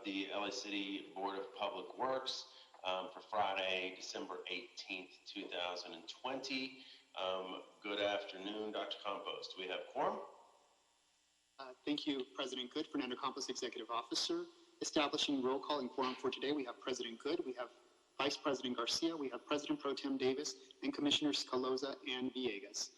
the LA City Board of Public Works for Friday, December 18th, 2020. Good afternoon, Dr. Campos. Do we have quorum? Thank you, President Good. Fernando Campos, Executive Officer. Establishing roll call and quorum for today, we have President Good, we have Vice President Garcia, we have President Pro Tem Davis, and Commissioners Scaloza and Villegas.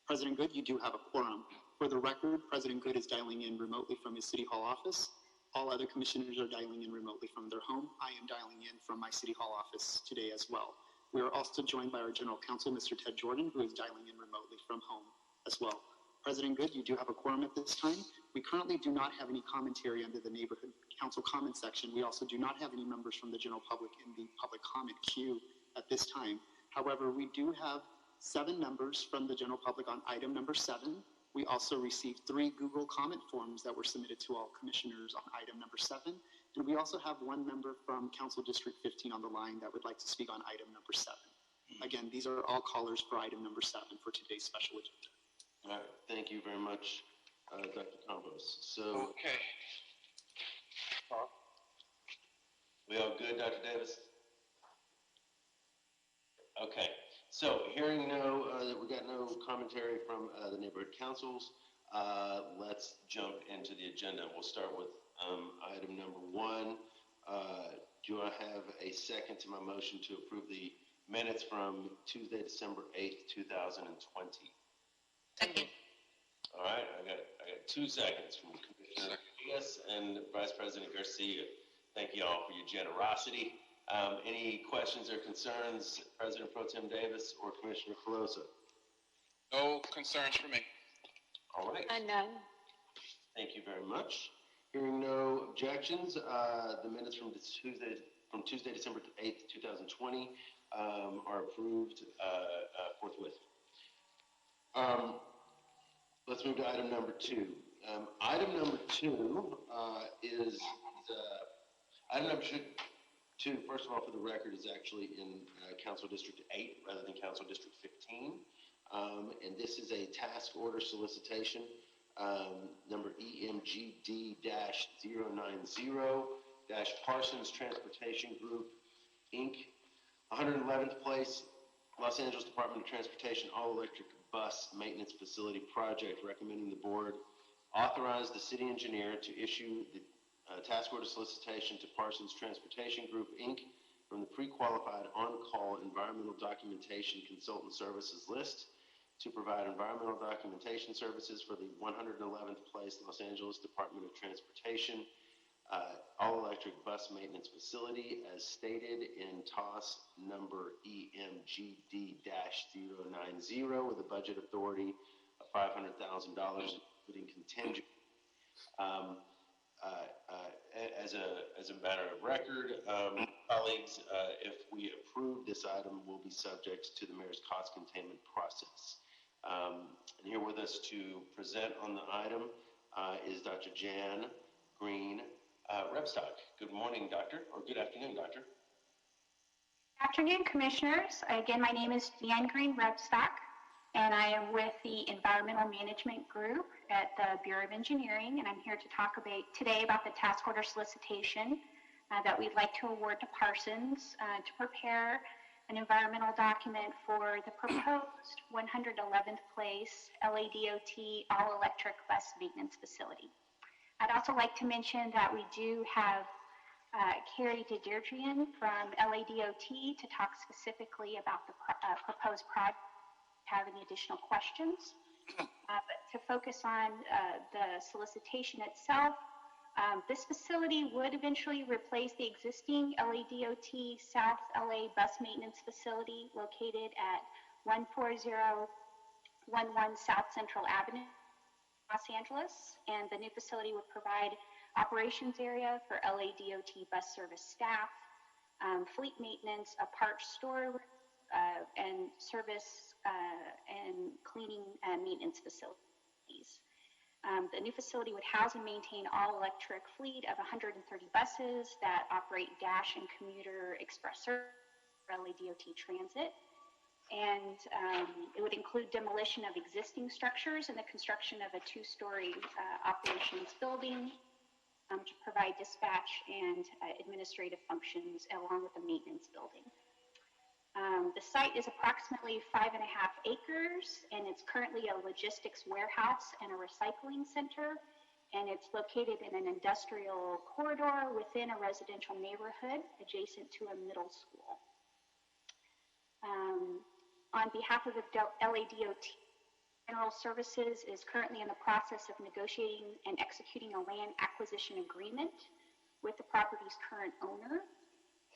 President Good, you do have a quorum. For the record, President Good is dialing in remotely from his City Hall office. All other commissioners are dialing in remotely from their home. I am dialing in from my City Hall office today as well. We are also joined by our General Counsel, Mr. Ted Jordan, who is dialing in remotely from home as well. President Good, you do have a quorum at this time. We currently do not have any commentary under the Neighborhood Council comment section. We also do not have any members from the general public in the public comment queue at this time. However, we do have 7 members from the general public on item number 7. We also received 3 Google comment forms that were submitted to all commissioners on item number 7. And we also have 1 member from Council District 15 on the line that would like to speak on item number 7. Again, these are all callers for item number 7 for today's special agenda. All right, thank you very much, Dr. Campos. So, okay. We all good, Dr. Davis? Okay, so hearing that we got no commentary from the neighborhood councils, let's jump into the agenda. We'll start with item number 1. Do I have a second to my motion to approve the minutes from Tuesday, December 8th, 2020? Second. All right, I got 2 seconds from Commissioner Villegas and Vice President Garcia. Thank you all for your generosity. Any questions or concerns, President Pro Tem Davis or Commissioner Caloza? No concerns for me. All right. None. Thank you very much. Hearing no objections, the minutes from Tuesday, December 8th, 2020 are approved forthwith. Let's move to item number 2. Item number 2 is item number 2. First of all, for the record, is actually in Council District 8 rather than Council District 15, and this is a task order solicitation number EMGD-090-Parsons Transportation Group, Inc., 111th Place, Los Angeles Department of Transportation All-Electric Bus Maintenance Facility Project, recommending the board authorize the city engineer to issue the task order solicitation to Parsons Transportation Group, Inc. from the pre-qualified on-call environmental documentation consultant services list to provide environmental documentation services for the 111th Place Los Angeles Department of Transportation all-electric bus maintenance facility as stated in TOS number EMGD-090 with a budget authority of $500,000 including contingent. As a matter of record, colleagues, if we approve this item, will be subject to the mayor's cost containment process. And here with us to present on the item is Dr. Jan Green Rebstock. Good morning, doctor, or good afternoon, doctor. Afternoon, commissioners. Again, my name is Jan Green Rebstock, and I am with the Environmental Management Group at the Bureau of Engineering, and I'm here to talk today about the task order solicitation that we'd like to award to Parsons to prepare an environmental document for the proposed 111th Place LADOT all-electric bus maintenance facility. I'd also like to mention that we do have Carrie Dederdrian from LADOT to talk specifically about the proposed project. Have any additional questions? But to focus on the solicitation itself, this facility would eventually replace the existing LADOT South LA bus maintenance facility located at 14011 South Central Avenue, Los Angeles, and the new facility would provide operations area for LADOT bus service staff, fleet maintenance, a parts store, and service and cleaning and maintenance facilities. The new facility would house and maintain all-electric fleet of 130 buses that operate Dash and Commuter Express service for LADOT Transit. And it would include demolition of existing structures and the construction of a 2-story operations building. to provide dispatch and administrative functions along with the maintenance building. The site is approximately 5.5 acres, and it's currently a logistics warehouse and a recycling center, and it's located in an industrial corridor within a residential neighborhood adjacent to a middle school. On behalf of the LADOT, General Services is currently in the process of negotiating and executing a land acquisition agreement with the property's current owner.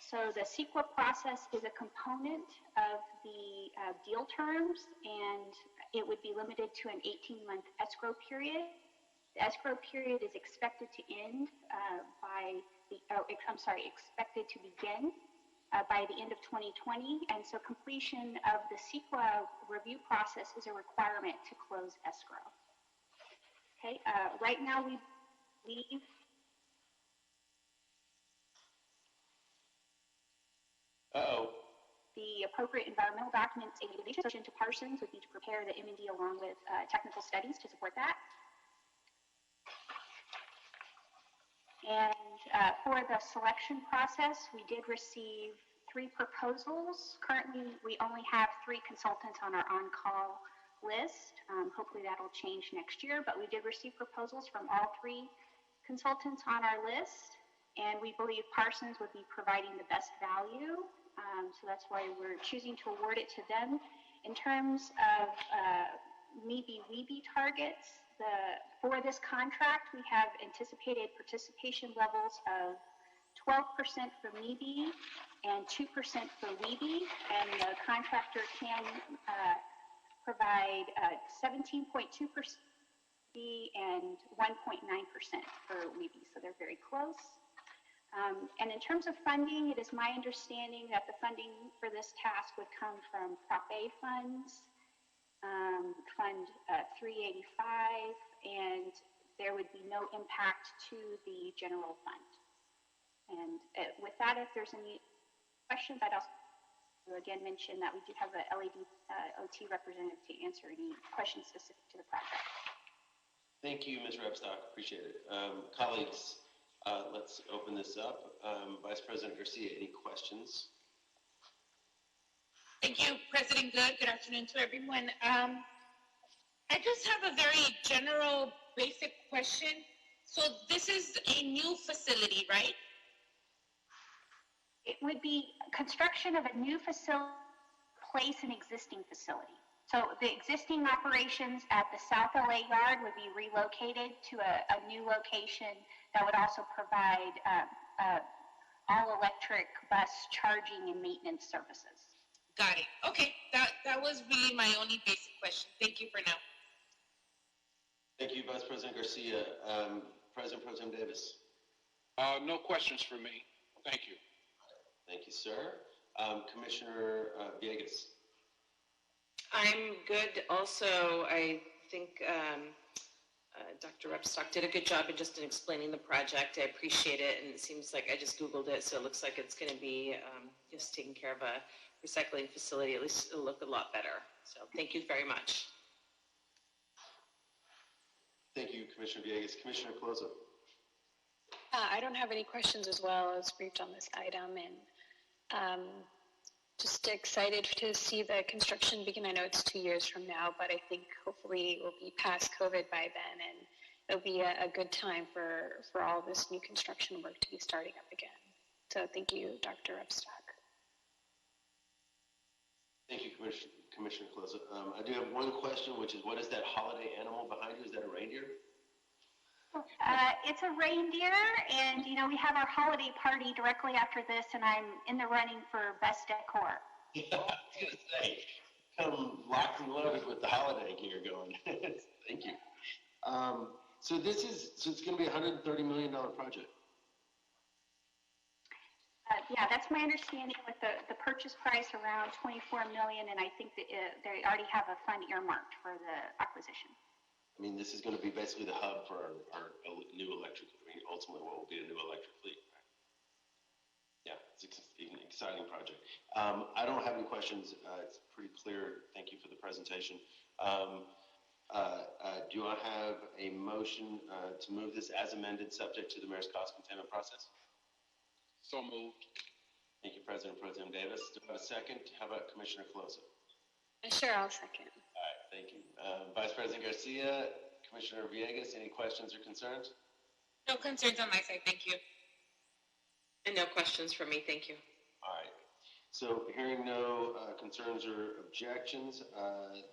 So the CEQA process is a component of the deal terms, and it would be limited to an 18-month escrow period. The escrow period is expected to end expected to begin by the end of 2020, and so completion of the CEQA review process is a requirement to close escrow. Okay, right now we believe the appropriate environmental documents and to Parsons would be to prepare the M&D along with technical studies to support that. And for the selection process, we did receive 3 proposals. Currently, we only have 3 consultants on our on-call list. Hopefully that'll change next year, but we did receive proposals from all 3 consultants on our list, and we believe Parsons would be providing the best value. So that's why we're choosing to award it to them. In terms of MEB-WEB targets, for this contract, we have anticipated participation levels of 12% for MEB and 2% for WEB, and the contractor can provide 17.2% and 1.9% for WEB, so they're very close. And in terms of funding, it is my understanding that the funding for this task would come from Prop A funds, Fund 385, and there would be no impact to the general fund. And with that, if there's any questions, I'd also again mention that we do have a LADOT representative to answer any questions specific to the project. Thank you, Ms. Rebstock. Appreciate it. Colleagues, let's open this up. Vice President Garcia, any questions? Thank you, President Good. Good afternoon to everyone. I just have a very general, basic question. So this is a new facility, right? It would be construction of a new facility, place an existing facility. So the existing operations at the South LA Yard would be relocated to a new location that would also provide all-electric bus charging and maintenance services. Got it. Okay, that was really my only basic question. Thank you for now. Thank you, Vice President Garcia. President Pro Tem Davis. No questions for me. Thank you. Thank you, sir. Commissioner Villegas. I'm good. Also, I think Dr. Repstock did a good job in explaining the project. I appreciate it, and it seems like I just Googled it, so it looks like it's going to be just taking care of a recycling facility. At least it'll look a lot better. So thank you very much. Thank you, Commissioner Villegas. Commissioner Clozo. I don't have any questions as well. I was briefed on this item, and just excited to see the construction begin. I know it's 2 years from now, but I think hopefully we'll be past COVID by then, and it'll be a good time for all this new construction work to be starting up again. So thank you, Dr. Repstock. Thank you, Commissioner Clozo. I do have one question, which is, what is that holiday animal behind you? Is that a reindeer? It's a reindeer, and you know, we have our holiday party directly after this, and I'm in the running for best decor. Yeah, I was gonna say, come locked and loaded with the holiday gear going. Thank you. So it's going to be a $130 million project. Yeah, that's my understanding, with the purchase price around $24 million, and I think that they already have a fund earmarked for the acquisition. I mean, this is going to be basically the hub for our new electric, ultimately what will be a new electric fleet. Right? Yeah, it's an exciting project. I don't have any questions. It's pretty clear. Thank you for the presentation. Do I have a motion to move this as amended, subject to the mayor's cost containment process? So moved. Thank you, President Pro Tem Davis. Do I have a second? How about Commissioner Colosa? Sure, I'll second. All right, thank you. Vice President Garcia, Commissioner Villegas, any questions or concerns? No concerns on my side, thank you. And no questions from me, thank you. All right. So hearing no concerns or objections,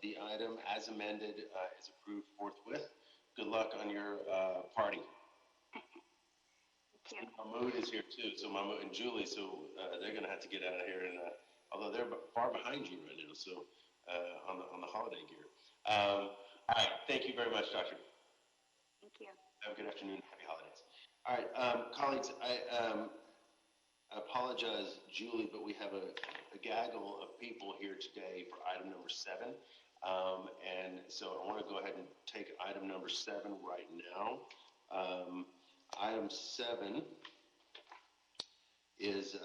the item as amended is approved forthwith. Good luck on your party. Thank you. Mahmoud is here too, so Mahmoud and Julie, so they're going to have to get out of here, and although they're far behind you right now, so on the holiday gear. All right, thank you very much, Doctor. Thank you. Have a good afternoon. Happy holidays. All right, colleagues, I apologize, Julie, but we have a gaggle of people here today for item number 7. And so I want to go ahead and take item number 7 right now. Item 7 is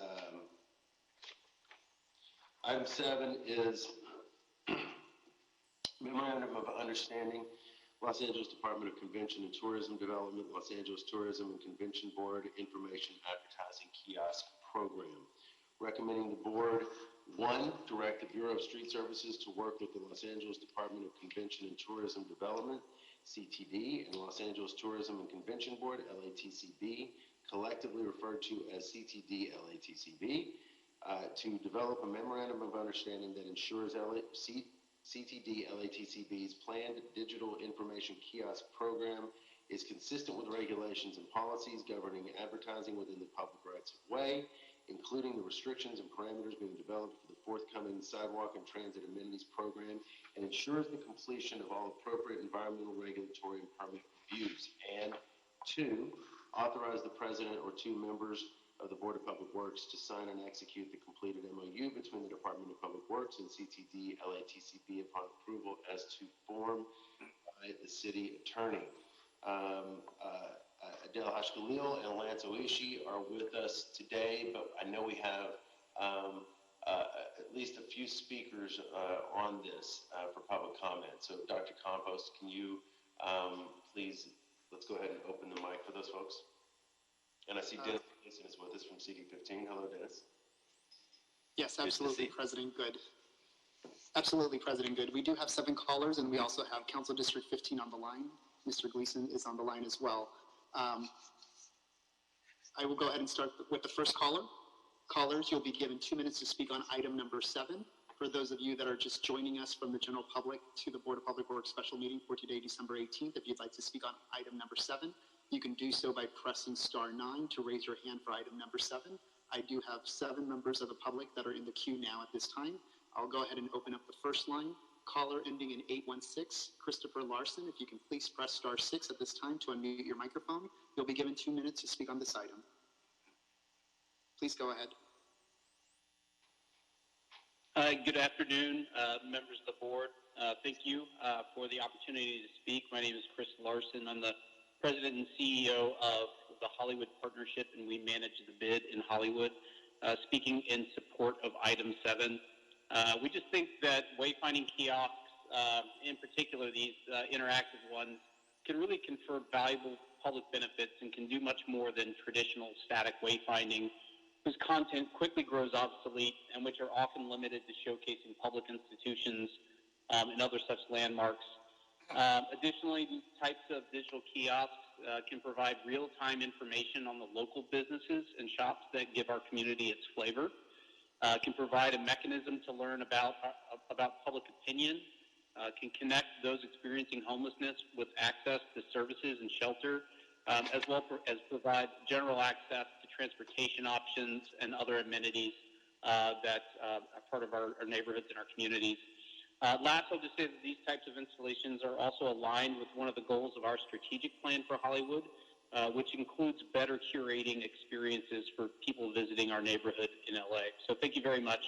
Memorandum of Understanding, Los Angeles Department of Convention and Tourism Development, Los Angeles Tourism and Convention Board Information Advertising Kiosk Program. Recommending the board, 1, direct the Bureau of Street Services to work with the Los Angeles Department of Convention and Tourism Development, CTD, and Los Angeles Tourism and Convention Board, LATCB, collectively referred to as CTD, LATCB, to develop a memorandum of understanding that ensures CTD LATCB's planned digital information kiosk program is consistent with regulations and policies governing advertising within the public rights of way, including the restrictions and parameters being developed for the forthcoming sidewalk and transit amenities program, and ensures the completion of all appropriate environmental, regulatory, and permit reviews. And 2, authorize the president or 2 members of the Board of Public Works to sign and execute the completed MOU between the Department of Public Works and CTD LATCB upon approval as to form by the city attorney. Adele Hashkalil and Lance Oishi are with us today, but I know we have at least a few speakers on this for public comment. So Dr. Compost, can you please, let's go ahead and open the mic for those folks. And I see Dennis Gleason is with us from CD15. Hello, Dennis. Yes, absolutely, President Good. Absolutely, President Good. We do have 7 callers, and we also have Council District 15 on the line. Mr. Gleason is on the line as well. I will go ahead and start with the first caller. Callers, you'll be given 2 minutes to speak on item number 7. For those of you that are just joining us from the general public to the Board of Public Works special meeting for today, December 18th, if you'd like to speak on item number 7, you can do so by pressing *9 to raise your hand for item number 7. I do have 7 members of the public that are in the queue now at this time. I'll go ahead and open up the first line. Caller ending in 816, Christopher Larson. If you can please press *6 at this time to unmute your microphone. You'll be given 2 minutes to speak on this item. Please go ahead. Good afternoon, members of the board. Thank you for the opportunity to speak. My name is Chris Larson. I'm the president and CEO of the Hollywood Partnership, and we manage the bid in Hollywood. Speaking in support of item 7, we just think that wayfinding kiosks, in particular these interactive ones, can really confer valuable public benefits and can do much more than traditional static wayfinding, whose content quickly grows obsolete and which are often limited to showcasing public institutions and other such landmarks. Additionally, these types of digital kiosks can provide real-time information on the local businesses and shops that give our community its flavor, can provide a mechanism to learn about public opinion, can connect those experiencing homelessness with access to services and shelter, as well as provide general access to transportation options and other amenities that are part of our neighborhoods and our communities. Last, I'll just say that these types of installations are also aligned with one of the goals of our strategic plan for Hollywood, which includes better curating experiences for people visiting our neighborhood in LA. So thank you very much.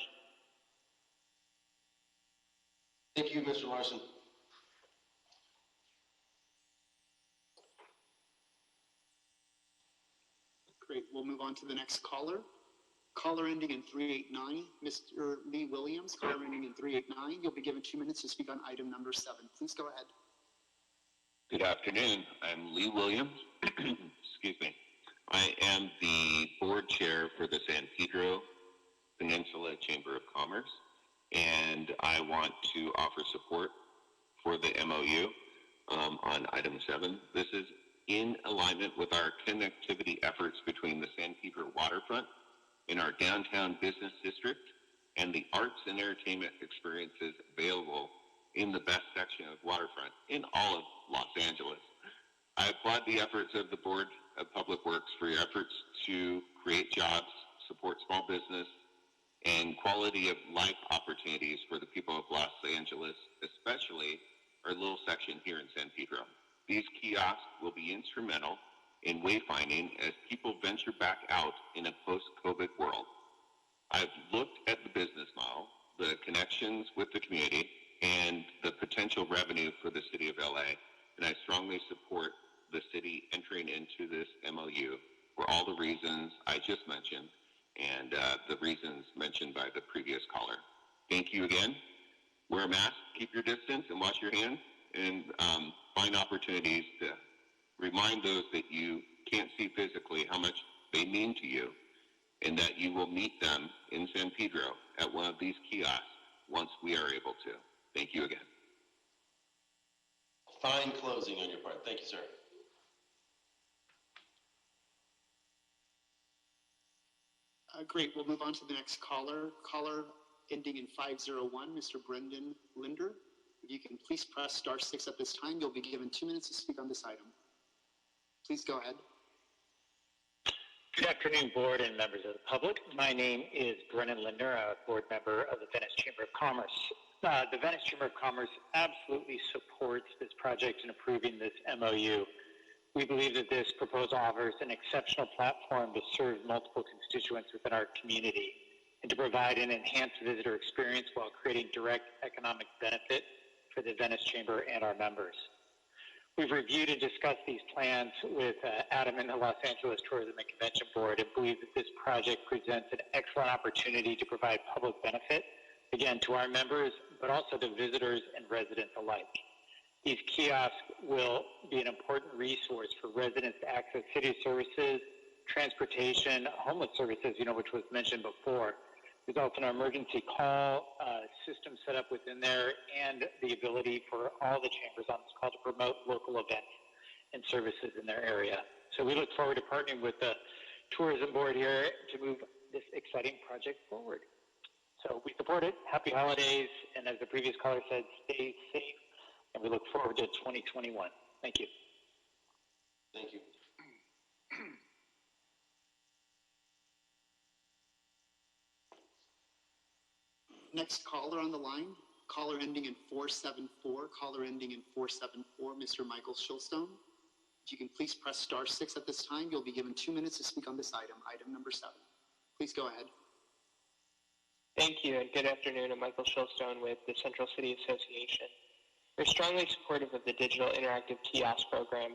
Thank you, Mr. Larson. Great. We'll move on to the next caller. Caller ending in 389, Mr. Lee Williams. Caller ending in 389. You'll be given 2 minutes to speak on item number 7. Please go ahead. Good afternoon. I'm Lee Williams. Excuse me. I am the board chair for the San Pedro Peninsula Chamber of Commerce, and I want to offer support for the MOU on item 7. This is in alignment with our connectivity efforts between the San Pedro waterfront and our downtown business district and the arts and entertainment experiences available in the best section of waterfront in all of Los Angeles. I applaud the efforts of the Board of Public Works for your efforts to create jobs, support small business, and quality of life opportunities for the people of Los Angeles, especially our little section here in San Pedro. These kiosks will be instrumental in wayfinding as people venture back out in a post-COVID world. I've looked at the business model, the connections with the community, and the potential revenue for the city of LA, and I strongly support the city entering into this MOU for all the reasons I just mentioned and the reasons mentioned by the previous caller. Thank you again. Wear a mask, keep your distance, and wash your hands, and find opportunities to remind those that you can't see physically how much they mean to you, and that you will meet them in San Pedro at one of these kiosks once we are able to. Thank you again. Fine closing on your part. Thank you, sir. Great, we'll move on to the next caller. Caller ending in 501, Mr. Brendan Linder. If you can please press star 6 at this time, you'll be given 2 minutes to speak on this item. Please go ahead. Good afternoon, board and members of the public. My name is Brennan Linder, a board member of the Venice Chamber of Commerce. The Venice Chamber of Commerce absolutely supports this project in approving this MOU. We believe that this proposal offers an exceptional platform to serve multiple constituents within our community and to provide an enhanced visitor experience while creating direct economic benefit for the Venice Chamber and our members. We've reviewed and discussed these plans with Adam and the Los Angeles Tourism and Convention Board and believe that this project presents an excellent opportunity to provide public benefit, again, to our members, but also to visitors and residents alike. These kiosks will be an important resource for residents to access city services, transportation, homeless services, which was mentioned before. There's also an emergency call system set up within there and the ability for all the chambers on this call to promote local events and services in their area. So we look forward to partnering with the tourism board here to move this exciting project forward. So we support it. Happy holidays. And as the previous caller said, stay safe. And we look forward to 2021. Thank you. Thank you. Next caller on the line, caller ending in 474, caller ending in 474, Mr. Michael Shilstone. If you can please press star 6 at this time, you'll be given 2 minutes to speak on this item, item number 7. Please go ahead. Thank you, and good afternoon. I'm Michael Shilstone with the Central City Association. We're strongly supportive of the digital interactive kiosk program.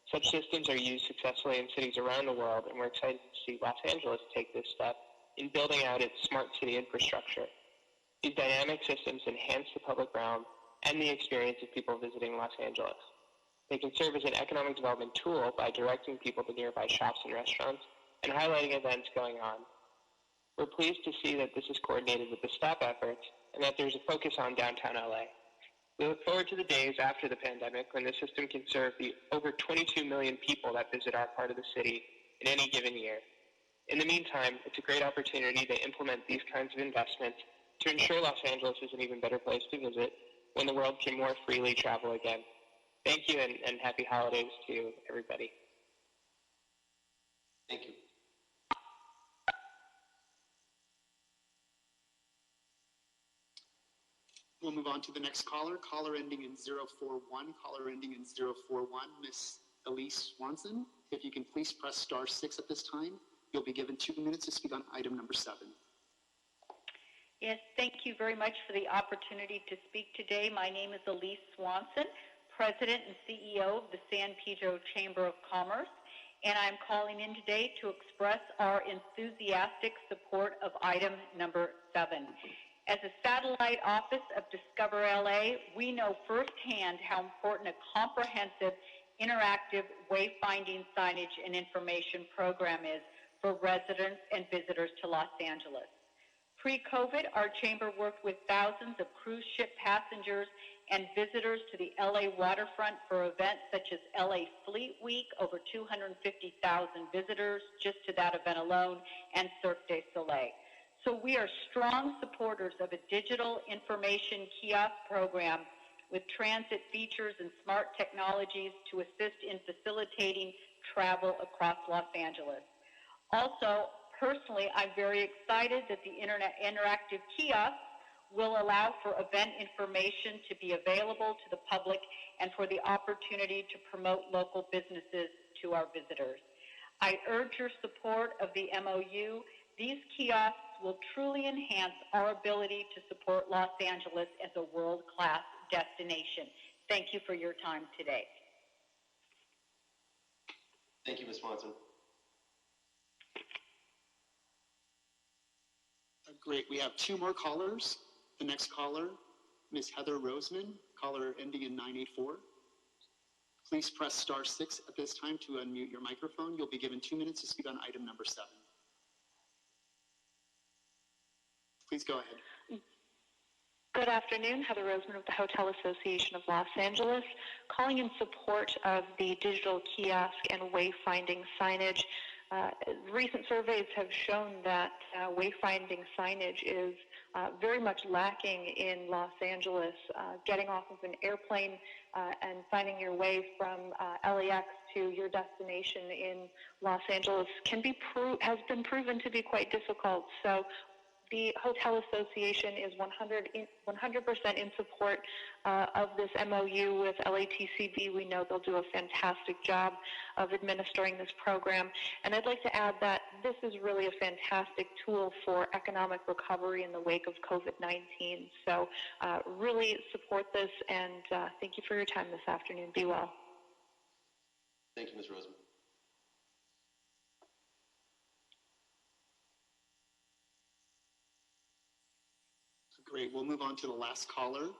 Such systems are used successfully in cities around the world, and we're excited to see Los Angeles take this step in building out its smart city infrastructure. These dynamic systems enhance the public realm and the experience of people visiting Los Angeles. They can serve as an economic development tool by directing people to nearby shops and restaurants and highlighting events going on. We're pleased to see that this is coordinated with the STOP efforts and that there's a focus on downtown LA. We look forward to the days after the pandemic when the system can serve the over 22 million people that visit our part of the city in any given year. In the meantime, it's a great opportunity to implement these kinds of investments to ensure Los Angeles is an even better place to visit when the world can more freely travel again. Thank you, and happy holidays to everybody. Thank you. We'll move on to the next caller, caller ending in 041, caller ending in 041, Miss Elise Swanson. If you can please press star 6 at this time, you'll be given 2 minutes to speak on item number 7. Yes, thank you very much for the opportunity to speak today. My name is Elise Swanson, President and CEO of the San Pedro Chamber of Commerce, and I'm calling in today to express our enthusiastic support of item number 7. As a satellite office of Discover LA, we know firsthand how important a comprehensive, interactive wayfinding signage and information program is for residents and visitors to Los Angeles. Pre-COVID, our chamber worked with thousands of cruise ship passengers and visitors to the LA waterfront for events such as LA Fleet Week, over 250,000 visitors just to that event alone, and Cirque du Soleil. So we are strong supporters of a digital information kiosk program with transit features and smart technologies to assist in facilitating travel across Los Angeles. Also, personally, I'm very excited that the interactive kiosks will allow for event information to be available to the public and for the opportunity to promote local businesses to our visitors. I urge your support of the MOU. These kiosks will truly enhance our ability to support Los Angeles as a world-class destination. Thank you for your time today. Thank you, Ms. Swanson. Great, we have two more callers. The next caller, Ms. Heather Roseman, caller ending in 984. Please press *6 at this time to unmute your microphone. You'll be given 2 minutes to speak on item number 7. Please go ahead. Good afternoon, Heather Roseman with the Hotel Association of Los Angeles, calling in support of the digital kiosk and wayfinding signage. Recent surveys have shown that wayfinding signage is very much lacking in Los Angeles. Getting off of an airplane and finding your way from LAX to your destination in Los Angeles has been proven to be quite difficult. So the Hotel Association is 100% in support of this MOU with LATCB. We know they'll do a fantastic job of administering this program. And I'd like to add that this is really a fantastic tool for economic recovery in the wake of COVID-19. So really support this, and thank you for your time this afternoon. Be well. Thank you, Ms. Roseman. Great, we'll move on to the last caller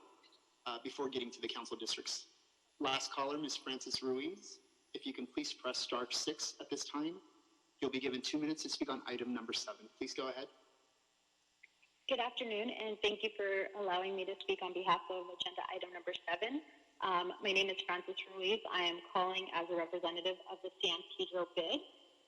before getting to the council districts. Last caller, Ms. Frances Ruiz. If you can please press *6 at this time. You'll be given 2 minutes to speak on item number 7. Please go ahead. Good afternoon, and thank you for allowing me to speak on behalf of agenda item number 7. My name is Frances Ruiz. I am calling as a representative of the San Pedro bid.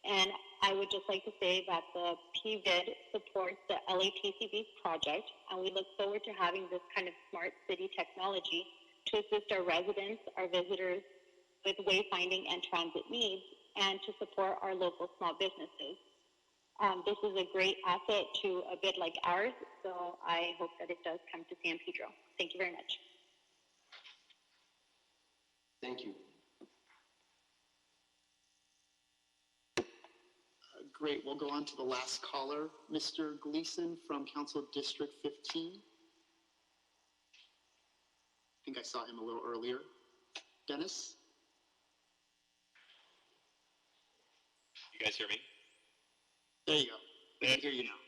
And I would just like to say that the PVID supports the LATCB's project, and we look forward to having this kind of smart city technology to assist our residents, our visitors with wayfinding and transit needs, and to support our local small businesses. This is a great asset to a bid like ours, so I hope that it does come to San Pedro. Thank you very much. Thank you. Great, we'll go on to the last caller, Mr. Gleason from Council District 15. I think I saw him a little earlier. Dennis? You guys hear me? There you go. We can hear you now.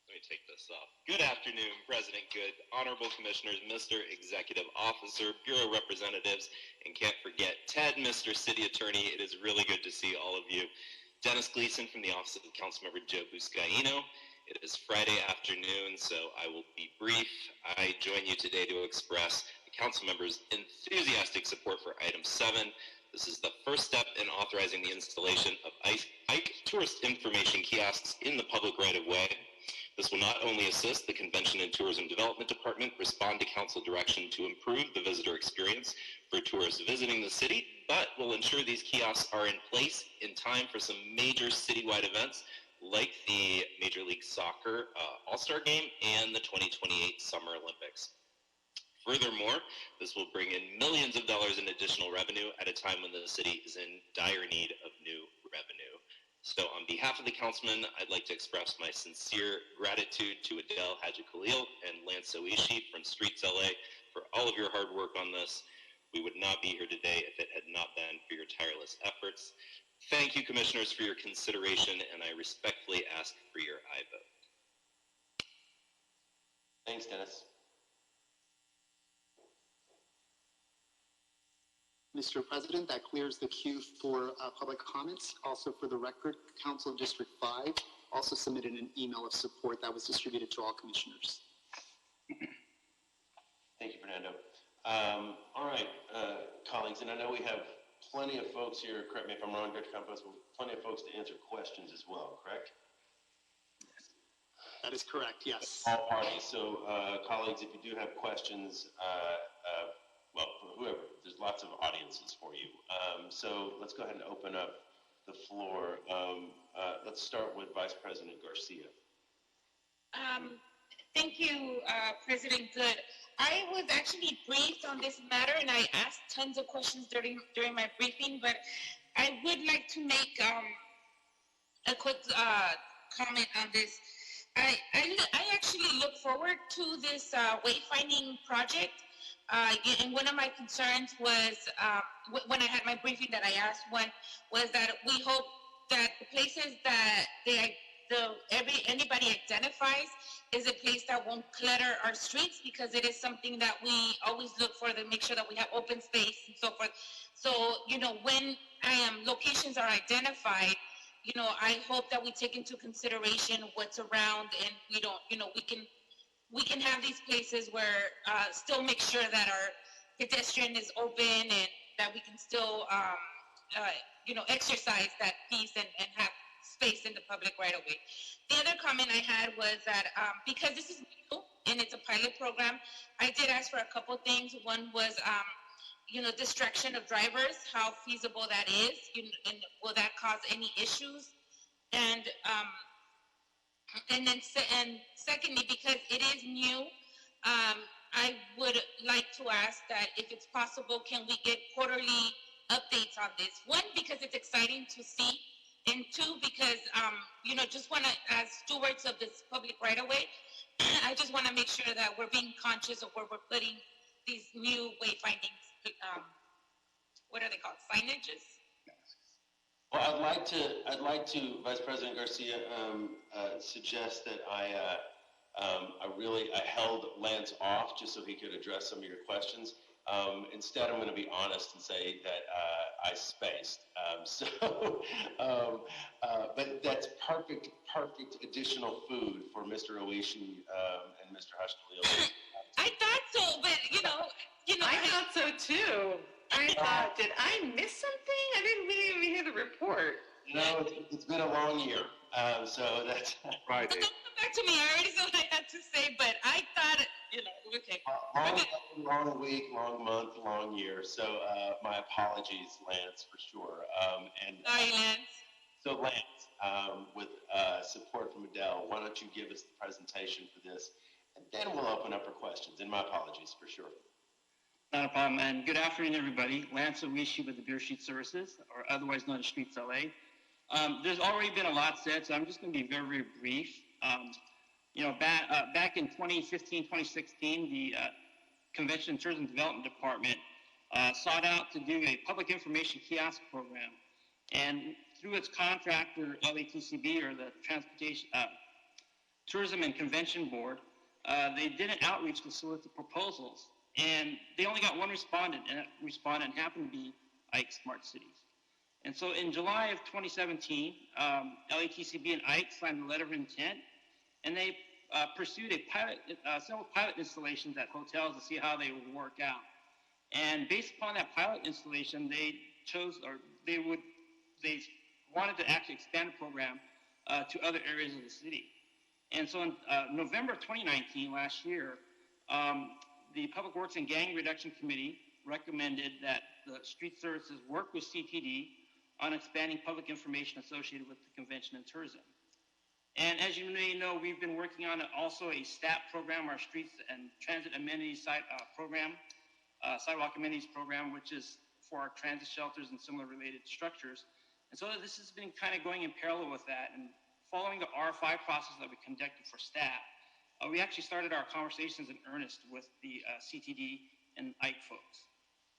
Let me take this off. Good afternoon, President Good, Honorable Commissioners, Mr. Executive Officer, Bureau Representatives, and can't forget Ted, Mr. City Attorney. It is really good to see all of you. Dennis Gleason from the Office of Councilmember Joe Buscaino. It is Friday afternoon, so I will be brief. I join you today to express the council members' enthusiastic support for item 7. This is the first step in authorizing the installation of IKE tourist information kiosks in the public right-of-way. This will not only assist the Convention and Tourism Development Department respond to council direction to improve the visitor experience for tourists visiting the city, but will ensure these kiosks are in place in time for some major citywide events like the Major League Soccer All-Star Game and the 2028 Summer Olympics. Furthermore, this will bring in millions of dollars in additional revenue at a time when the city is in dire need of new revenue. So on behalf of the councilmen, I'd like to express my sincere gratitude to Adele Haji Khalil and Lance Oishi from Streets LA for all of your hard work on this. We would not be here today if it had not been for your tireless efforts. Thank you, commissioners, for your consideration, and I respectfully ask for your aye vote. Thanks, Dennis. Mr. President, that clears the queue for public comments. Also for the record, Council District 5 also submitted an email of support that was distributed to all commissioners. Thank you, Fernando. All right, colleagues, and I know we have plenty of folks here, correct me if I'm wrong, Dr. Campos, plenty of folks to answer questions as well, correct? That is correct, yes. All parties. So, colleagues, if you do have questions, well, for whoever, there's lots of audiences for you. So let's go ahead and open up the floor. Let's start with Vice President Garcia. Thank you, President Good. I was actually briefed on this matter, and I asked tons of questions during my briefing, but I would like to make a quick comment on this. I actually look forward to this wayfinding project. And one of my concerns was, when I had my briefing that I asked one, was that we hope that the places that anybody identifies is a place that won't clutter our streets, because it is something that we always look for to make sure that we have open space and so forth. So, when locations are identified, I hope that we take into consideration what's around, and we don't, we can have these places where still make sure that our pedestrian is open and that we can still, exercise that peace and have space in the public right away. The other comment I had was that because this is new and it's a pilot program, I did ask for a couple things. One was, distraction of drivers, how feasible that is, and will that cause any issues? And secondly, because it is new, I would like to ask that if it's possible, can we get quarterly updates on this? One, because it's exciting to see, and two, because, just want to, as stewards of this public right away, I just want to make sure that we're being conscious of where we're putting these new wayfindings, what are they called, signages? Well, I'd like to, Vice President Garcia, suggest that I held Lance off just so he could address some of your questions. Instead, I'm going to be honest and say that I spaced. But that's perfect additional food for Mr. Oishi and Mr. Hashkhalil. I thought so, but I thought so too. I thought, did I miss something? I didn't even hear the report. No, it's been a long year, so that's Friday. But don't come back to me. I already said what I had to say, but I thought, okay. Long week, long month, long year. So my apologies, Lance, for sure. Sorry, Lance. So Lance, with support from Adele, why don't you give us the presentation for this, and then we'll open up for questions. And my apologies for sure. Not a problem, and good afternoon, everybody. Lance Oishi with the Beer Street Services, or otherwise known as Streets LA. There's already been a lot said, so I'm just going to be very, very brief. Back in 2015, 2016, the Convention and Tourism Development Department sought out to do a public information kiosk program, and through its contractor, LATCB, or the Transportation Tourism and Convention Board, they did an outreach to solicit proposals. And they only got one respondent, and that respondent happened to be Ike Smart Cities. And so in July of 2017, LATCB and Ike signed a letter of intent, and they pursued several pilot installations at hotels to see how they would work out. And based upon that pilot installation, they wanted to actually expand the program to other areas of the city. And so in November of 2019, last year, the Public Works and Gang Reduction Committee recommended that the street services work with CTD on expanding public information associated with the convention and tourism. And as you may know, we've been working on also a STAP program, our Streets and Transit Amenities program, Sidewalk Amenities program, which is for our transit shelters and similar related structures. And so this has been kind of going in parallel with that. And following the RFI process that we conducted for STAP, we actually started our conversations in earnest with the CTD and Ike folks.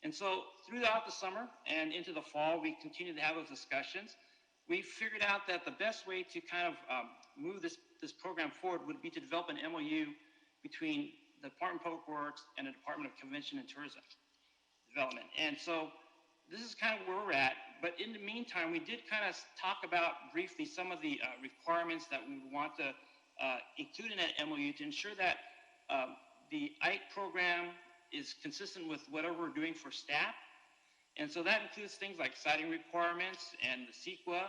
And so throughout the summer and into the fall, we continued to have those discussions. We figured out that the best way to kind of move this program forward would be to develop an MOU between the Department of Public Works and the Department of Convention and Tourism Development. And so this is kind of where we're at. But in the meantime, we did kind of talk about briefly some of the requirements that we would want to include in that MOU to ensure that the IKE program is consistent with whatever we're doing for staff. And so that includes things like siting requirements and the CEQA,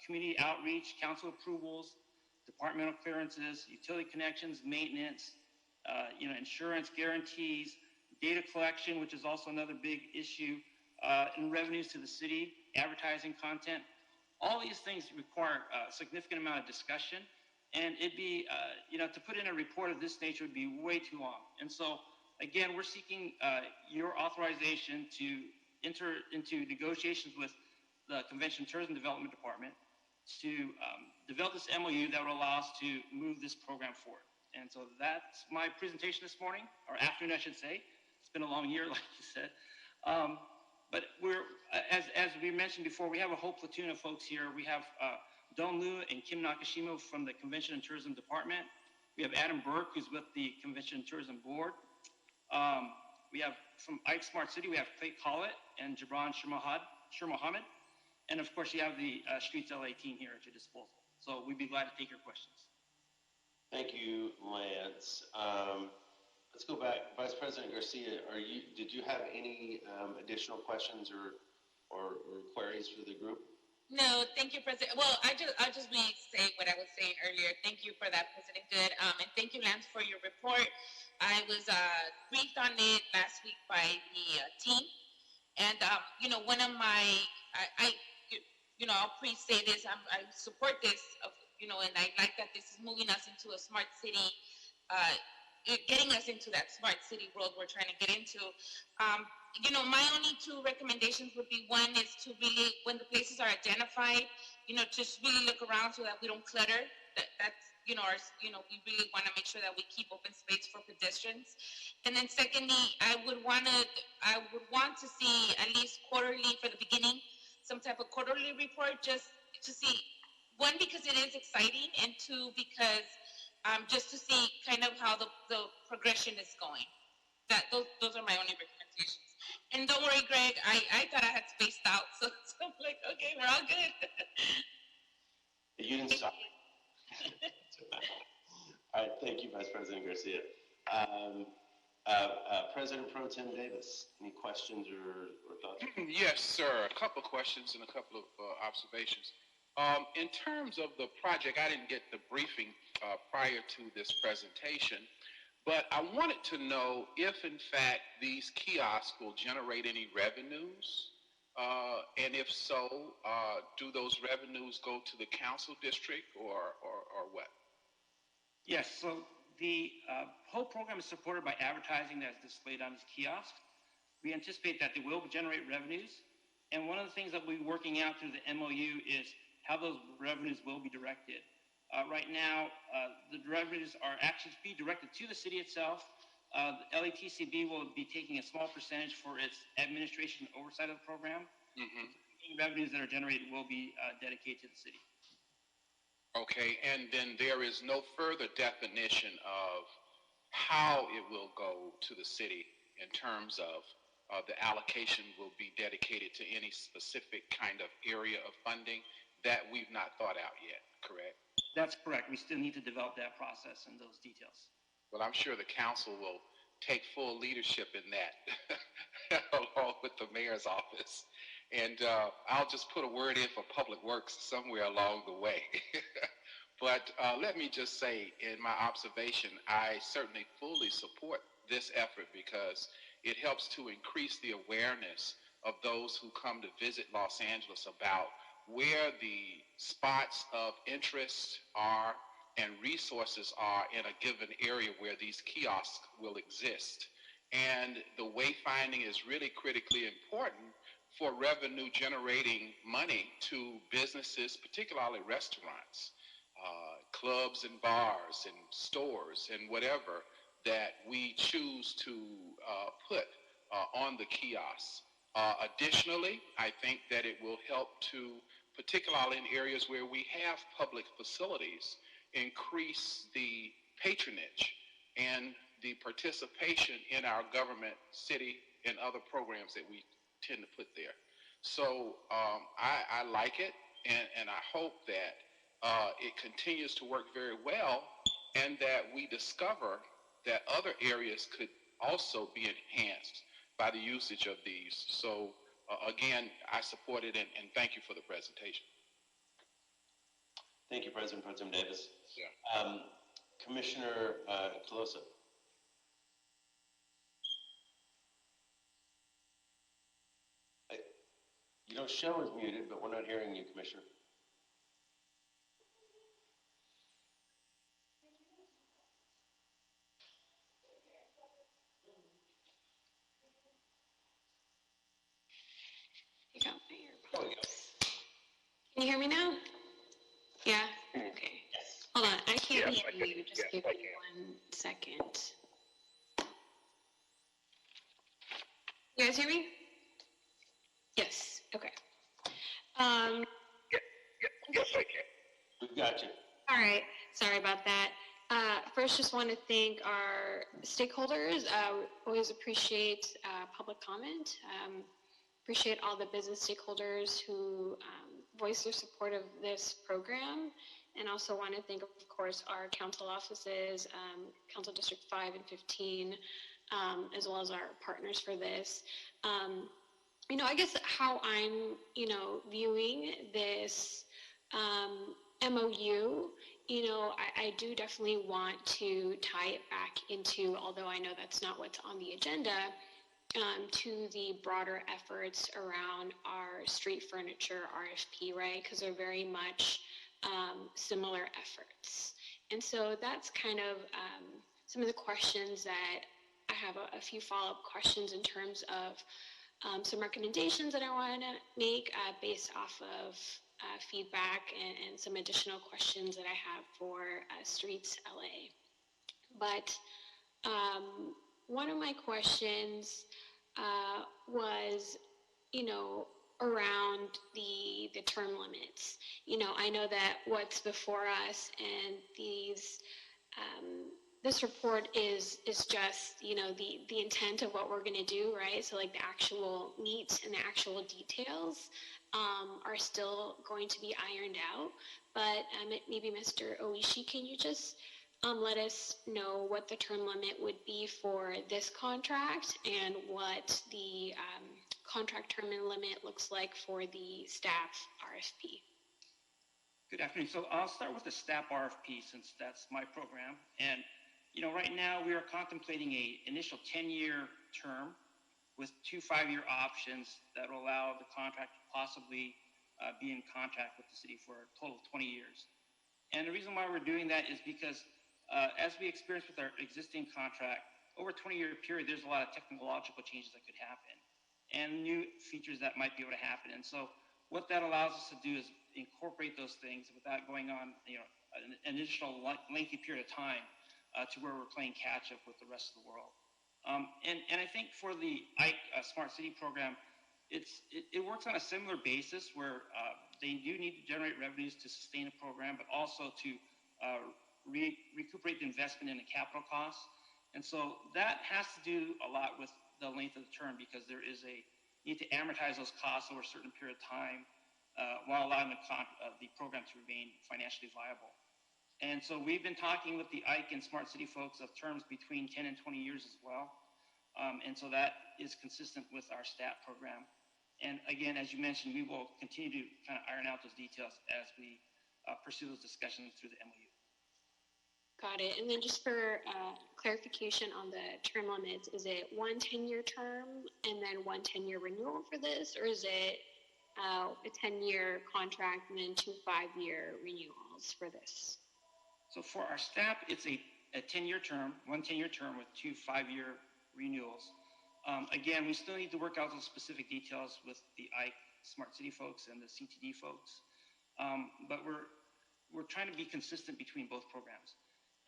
community outreach, council approvals, departmental clearances, utility connections, maintenance, insurance guarantees, data collection, which is also another big issue, and revenues to the city, advertising content. All these things require a significant amount of discussion, and it'd be, to put in a report of this nature would be way too long. And so, again, we're seeking your authorization to enter into negotiations with the Convention Tourism Development Department to develop this MOU that would allow us to move this program forward. And so that's my presentation this morning, or afternoon, I should say. It's been a long year, like you said. But we're, as we mentioned before, we have a whole platoon of folks here. We have Don Liu and Kim Nakashima from the Convention and Tourism Department. We have Adam Burke, who's with the Convention and Tourism Board. We have from IKE Smart City, we have Clay Collett and Jabran Shir Mohammed. And of course, you have the Streets LA team here at your disposal. So we'd be glad to take your questions. Thank you, Lance. Let's go back. Vice President Garcia, did you have any additional questions or queries for the group? No, thank you, President. Well, I'll just say what I was saying earlier. Thank you for that, President Good. And thank you, Lance, for your report. I was briefed on it last week by the team. And, one of my, I'll pre-say this, I support this, and I like that this is moving us into a smart city, getting us into that smart city world we're trying to get into. My only two recommendations would be, one is to really, when the places are identified, just really look around so that we don't clutter. That's, we really want to make sure that we keep open space for pedestrians. And then secondly, I would want to see at least quarterly for the beginning, some type of quarterly report, just to see, one, because it is exciting, and two, because just to see kind of how the progression is going. Those are my only recommendations. And don't worry, Greg, I thought I had spaced out, so I'm like, okay, we're all good. You didn't stop. All right, thank you, Vice President Garcia. President Pro Tem Davis, any questions or thoughts? Yes, sir. A couple of questions and a couple of observations. In terms of the project, I didn't get the briefing prior to this presentation, but I wanted to know if, in fact, these kiosks will generate any revenues, and if so, do those revenues go to the council district or what? Yes, so the whole program is supported by advertising that's displayed on these kiosks. We anticipate that they will generate revenues, and one of the things that we're working out through the MOU is how those revenues will be directed. Right now, the revenues are actually be directed to the city itself. The LATCB will be taking a small percentage for its administration and oversight of the program. Any revenues that are generated will be dedicated to the city. Okay, and then there is no further definition of how it will go to the city in terms of the allocation will be dedicated to any specific kind of area of funding that we've not thought out yet, correct? That's correct. We still need to develop that process and those details. Well, I'm sure the council will take full leadership in that, along with the mayor's office. And I'll just put a word in for Public Works somewhere along the way. But let me just say, in my observation, I certainly fully support this effort because it helps to increase the awareness of those who come to visit Los Angeles about where the spots of interest are and resources are in a given area where these kiosks will exist. And the wayfinding is really critically important for revenue generating money to businesses, particularly restaurants, clubs and bars and stores and whatever that we choose to put on the kiosks. Additionally, I think that it will help to, particularly in areas where we have public facilities, increase the patronage and the participation in our government, city, and other programs that we tend to put there. So I like it, and I hope that it continues to work very well, and that we discover that other areas could also be enhanced by the usage of these. So again, I support it, and thank you for the presentation. Thank you, President Pro Tem Davis. Yeah. Commissioner Colosa. You don't show as muted, but we're not hearing you, Commissioner. You got my earphones. Can you hear me now? Yeah? Okay. Yes. Hold on, I can't hear you. Just give me 1 second. You guys hear me? Yes, okay. Yes, I can. We've got you. All right, sorry about that. First, just want to thank our stakeholders. Always appreciate public comment. Appreciate all the business stakeholders who voice their support of this program. And also want to thank, of course, our council offices, Council District 5 and 15, as well as our partners for this. I guess how I'm, viewing this MOU, I do definitely want to tie it back into, although I know that's not what's on the agenda, to the broader efforts around our street furniture RFP, right? Because they're very much similar efforts. And so that's kind of some of the questions that I have a few follow-up questions in terms of some recommendations that I want to make based off of feedback and some additional questions that I have for Streets LA. But one of my questions was, around the term limits. I know that what's before us and this report is just, the intent of what we're going to do, right? So like the actual meat and the actual details are still going to be ironed out. But maybe Mr. Oishi, can you just let us know what the term limit would be for this contract and what the contract term limit looks like for the staff RFP? Good afternoon. So I'll start with the staff RFP since that's my program. And, right now we are contemplating a initial 10-year term with 2 5-year options that will allow the contract to possibly be in contract with the city for a total of 20 years. And the reason why we're doing that is because as we experience with our existing contract, over a 20-year period, there's a lot of technological changes that could happen and new features that might be able to happen. And so what that allows us to do is incorporate those things without going on, an additional lengthy period of time to where we're playing catch up with the rest of the world. And I think for the Smart City program, it works on a similar basis where they do need to generate revenues to sustain a program, but also to recuperate the investment in the capital costs. And so that has to do a lot with the length of the term because there is a need to amortize those costs over a certain period of time while allowing the program to remain financially viable. And so we've been talking with the Ike and Smart City folks of terms between 10 and 20 years as well. And so that is consistent with our STAT program. And again, as you mentioned, we will continue to kind of iron out those details as we pursue those discussions through the MOU. Got it. And then just for clarification on the term limits, is it 1 10-year term and then 1 10-year renewal for this, or is it a 10-year contract and then 2 5-year renewals for this? So for our staff, it's a 10-year term, 1 10-year term with 2 5-year renewals. Again, we still need to work out those specific details with the Ike Smart City folks and the CTD folks. But we're trying to be consistent between both programs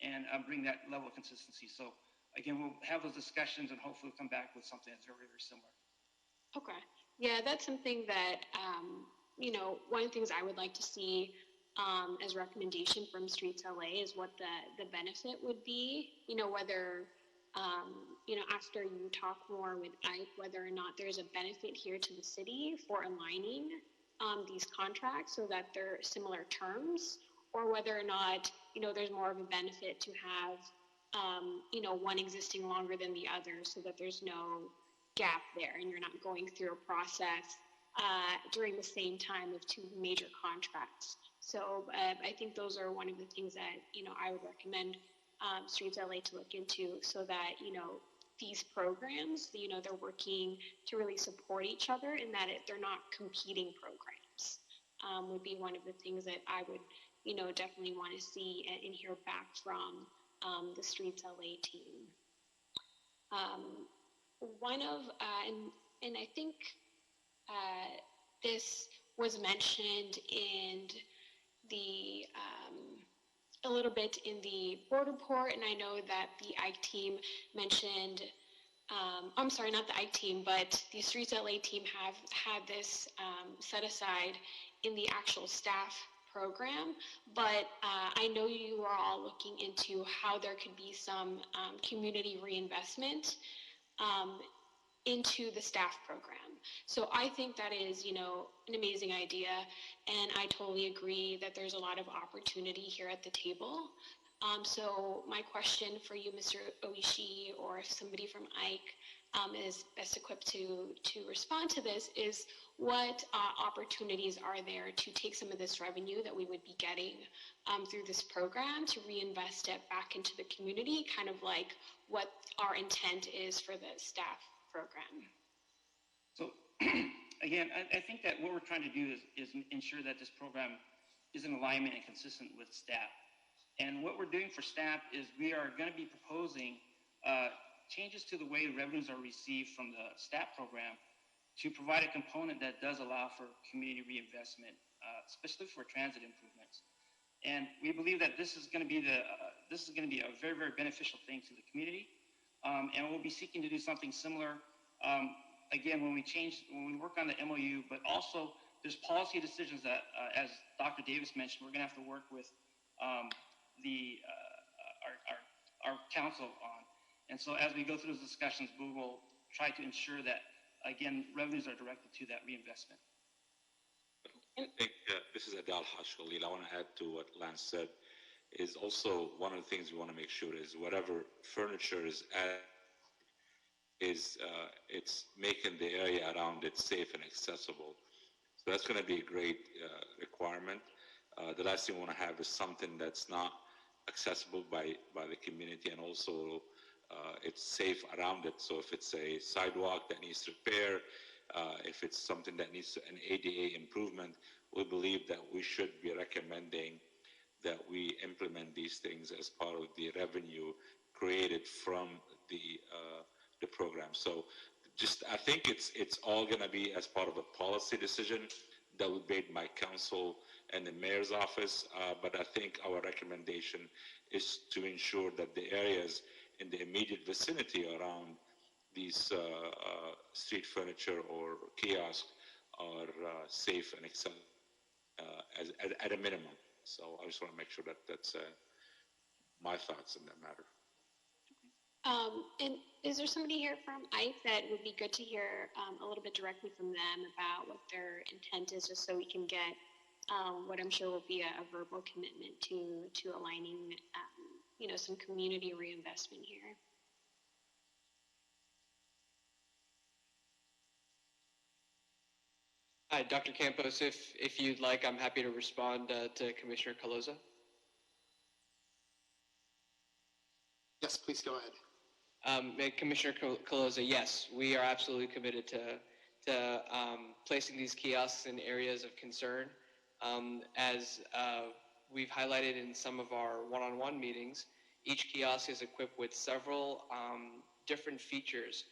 and bring that level of consistency. So again, we'll have those discussions and hopefully come back with something that's very, very similar. Okay. Yeah, that's something that, one of the things I would like to see as recommendation from Streets LA is what the benefit would be, whether, after you talk more with Ike, whether or not there's a benefit here to the city for aligning these contracts so that they're similar terms, or whether or not, there's more of a benefit to have, one existing longer than the other so that there's no gap there and you're not going through a process during the same time of two major contracts. So I think those are one of the things that, I would recommend Streets LA to look into so that, these programs, they're working to really support each other and that they're not competing programs would be one of the things that I would, definitely want to see and hear back from the Streets LA team. One of, and I think this was mentioned in the, a little bit in the board report, and I know that the Ike team mentioned, I'm sorry, not the Ike team, but the Streets LA team have had this set aside in the actual staff program, but I know you are all looking into how there could be some community reinvestment into the staff program. So I think that is, an amazing idea, and I totally agree that there's a lot of opportunity here at the table. So my question for you, Mr. Oishi, or if somebody from Ike is best equipped to respond to this, is what opportunities are there to take some of this revenue that we would be getting through this program to reinvest it back into the community, kind of like what our intent is for the staff program? So again, I think that what we're trying to do is ensure that this program is in alignment and consistent with staff. And what we're doing for staff is we are going to be proposing changes to the way revenues are received from the staff program to provide a component that does allow for community reinvestment, especially for transit improvements. And we believe that this is going to be a very, very beneficial thing to the community. And we'll be seeking to do something similar, again, when we work on the MOU, but also there's policy decisions that, as Dr. Davis mentioned, we're going to have to work with our council on. And so as we go through those discussions, we will try to ensure that, again, revenues are directed to that reinvestment. I think this is Adal Hashkhalil. I want to add to what Lance said. Is also one of the things we want to make sure is whatever furniture is it's making the area around it safe and accessible. So that's going to be a great requirement. The last thing we want to have is something that's not accessible by the community, and also it's safe around it. So if it's a sidewalk that needs repair, if it's something that needs an ADA improvement, we believe that we should be recommending that we implement these things as part of the revenue created from the program. So I think it's all going to be as part of a policy decision that will be made by council and the mayor's office. But I think our recommendation is to ensure that the areas in the immediate vicinity around these street furniture or kiosks are safe and accessible at a minimum. So I just want to make sure that that's my thoughts in that matter. And is there somebody here from Ike that would be good to hear a little bit directly from them about what their intent is, just so we can get what I'm sure will be a verbal commitment to aligning, some community reinvestment here? Hi, Dr. Campos. If you'd like, I'm happy to respond to Commissioner Caloza. Yes, please go ahead. Commissioner Caloza, yes, we are absolutely committed to placing these kiosks in areas of concern. As we've highlighted in some of our one-on-one meetings, each kiosk is equipped with several different features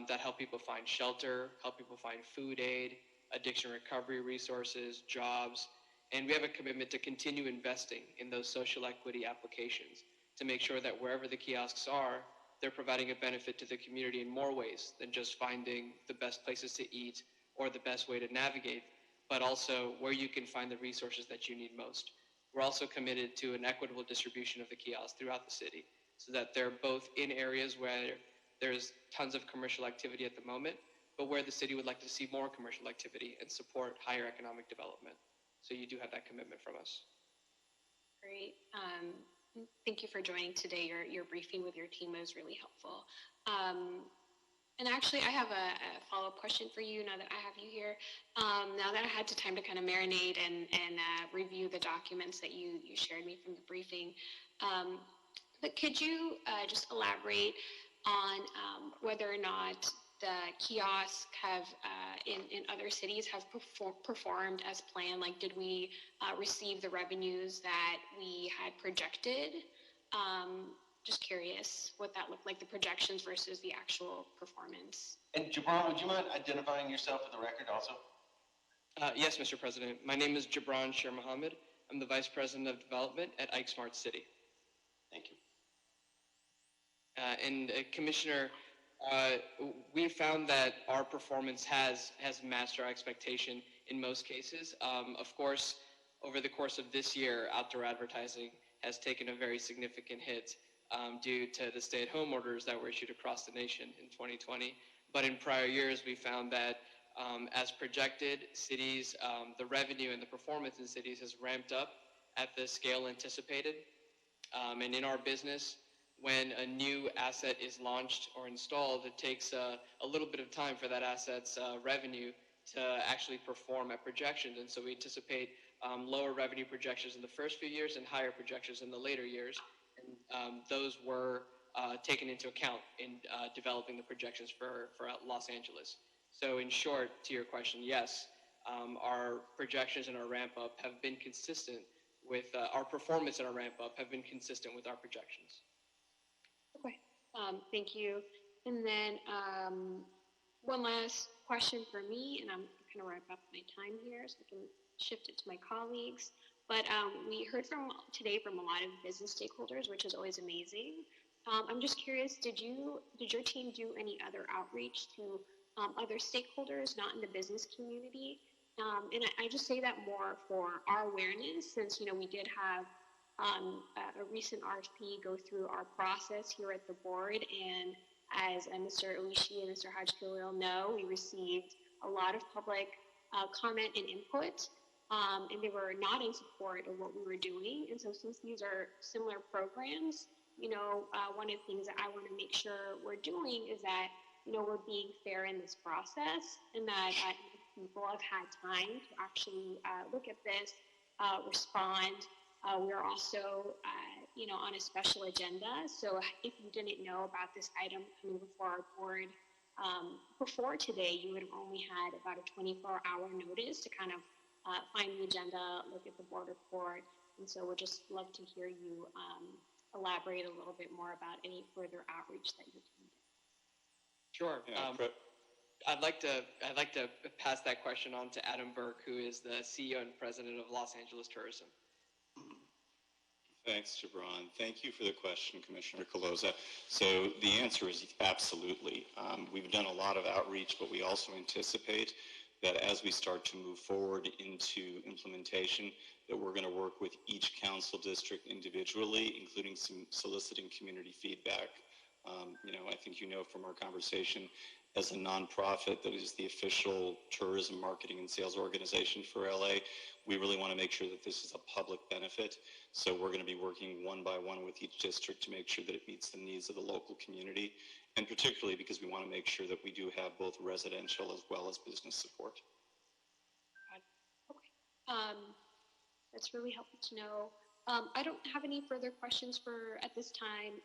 that help people find shelter, help people find food aid, addiction recovery resources, jobs, and we have a commitment to continue investing in those social equity applications to make sure that wherever the kiosks are, they're providing a benefit to the community in more ways than just finding the best places to eat or the best way to navigate, but also where you can find the resources that you need most. We're also committed to an equitable distribution of the kiosks throughout the city so that they're both in areas where there's tons of commercial activity at the moment, but where the city would like to see more commercial activity and support higher economic development. So you do have that commitment from us. Great. Thank you for joining today. Your briefing with your team was really helpful. And actually, I have a follow-up question for you now that I have you here. Now that I had time to kind of marinate and review the documents that you shared me from the briefing, but could you just elaborate on whether or not the kiosks have in other cities have performed as planned? Like, did we receive the revenues that we had projected? Just curious what that looked like, the projections versus the actual performance. And Jabron, would you mind identifying yourself for the record also? Yes, Mr. President. My name is Jabron Sher Mohammed. I'm the Vice President of Development at Ike Smart City. Thank you. And Commissioner, we found that our performance has matched our expectation in most cases. Of course, over the course of this year, outdoor advertising has taken a very significant hit due to the stay-at-home orders that were issued across the nation in 2020. But in prior years, we found that as projected, cities, the revenue and the performance in cities has ramped up at the scale anticipated. And in our business, when a new asset is launched or installed, it takes a little bit of time for that asset's revenue to actually perform at projections. And so we anticipate lower revenue projections in the first few years and higher projections in the later years. And those were taken into account in developing the projections for Los Angeles. So in short, to your question, yes, our projections and our ramp up have been consistent with our performance and our ramp up have been consistent with our projections. Okay, thank you. And then one last question for me, and I'm going to wrap up my time here so I can shift it to my colleagues. But we heard today from a lot of business stakeholders, which is always amazing. I'm just curious, did your team do any other outreach to other stakeholders, not in the business community? And I just say that more for our awareness, since we did have a recent RFP go through our process here at the board, and as Mr. Oishi and Mr. Hajkil know, we received a lot of public comment and input. And they were not in support of what we were doing. And so since these are similar programs, one of the things that I want to make sure we're doing is that, we're being fair in this process, and that people have had time to actually look at this, respond. We're also, on a special agenda. So if you didn't know about this item coming before our board before today, you would have only had about a 24-hour notice to kind of find the agenda, look at the board report, and so we'd just love to hear you elaborate a little bit more about any further outreach that you can do. Sure. I'd like to pass that question on to Adam Burke, who is the CEO and President of Los Angeles Tourism. Thanks, Jabron. Thank you for the question, Commissioner Caloza. So the answer is absolutely. We've done a lot of outreach, but we also anticipate that as we start to move forward into implementation, that we're going to work with each council district individually, including some soliciting community feedback. I think from our conversation, as a nonprofit that is the official tourism marketing and sales organization for LA, we really want to make sure that this is a public benefit. So we're going to be working one by one with each district to make sure that it meets the needs of the local community, and particularly because we want to make sure that we do have both residential as well as business support. Okay. That's really helpful to know. I don't have any further questions at this time.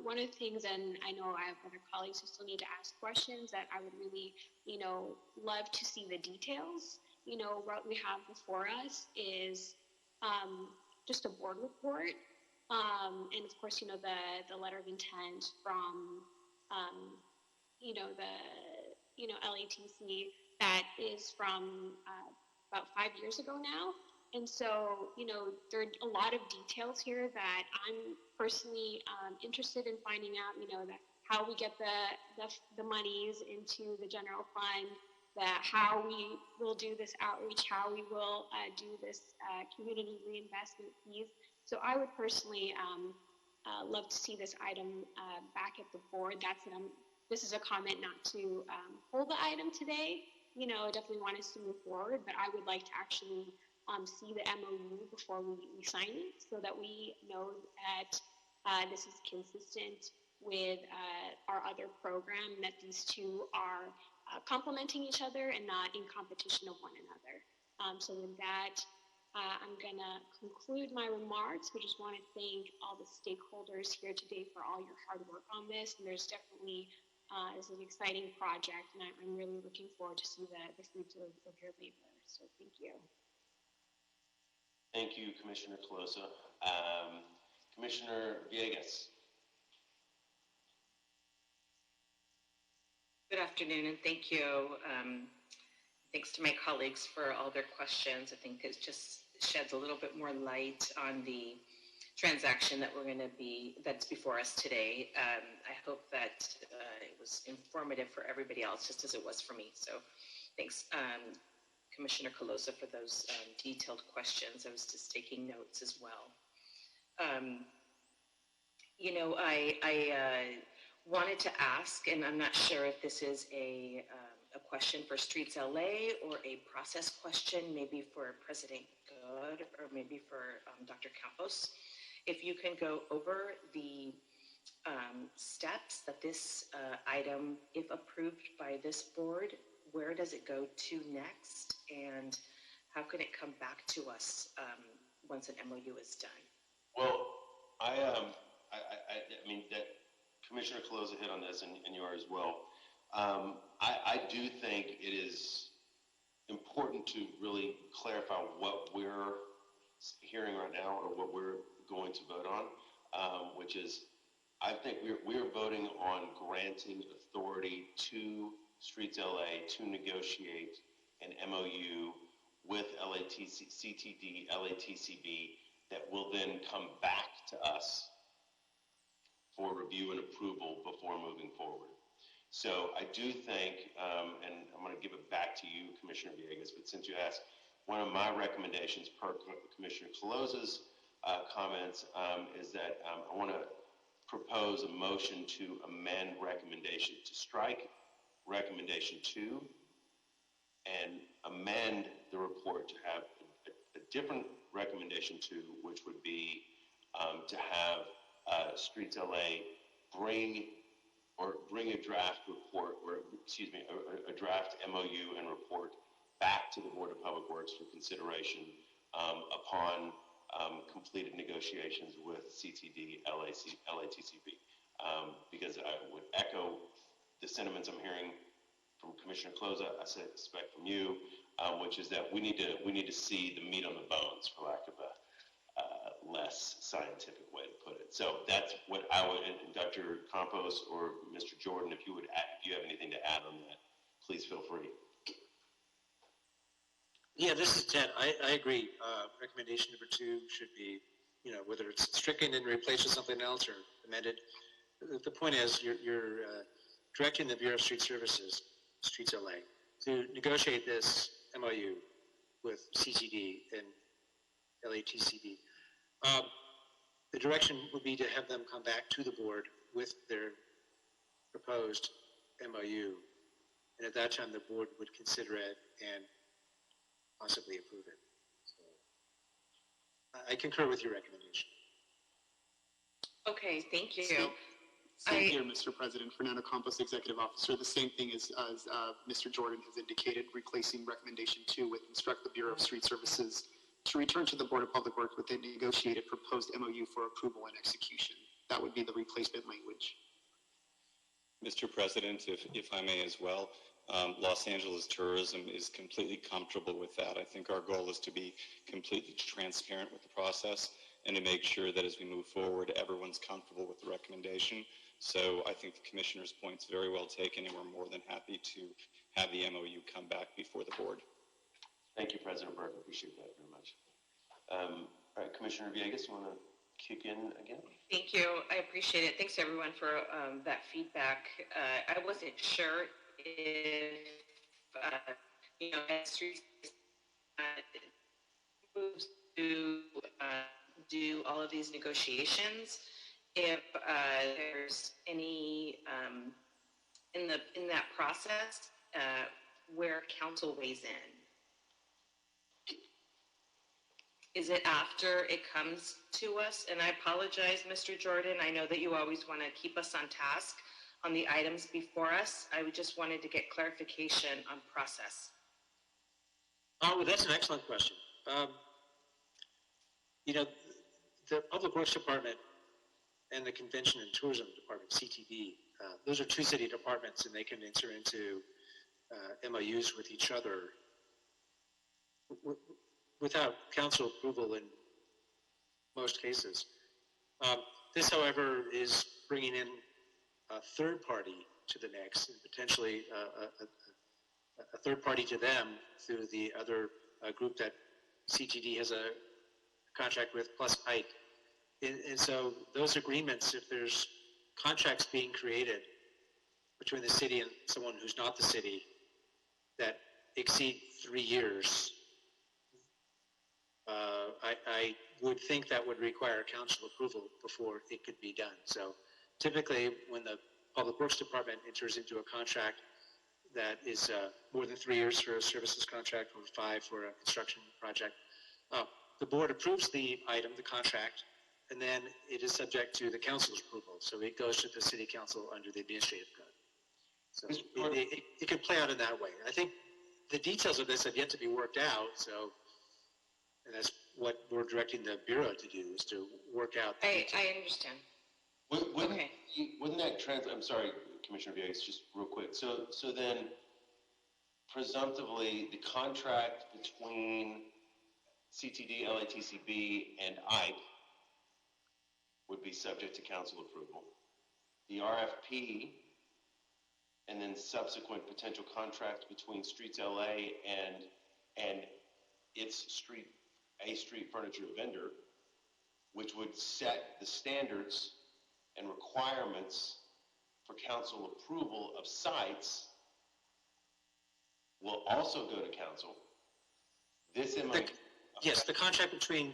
One of the things, and I know I have other colleagues who still need to ask questions, that I would really, love to see the details. What we have before us is just a board report, and of course, the letter of intent from, the, LATC that is from about 5 years ago now. And so, there are a lot of details here that I'm personally interested in finding out, that how we get the monies into the general fund, that how we will do this outreach, how we will do this community reinvestment piece. So I would personally love to see this item back at the board. This is a comment not to hold the item today. You know, I definitely want us to move forward, but I would like to actually see the MOU before we sign it, so that we know that this is consistent with our other program, that these two are complementing each other and not in competition of one another. So with that, I'm going to conclude my remarks. We just want to thank all the stakeholders here today for all your hard work on this. And there's definitely, it's an exciting project, and I'm really looking forward to see the fruits of your labor. So thank you. Thank you, Commissioner Colosa. Commissioner Villegas. Good afternoon, and thank you. Thanks to my colleagues for all their questions. I think it just sheds a little bit more light on the transaction that's before us today. I hope that it was informative for everybody else, just as it was for me. So thanks, Commissioner Colosa, for those detailed questions. I was just taking notes as well. You know, I wanted to ask, and I'm not sure if this is a question for Streets LA or a process question, maybe for President Good or maybe for Dr. Campos. If you can go over the steps that this item, if approved by this board, where does it go to next, and how can it come back to us once an MOU is done? Well, I mean, that Commissioner Colosa hit on this, and you are as well. I do think it is important to really clarify what we're hearing right now, or what we're going to vote on, which is, I think we're voting on granting authority to Streets LA to negotiate an MOU with CTD, LATCB, that will then come back to us for review and approval before moving forward. So I do think, and I'm going to give it back to you, Commissioner Villegas, but since you asked, one of my recommendations per Commissioner Colosa's comments is that I want to propose a motion to amend recommendation, to strike recommendation 2 and amend the report to have a different recommendation 2, which would be to have Streets LA bring a draft report, or excuse me, a draft MOU and report back to the Board of Public Works for consideration upon completed negotiations with CTD, LATCB. Because I would echo the sentiments I'm hearing from Commissioner Colosa, I suspect from you, which is that we need to see the meat on the bones, for lack of a less scientific way to put it. So that's what I would, and Dr. Campos or Mr. Jordan, if you have anything to add on that, please feel free. Yeah, this is Ted. I agree. Recommendation number 2 should be, whether it's stricken and replaced with something else or amended. The point is, you're directing the Bureau of Street Services, Streets LA, to negotiate this MOU with CTD and LATCB. The direction would be to have them come back to the board with their proposed MOU, and at that time the board would consider it and possibly approve it. So, I concur with your recommendation. Okay, thank you. Same here, Mr. President. Fernando Campos, Executive Officer. The same thing as Mr. Jordan has indicated, replacing recommendation 2 with instruct the Bureau of Street Services to return to the Board of Public Works with a negotiated proposed MOU for approval and execution. That would be the replacement language. Mr. President, if I may as well, Los Angeles tourism is completely comfortable with that. I think our goal is to be completely transparent with the process and to make sure that as we move forward, everyone's comfortable with the recommendation. So I think the Commissioner's point's very well taken, and we're more than happy to have the MOU come back before the board. Thank you, President Burke. I appreciate that very much. All right, Commissioner Villegas, you want to kick in again? Thank you. I appreciate it. Thanks, everyone, for that feedback. I wasn't sure if as streets moves to do all of these negotiations, if there's any in that process where council weighs in. Is it after it comes to us? And I apologize, Mr. Jordan. I know that you always want to keep us on task on the items before us. I just wanted to get clarification on process. Oh, well, that's an excellent question. The Public Works Department and the Convention and Tourism Department, CTD, those are two city departments, and they can enter into MOUs with each other without council approval in most cases. This, however, is bringing in a third party to the mix, and potentially a third party to them through the other group that CTD has a contract with, plus Ike. And so those agreements, if there's contracts being created between the city and someone who's not the city that exceed 3 years, I would think that would require council approval before it could be done. So typically, when the Public Works Department enters into a contract that is more than 3 years for a services contract or 5 for a construction project, the board approves the item, the contract, and then it is subject to the council's approval. So it goes to the city council under the administrative code. So it could play out in that way. I think the details of this have yet to be worked out, so and that's what we're directing the Bureau to do, is to work out. I understand. Wouldn't that I'm sorry, Commissioner Villegas, just real quick. So then, presumptively, the contract between CTD, LATCB, and Ike would be subject to council approval. The RFP and then subsequent potential contract between Streets LA and its street furniture vendor, which would set the standards and requirements for council approval of sites, will also go to council. This MOU. Yes, the contract between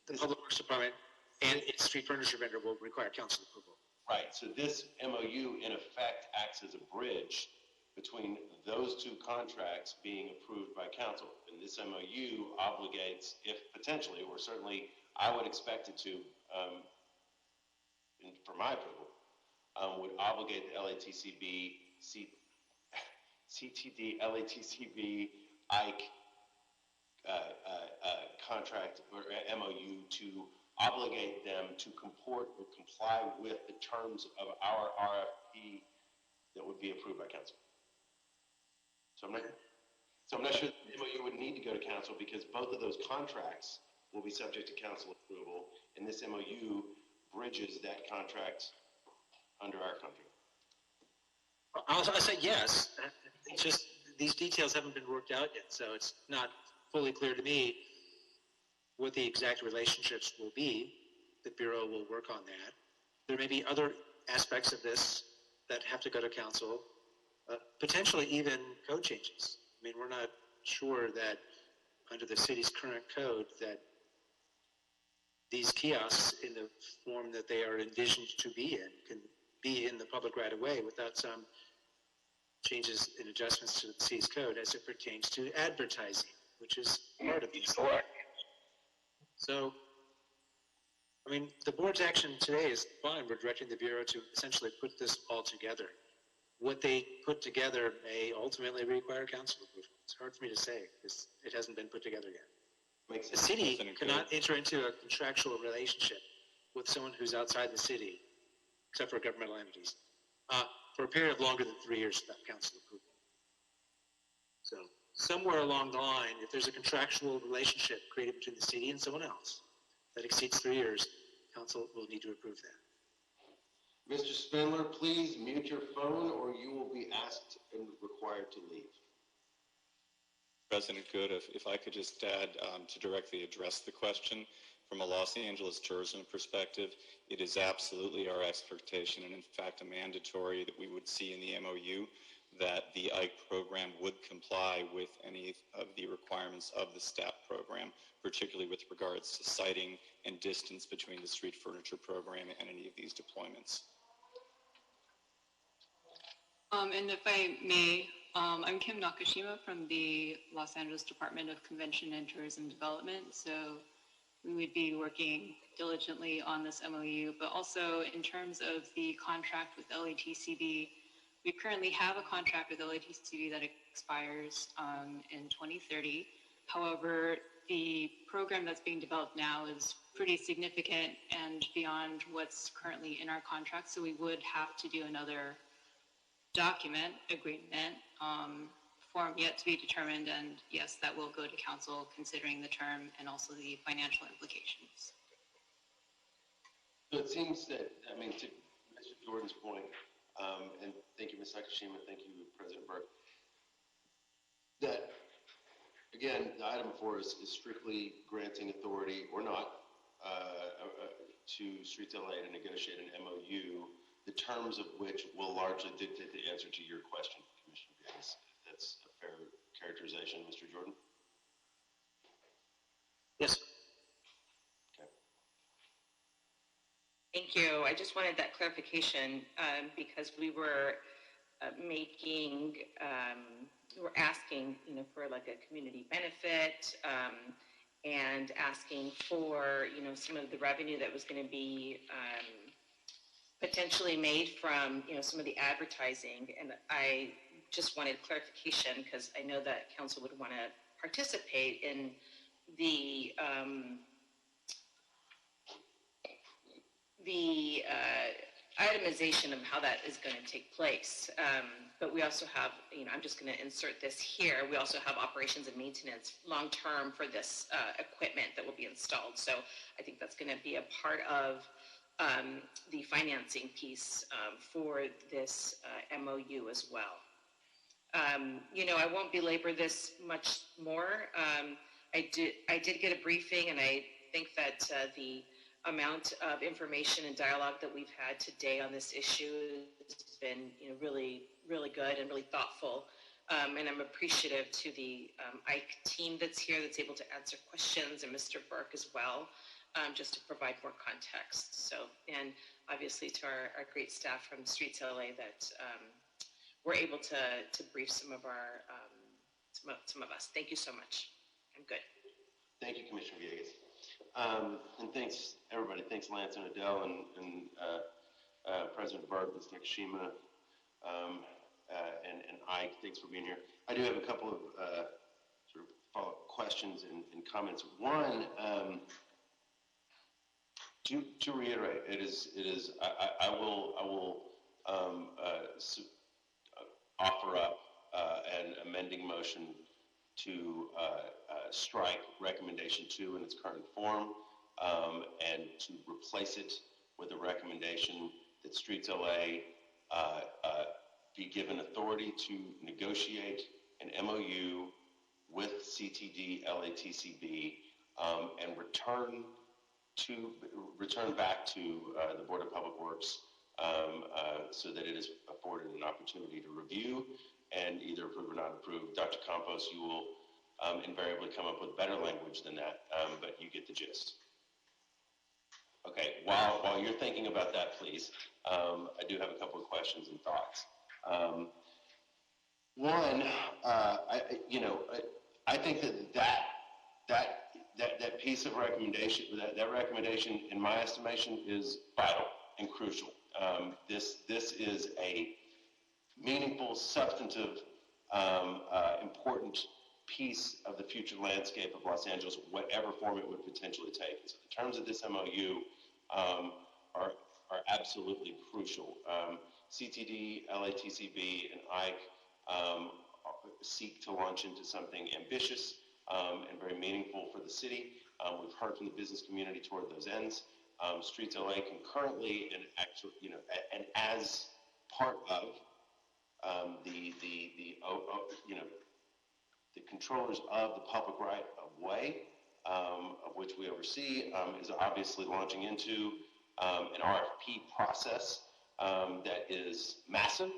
the Public Works Department and its street furniture vendor will require council approval. Right, so this MOU in effect acts as a bridge between those two contracts being approved by council. And this MOU obligates, if potentially, or certainly I would expect it to, for my approval, would obligate the LATCB, CTD, LATCB, Ike contract or MOU to obligate them to comport or comply with the terms of our RFP that would be approved by council. So I'm not sure the MOU would need to go to council because both of those contracts will be subject to council approval, and this MOU bridges that contract under our contract. I say yes. It's just these details haven't been worked out yet, so it's not fully clear to me what the exact relationships will be. The Bureau will work on that. There may be other aspects of this that have to go to council, potentially even code changes. I mean, we're not sure that under the city's current code that these kiosks in the form that they are envisioned to be in can be in the public right of way without some changes and adjustments to the city's code as it pertains to advertising, which is part of these. So, I mean, the board's action today is fine. We're directing the Bureau to essentially put this all together. What they put together may ultimately require council approval. It's hard for me to say because it hasn't been put together yet. The city cannot enter into a contractual relationship with someone who's outside the city, except for governmental entities, for a period of longer than 3 years without council approval. So somewhere along the line, if there's a contractual relationship created between the city and someone else that exceeds 3 years, council will need to approve that. Mr. Spindler, please mute your phone or you will be asked and required to leave. President Good, if I could just add to directly address the question from a Los Angeles tourism perspective, it is absolutely our expectation and in fact a mandatory that we would see in the MOU that the IKE program would comply with any of the requirements of the STAP program, particularly with regards to siting and distance between the street furniture program and any of these deployments. And if I may, I'm Kim Nakashima from the Los Angeles Department of Convention and Tourism Development. So we would be working diligently on this MOU, but also in terms of the contract with LATCB, we currently have a contract with LATCB that expires in 2030. However, the program that's being developed now is pretty significant and beyond what's currently in our contract, so we would have to do another document, agreement, form yet to be determined, and yes, that will go to council considering the term and also the financial implications. So it seems that, I mean, to Mr. Jordan's point, and thank you, Ms. Nakashima, thank you, President Burke, that, again, the item before us is strictly granting authority or not to Streets LA to negotiate an MOU, the terms of which will largely dictate the answer to your question, Commissioner Gaines. That's a fair characterization, Mr. Jordan? Yes. Okay. Thank you. I just wanted that clarification because we were we're asking, for like a community benefit and asking for, some of the revenue that was going to be potentially made from, some of the advertising. And I just wanted clarification because I know that council would want to participate in the itemization of how that is going to take place. But we also have, I'm just going to insert this here. We also have operations and maintenance long-term for this equipment that will be installed. So I think that's going to be a part of the financing piece for this MOU as well. I won't belabor this much more. I did get a briefing, and I think that the amount of information and dialogue that we've had today on this issue has been, really, really good and really thoughtful. And I'm appreciative to the IKE team that's here that's able to answer questions, and Mr. Burke as well, just to provide more context. So, and obviously to our great staff from Streets LA that were able to brief some of our, some of us. Thank you so much. I'm good. Thank you, Commissioner Villegas. And thanks, everybody. Thanks, Lance and Adele and President Burke, Ms. Nakashima, and Ike. Thanks for being here. I do have a couple of sort of follow-up questions and comments. One, to reiterate, I will offer up an amending motion to strike recommendation 2 in its current form and to replace it with a recommendation that Streets LA be given authority to negotiate an MOU with CTD LATCB and return back to the Board of Public Works so that it is afforded an opportunity to review and either approve or not approve. Dr. Campos, you will invariably come up with better language than that, but you get the gist. Okay, while you're thinking about that, please, I do have a couple of questions and thoughts. One, I think that piece of recommendation, that recommendation, in my estimation, is vital and crucial. This is a meaningful, substantive, important piece of the future landscape of Los Angeles, whatever form it would potentially take. So the terms of this MOU are absolutely crucial. CTD, LATCB, and IKE seek to launch into something ambitious and very meaningful for the city. We've heard from the business community toward those ends. Streets LA concurrently and actually, and as part of the controllers of the public right of way, of which we oversee, is obviously launching into an RFP process that is massive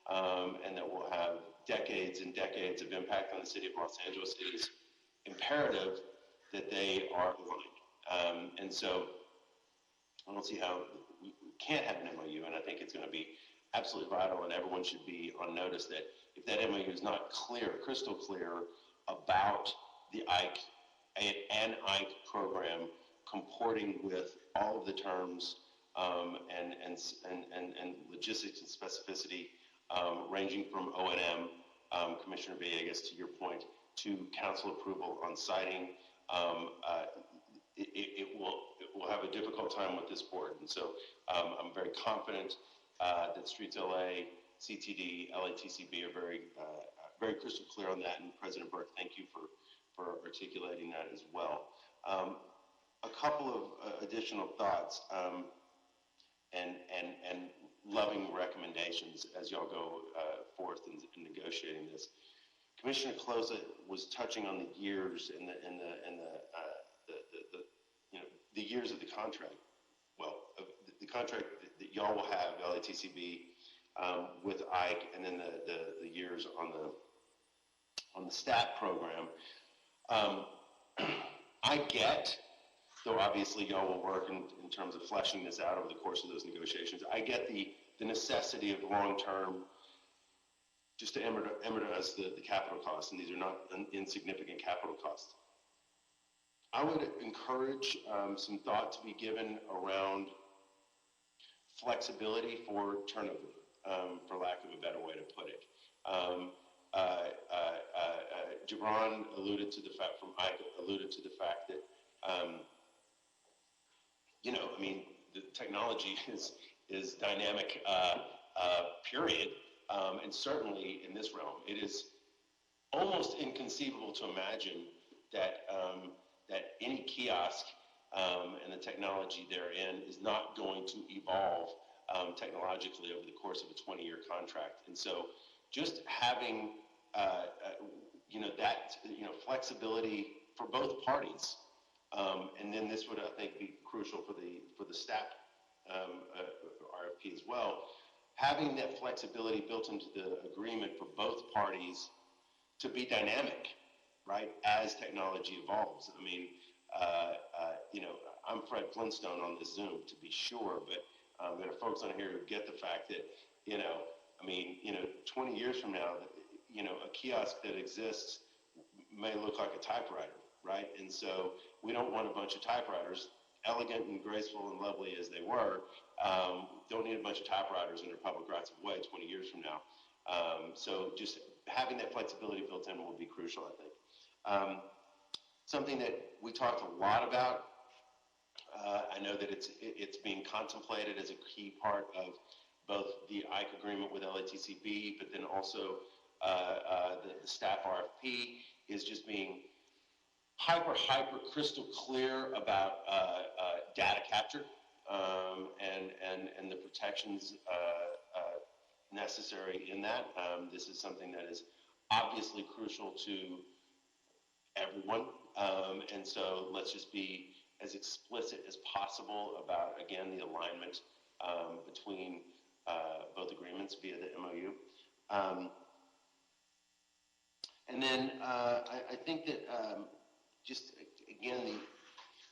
and that will have decades and decades of impact on the city of Los Angeles, it is imperative that they are aligned. And so I don't see how we can't have an MOU, and I think it's going to be absolutely vital, and everyone should be on notice that if that MOU is not clear, crystal clear about the IKE and IKE program comporting with all of the terms and logistics and specificity, ranging from O&M, Commissioner Villegas, to your point, to council approval on siting, it will have a difficult time with this board. And so I'm very confident that Streets LA, CTD, LATCB are very crystal clear on that. And President Burke, thank you for articulating that as well. A couple of additional thoughts and loving recommendations as y'all go forth in negotiating this. Commissioner Closa was touching on the years and the years of the contract. Well, the contract that y'all will have, LATCB, with IKE, and then the years on the STAT program. I get, though obviously y'all will work in terms of fleshing this out over the course of those negotiations, I get the necessity of long-term, just to amortize the capital costs, and these are not insignificant capital costs. I would encourage some thought to be given around flexibility for turnover, for lack of a better way to put it. Gibran alluded to the fact, from IKE alluded to the fact that, the technology is dynamic, period. And certainly in this realm, it is almost inconceivable to imagine that any kiosk and the technology therein is not going to evolve technologically over the course of a 20-year contract. And so just having flexibility for both parties, and then this would, I think, be crucial for the STAP RFP as well. Having that flexibility built into the agreement for both parties to be dynamic, right, as technology evolves. I mean, I'm Fred Flintstone on this Zoom, to be sure, but there are folks on here who get the fact that, 20 years from now, a kiosk that exists may look like a typewriter, right? And so we don't want a bunch of typewriters, elegant and graceful and lovely as they were, don't need a bunch of typewriters in their public rights of way 20 years from now. So just having that flexibility built in will be crucial, I think. Something that we talked a lot about, I know that it's being contemplated as a key part of both the IKE agreement with LATCB, but then also the staff RFP, is just being hyper crystal clear about data capture and the protections necessary in that. This is something that is obviously crucial to everyone, and so let's just be as explicit as possible about, again, the alignment between both agreements via the MOU. And then I think that just, again,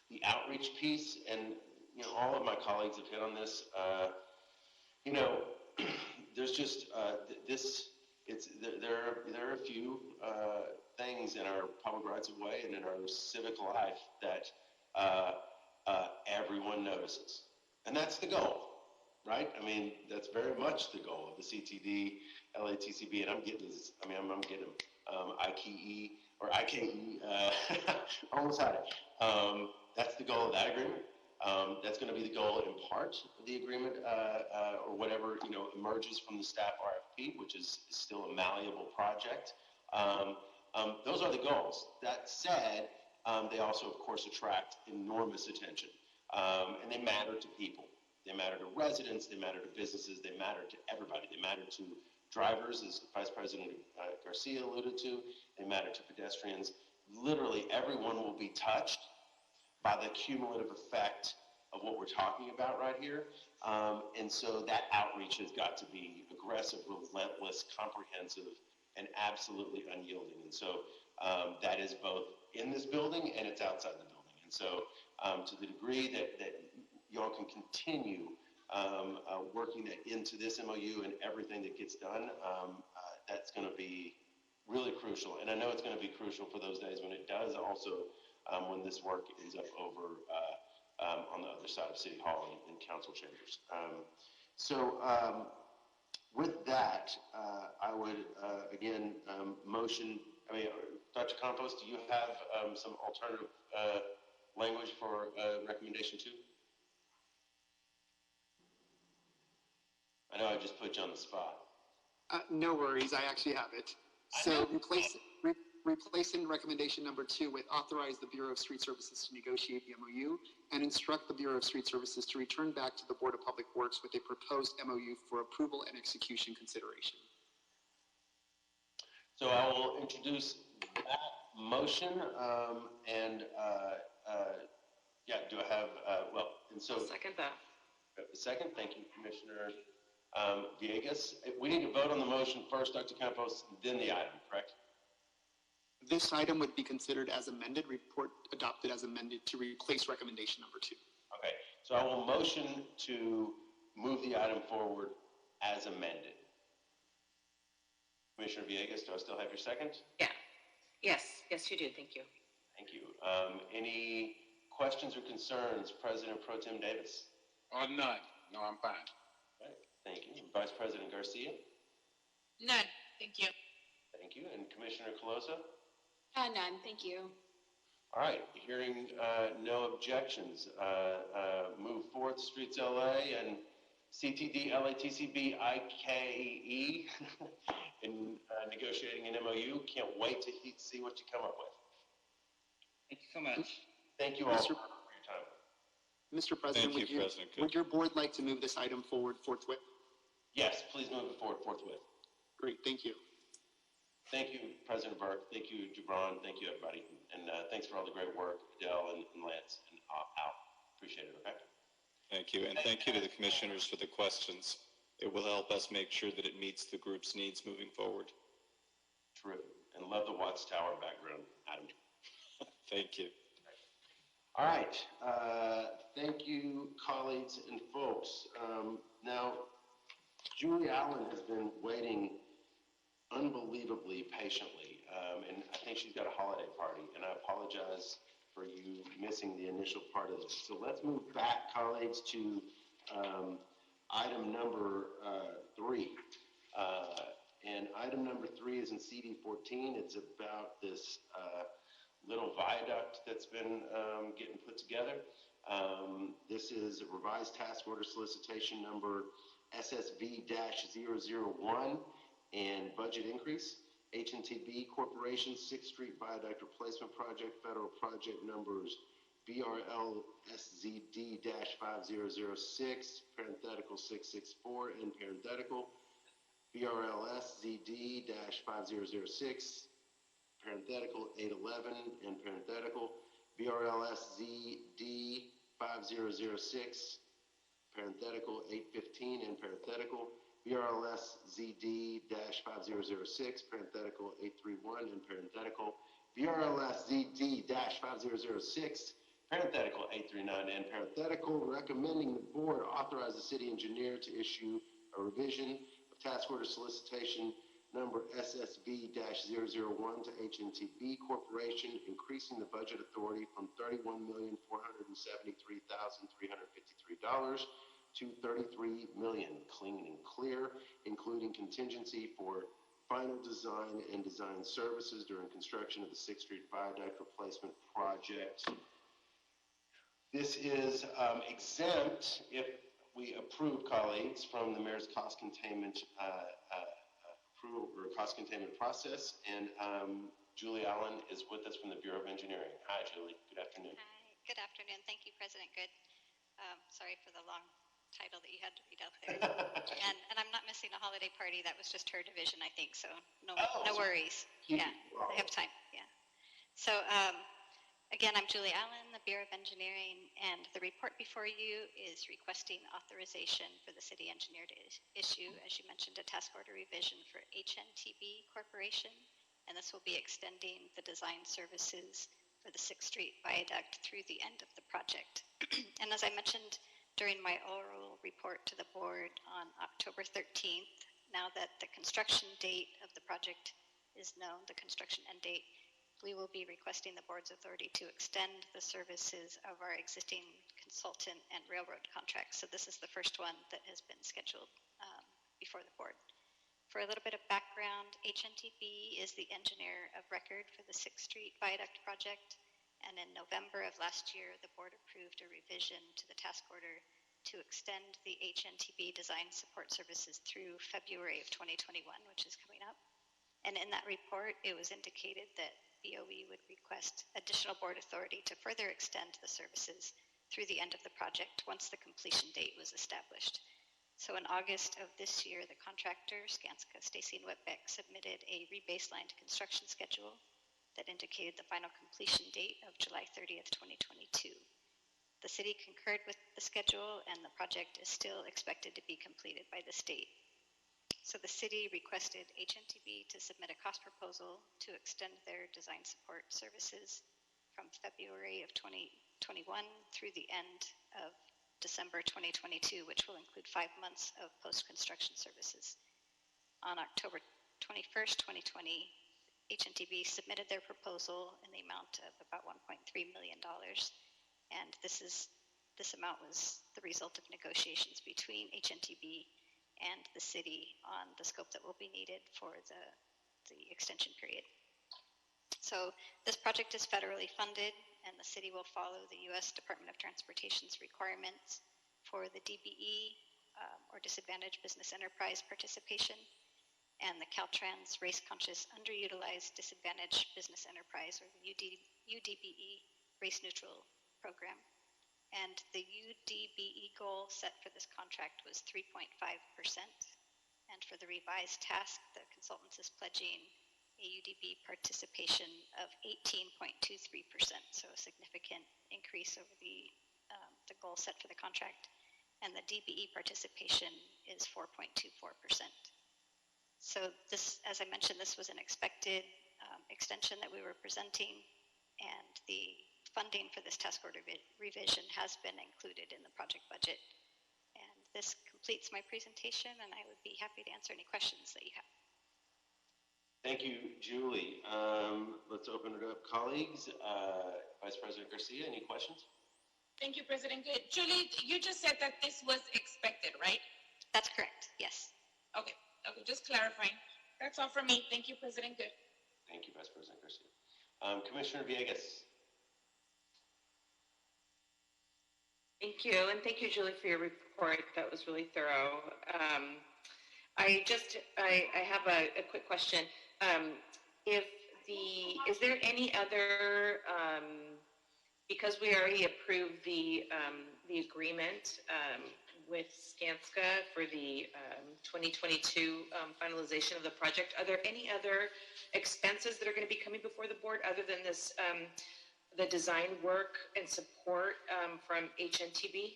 the outreach piece, and all of my colleagues have hit on this, there's just there are a few things in our public rights of way and in our civic life that everyone notices, and that's the goal, right? I mean, that's very much the goal of the CTD, LATCB, and I'm getting this. I mean, I'm getting IKE, almost had it. That's the goal of that agreement. That's going to be the goal in part of the agreement, or whatever emerges from the staff RFP, which is still a malleable project. Those are the goals. That said, they also, of course, attract enormous attention, and they matter to people. They matter to residents. They matter to businesses. They matter to everybody. They matter to drivers, as Vice President Garcia alluded to. They matter to pedestrians. Literally, everyone will be touched by the cumulative effect of what we're talking about right here. And so that outreach has got to be aggressive, relentless, comprehensive, and absolutely unyielding. And so that is both in this building and it's outside the building. And so to the degree that y'all can continue working that into this MOU and everything that gets done, that's going to be really crucial. And I know it's going to be crucial for those days when it does also, when this work ends up over on the other side of City Hall and council chambers. With that, I would again motion, Dr. Campos, do you have some alternative language for recommendation 2? I know I just put you on the spot. No worries, I actually have it. So replacing recommendation number 2 with authorize the Bureau of Street Services to negotiate the MOU and instruct the Bureau of Street Services to return back to the Board of Public Works with a proposed MOU for approval and execution consideration. So I will introduce that motion do I have, Second that. Second, thank you, Commissioner Villegas. We need to vote on the motion first, Dr. Campos, then the item, correct? This item would be considered as amended, report adopted as amended to replace recommendation number 2. Okay, so I will motion to move the item forward as amended. Commissioner Villegas, do I still have your second? Yeah. Yes, you do. Thank you. Thank you. Any questions or concerns, President Pro Tem Davis? None. No, I'm fine. Okay, thank you. Vice President Garcia? None, thank you. Thank you. And Commissioner Colosa? None, thank you. All right, hearing no objections, move forth Streets LA and CTD LATCB IKE in negotiating an MOU. Can't wait to see what you come up with. Thank you so much. Thank you all for your time. Mr. President, would your board like to move this item forward forthwith? Yes, please move it forward forthwith. Great, thank you. Thank you, President Burke. Thank you, Gibran. Thank you, everybody. And thanks for all the great work, Adele and Lance and Al. Appreciate it, okay? Thank you, and thank you to the commissioners for the questions. It will help us make sure that it meets the group's needs moving forward. Terrific. And love the Watts Tower background, Adam. Thank you. All right. Thank you, colleagues and folks. Now, Julie Allen has been waiting unbelievably patiently, and I think she's got a holiday party, and I apologize for you missing the initial part of this. So let's move back, colleagues, to item number 3. And item number 3 is in CD 14. It's about this little viaduct that's been getting put together. This is a revised task order solicitation number SSV-001 and budget increase. HNTB Corporation 6th Street Viaduct Replacement Project, federal project numbers BRLSZD-5006, parenthetical 664, and parenthetical BRLSZD-5006, parenthetical 811, and parenthetical BRLSZD-5006, parenthetical 815, and parenthetical BRLSZD-5006, parenthetical 831, and parenthetical BRLSZD-5006, parenthetical 839, and parenthetical, recommending the board authorize the city engineer to issue a revision of task order solicitation number SSV-001 to HNTB Corporation, increasing the budget authority from $31,473,353 to $33 million, clean and clear, including contingency for final design and design services during construction of the 6th Street Viaduct Replacement Project. This is exempt, if we approve, colleagues, from the mayor's cost containment approval or cost containment process. And Julie Allen is with us from the Bureau of Engineering. Hi, Julie. Good afternoon. Hi. Good afternoon. Thank you, President Good. Sorry for the long title that you had to read out there. and I'm not missing a holiday party. That was just her division, I think. So no worries. Yeah, I have time. Yeah. So Again, I'm Julie Allen, the Bureau of Engineering, and the report before you is requesting authorization for the city engineer to issue, as you mentioned, a task order revision for HNTB Corporation, and this will be extending the design services for the 6th Street Viaduct through the end of the project. And as I mentioned during my oral report to the board on October 13th, now that the construction date of the project is known, the construction end date, we will be requesting the board's authority to extend the services of our existing consultant and railroad contracts. So this is the first one that has been scheduled before the board. For a little bit of background, HNTB is the engineer of record for the 6th Street Viaduct project, and in November of last year, the board approved a revision to the task order to extend the HNTB design support services through February of 2021, which is coming up. And in that report, it was indicated that BOE would request additional board authority to further extend the services through the end of the project once the completion date was established. So in August of this year, the contractor, Skanska, Stacy and Whitbeck, submitted a rebaselined construction schedule that indicated the final completion date of July 30th, 2022. The city concurred with the schedule, and the project is still expected to be completed by the state. So the city requested HNTB to submit a cost proposal to extend their design support services from February of 2021 through the end of December 2022, which will include 5 months of post-construction services. On October 21st, 2020, HNTB submitted their proposal in the amount of about $1.3 million, and this amount was the result of negotiations between HNTB and the city on the scope that will be needed for the extension period. So this project is federally funded, and the city will follow the U.S. Department of Transportation's requirements for the DBE, or Disadvantaged Business Enterprise Participation, and the Caltrans Race Conscious Underutilized Disadvantaged Business Enterprise, or the UDBE Race Neutral Program. And the UDBE goal set for this contract was 3.5%. And for the revised task, the consultant is pledging a UDB participation of 18.23%, so a significant increase over the goal set for the contract. And the DBE participation is 4.24%. So this, as I mentioned, this was an expected extension that we were presenting, and the funding for this task order revision has been included in the project budget. And this completes my presentation, and I would be happy to answer any questions that you have. Thank you, Julie. Let's open it up, colleagues. Vice President Garcia, any questions? Thank you, President Good. Julie, you just said that this was expected, right? That's correct, yes. Okay, just clarifying. That's all from me. Thank you, President Good. Thank you, Vice President Garcia. Commissioner Villegas. Thank you, and thank you, Julie, for your report. That was really thorough. I have a quick question. Is there any other, because we already approved the agreement with Skanska for the 2022 finalization of the project, are there any other expenses that are going to be coming before the board other than this, the design work and support from HNTB?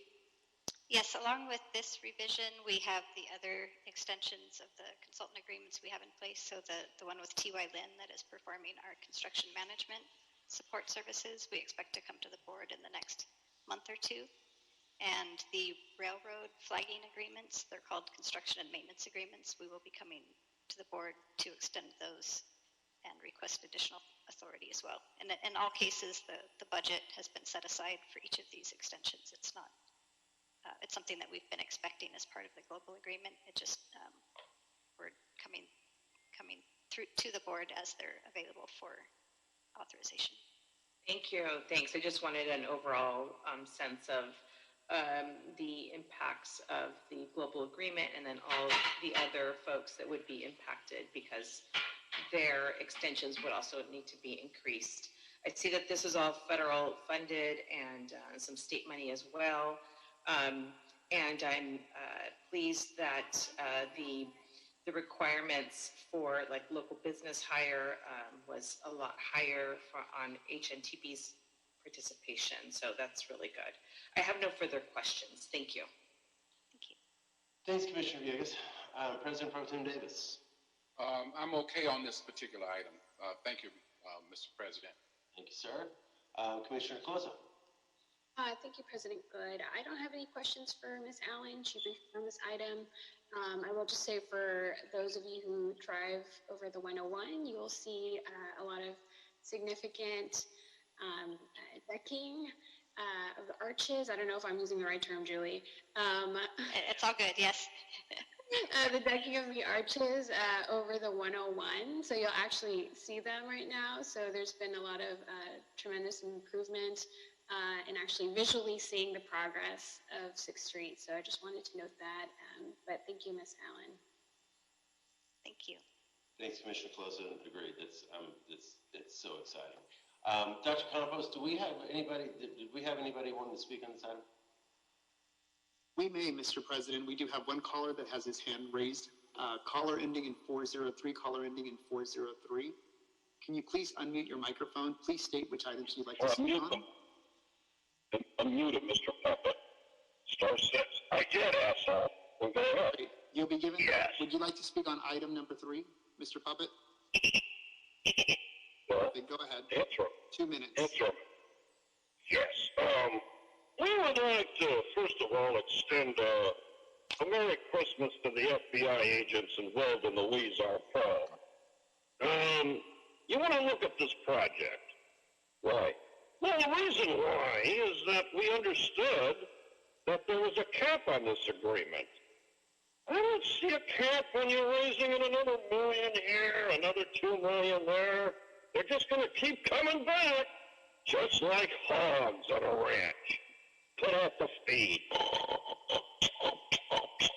Yes, along with this revision, we have the other extensions of the consultant agreements we have in place. So the one with TY Lin that is performing our construction management support services, we expect to come to the board in the next month or two. And the railroad flagging agreements, they're called construction and maintenance agreements, we will be coming to the board to extend those and request additional authority as well. And in all cases, the budget has been set aside for each of these extensions. It's not, it's something that we've been expecting as part of the global agreement. It just, we're coming through to the board as they're available for authorization. Thank you, thanks. I just wanted an overall sense of the impacts of the global agreement and then all the other folks that would be impacted because their extensions would also need to be increased. I see that this is all federal funded and some state money as well. And I'm pleased that the requirements for like local business hire was a lot higher on HNTB's participation. So that's really good. I have no further questions. Thank you. Thanks, Commissioner Villegas. President Pro Tem Davis. I'm okay on this particular item. Thank you, Mr. President. Thank you, sir. Commissioner Closa. Thank you, President Good. I don't have any questions for Ms. Allen. She briefed on this item. I will just say for those of you who drive over the 101, you will see a lot of significant decking of the arches. I don't know if I'm using the right term, Julie. It's all good, yes. The decking of the arches over the 101. So you'll actually see them right now. So there's been a lot of tremendous improvement in actually visually seeing the progress of 6th Street. So I just wanted to note that. But thank you, Ms. Allen. Thank you. Thanks, Commissioner Closa. Agreed. It's so exciting. Dr. Campos, do we have anybody? Did we have anybody wanting to speak on this item? We may, Mr. President. We do have one caller that has his hand raised. Caller ending in 403, caller ending in 403. Can you please unmute your microphone? Please state which items you'd like to speak on. Unmute it, Mr. Puppet. Star 6. I did, asshole. We're going up. You'll be given. Yes. Would you like to speak on item number 3, Mr. Puppet? Well, go ahead. Answer. 2 minutes. Answer. Yes. We would like to, first of all, extend a Merry Christmas to the FBI agents involved in the Louise R. Pearl. You want to look at this project. Why? Well, the reason why is that we understood that there was a cap on this agreement. I don't see a cap when you're raising in another $1 million here, another $2 million there. They're just going to keep coming back, just like hogs on a ranch. Put out the feed.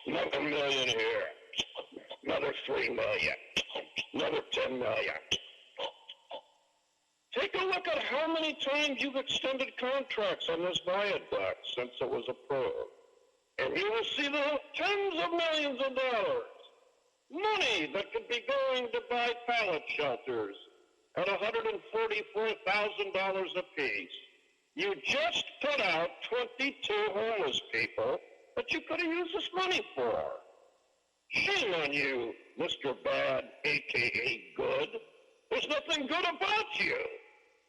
Another $1 million here. Another $3 million. Another $10 million. Take a look at how many times you've extended contracts on this viaduct since it was approved. And you will see the tens of millions of dollars. Money that could be going to buy pallet shelters at $144,000 apiece. You just put out 22 homeless people that you could have used this money for. Shame on you, Mr. Bad, a.k.a. Good. There's nothing good about you.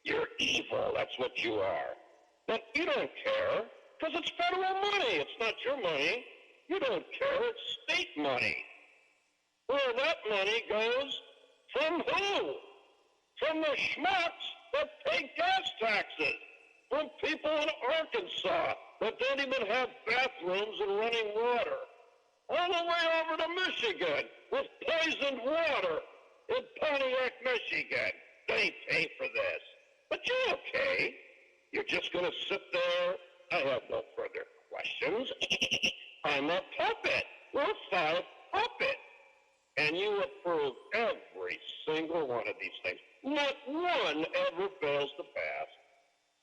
You're evil, that's what you are. But you don't care, because it's federal money. It's not your money. You don't care, it's state money. Where that money goes from who? From the schmucks that pay gas taxes. From people in Arkansas that don't even have bathrooms and running water. All the way over to Michigan with poisoned water in Pontiac, Michigan. They pay for this. But you're okay. You're just going to sit there. I have no further questions. I'm a puppet. We're 5 puppets. And you approve every single one of these things. Not one ever fails to pass.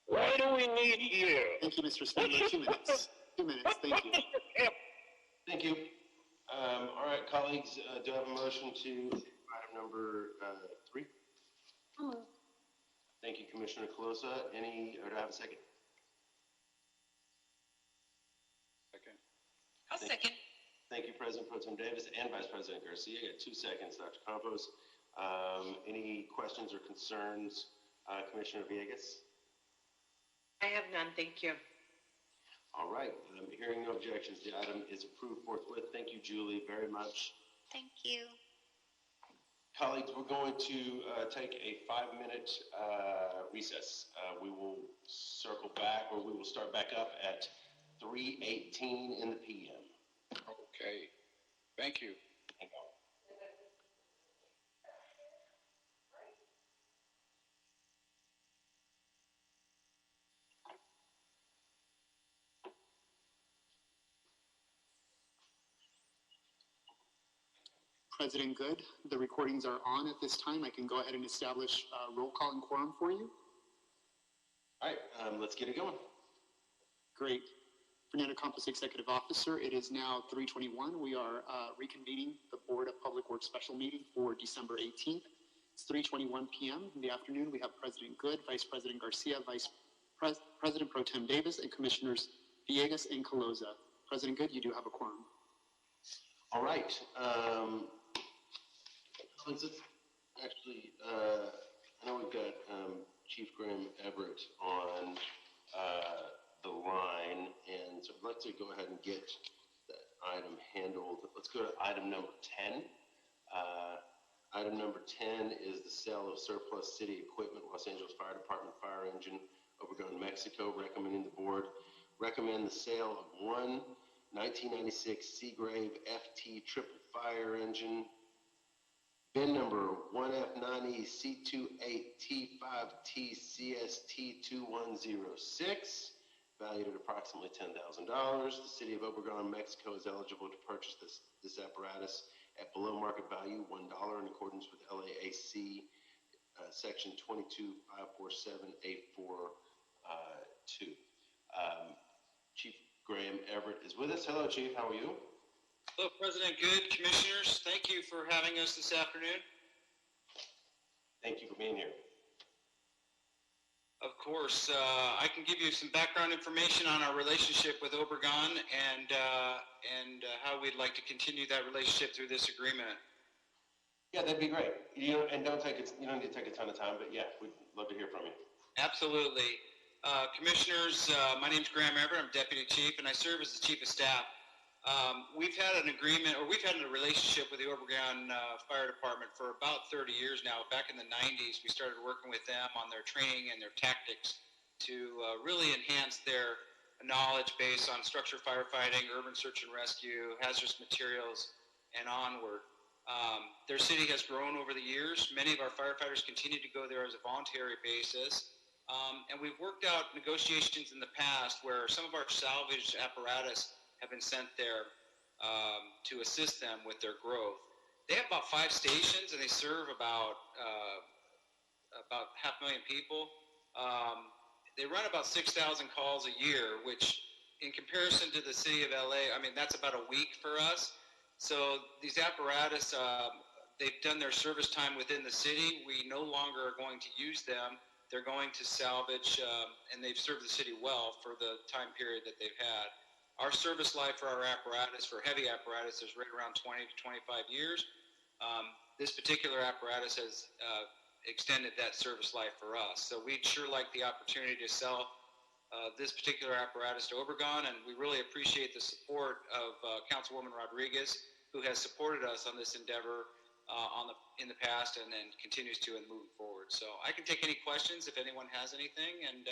Why do we need you? Thank you, Mr. Spindler. 2 minutes. 2 minutes. Thank you. Thank you. All right, colleagues, do I have a motion to item number 3? I'll move. Thank you, Commissioner Colosa. Or do I have a second? Second. I'll second. Thank you, President Pro Tem Davis and Vice President Garcia. You got 2 seconds, Dr. Campos. Any questions or concerns, Commissioner Villegas? I have none, thank you. All right, hearing no objections, the item is approved forthwith. Thank you, Julie, very much. Thank you. Colleagues, we're going to take a 5-minute recess. We will circle back, or we will start back up at 3:18 in the p.m. Okay. Thank you. President Good, the recordings are on at this time. I can go ahead and establish roll call and quorum for you. All right, let's get it going. Great. Fernando Campos, Executive Officer. It is now 3:21. We are reconvening the Board of Public Works Special Meeting for December 18th. It's 3:21 p.m. in the afternoon. We have President Good, Vice President Garcia, Vice President Pro Tem Davis and Commissioners Villegas and Caloza. President Good, you do have a quorum. All right. Let's actually, I know we've got Chief Graham Everett on the line, and so I'd like to go ahead and get that item handled. Let's go to item number 10. Item number 10 is the sale of surplus city equipment, Los Angeles Fire Department fire engine, Obregon, Mexico. Recommending the board recommend the sale of one 1996 Seagrave FT triple fire engine, VIN number 1F90C28T5TCST2106, valued at approximately $10,000. The city of Obregon, Mexico is eligible to purchase this apparatus at below market value, $1, in accordance with LAAC section 22547A42. Chief Graham Everett is with us. Hello, Chief. How are you? Hello, President Good, Commissioners. Thank you for having us this afternoon. Thank you for being here. Of course, I can give you some background information on our relationship with Obregon and how we'd like to continue that relationship through this agreement. Yeah, that'd be great. You don't need to take a ton of time, but yeah, we'd love to hear from you. Absolutely. Commissioners, my name's Graham Everett. I'm Deputy Chief, and I serve as the Chief of Staff. We've had an agreement, or we've had a relationship with the Obregon Fire Department for about 30 years now. Back in the 90s, we started working with them on their training and their tactics to really enhance their knowledge base on structure firefighting, urban search and rescue, hazardous materials, and onward. Their city has grown over the years. Many of our firefighters continue to go there as a voluntary basis. And we've worked out negotiations in the past where some of our salvaged apparatus have been sent there to assist them with their growth. They have about 5 stations, and they serve about 500,000 people. They run about 6,000 calls a year, which in comparison to the city of LA, I mean, that's about a week for us. So these apparatus, they've done their service time within the city. We no longer are going to use them. They're going to salvage, and they've served the city well for the time period that they've had. Our service life for our apparatus, for heavy apparatus, is right around 20 to 25 years. This particular apparatus has extended that service life for us. So we'd sure like the opportunity to sell this particular apparatus to Obregon, and we really appreciate the support of Councilwoman Rodriguez, who has supported us on this endeavor in the past and then continues to and moving forward. So I can take any questions if anyone has anything, and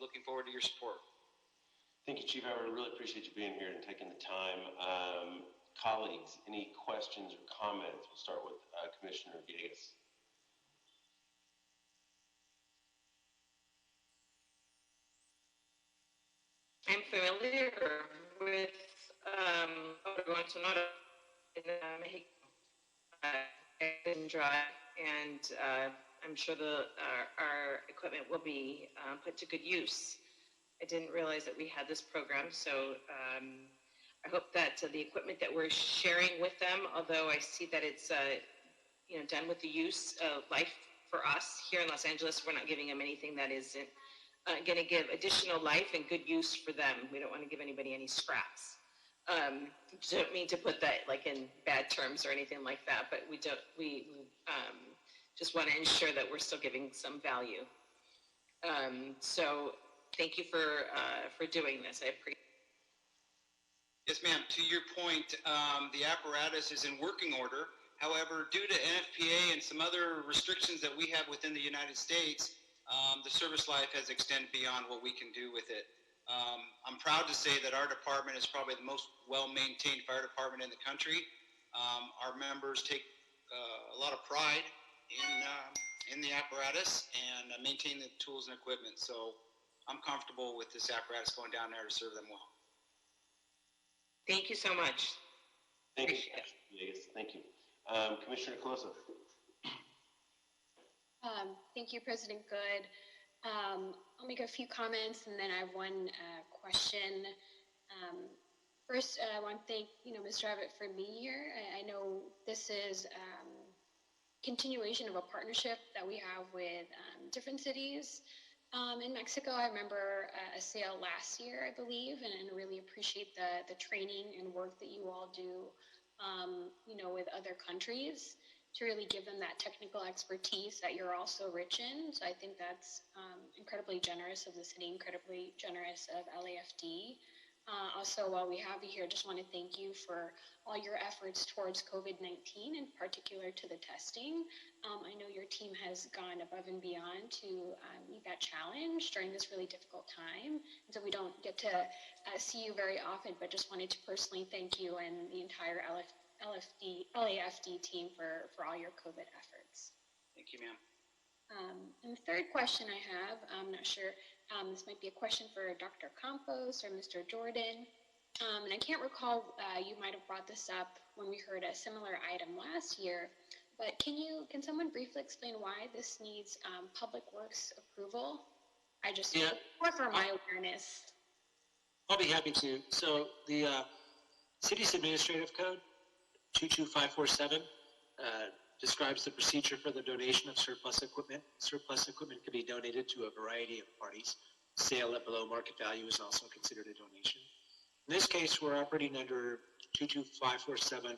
looking forward to your support. Thank you, Chief. I really appreciate you being here and taking the time. Colleagues, any questions or comments? We'll start with Commissioner Villegas. I'm familiar with Obregon Sonora in Mexico. Drive, and I'm sure our equipment will be put to good use. I didn't realize that we had this program, so I hope that the equipment that we're sharing with them, although I see that it's done with the use of life for us here in Los Angeles, we're not giving them anything that isn't going to give additional life and good use for them. We don't want to give anybody any scraps. Don't mean to put that like in bad terms or anything like that, but we just want to ensure that we're still giving some value. So thank you for doing this. I appreciate it. Yes, ma'am. To your point, the apparatus is in working order. However, due to NFPA and some other restrictions that we have within the United States, the service life has extended beyond what we can do with it. I'm proud to say that our department is probably the most well-maintained fire department in the country. Our members take a lot of pride in the apparatus and maintain the tools and equipment. So I'm comfortable with this apparatus going down there to serve them well. Thank you so much. Thank you. Yes, thank you. Commissioner Colosa. Thank you, President Good. I'll make a few comments, and then I have one question. First, I want to thank Mr. Abbott for being here. I know this is continuation of a partnership that we have with different cities, In Mexico, I remember a sale last year, I believe, and really appreciate the training and work that you all do, with other countries to really give them that technical expertise that you're also rich in. So I think that's incredibly generous of the city, incredibly generous of LAFD. Also, while we have you here, just want to thank you for all your efforts towards COVID-19, in particular to the testing. I know your team has gone above and beyond to meet that challenge during this really difficult time. And so we don't get to see you very often, but just wanted to personally thank you and the entire LAFD team for all your COVID efforts. Thank you, ma'am. And the third question I have, I'm not sure, this might be a question for Dr. Campos or Mr. Jordan. And I can't recall, you might have brought this up when we heard a similar item last year, but can someone briefly explain why this needs Public Works approval? More for my awareness. I'll be happy to. So the city's administrative code, 22547, describes the procedure for the donation of surplus equipment. Surplus equipment can be donated to a variety of parties. Sale at below market value is also considered a donation. In this case, we're operating under 22547A42.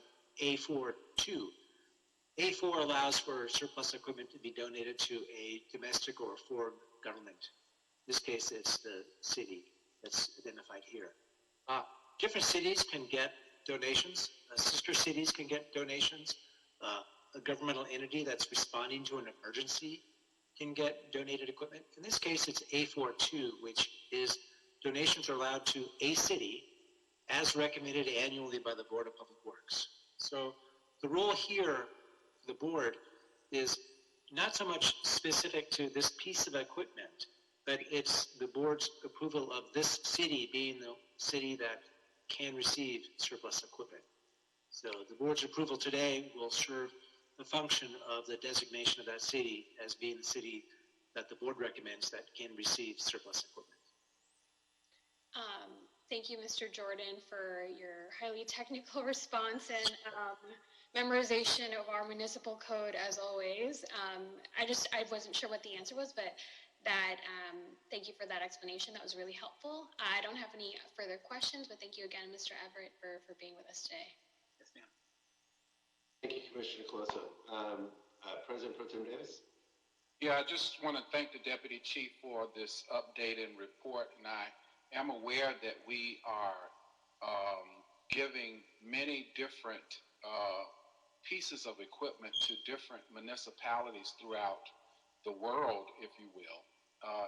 A4 allows for surplus equipment to be donated to a domestic or foreign government. In this case, it's the city that's identified here. Different cities can get donations. Sister cities can get donations. A governmental entity that's responding to an emergency can get donated equipment. In this case, it's A42, which is donations are allowed to a city as recommended annually by the Board of Public Works. So the role here, the board, is not so much specific to this piece of equipment, but it's the board's approval of this city being the city that can receive surplus equipment. So the board's approval today will serve the function of the designation of that city as being the city that the board recommends that can receive surplus equipment. Thank you, Mr. Jordan, for your highly technical response and memorization of our municipal code, as always. I wasn't sure what the answer was, but thank you for that explanation. That was really helpful. I don't have any further questions, but thank you again, Mr. Everett, for being with us today. Yes, ma'am. Thank you, Commissioner Colosso. President Pro Tem Davis? Yeah, I just want to thank the Deputy Chief for this update and report, and I am aware that we are giving many different pieces of equipment to different municipalities throughout the world, if you will.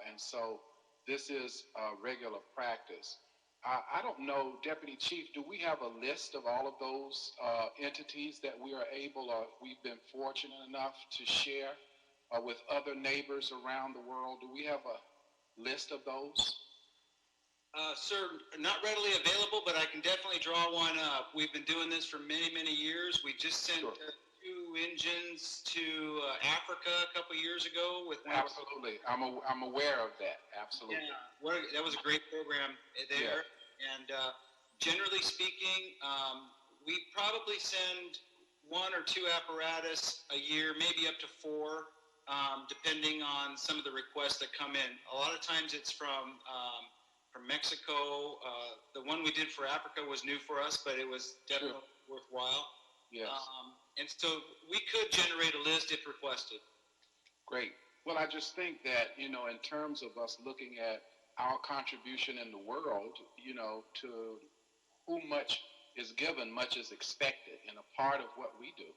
And so this is a regular practice. I don't know, Deputy Chief, do we have a list of all of those entities that we are able, or we've been fortunate enough to share with other neighbors around the world? Do we have a list of those? Sir, not readily available, but I can definitely draw one up. We've been doing this for many, many years. We just sent 2 engines to Africa a couple years ago with one. Absolutely. I'm aware of that. Absolutely. Yeah, that was a great program there. Yeah. And generally speaking, we probably send 1 or 2 apparatus a year, maybe up to 4, depending on some of the requests that come in. A lot of times it's from Mexico. The one we did for Africa was new for us, but it was definitely worthwhile. Yes. And so we could generate a list if requested. Great. Well, I just think that, in terms of us looking at our contribution in the world, to whom much is given, much is expected. And a part of what we do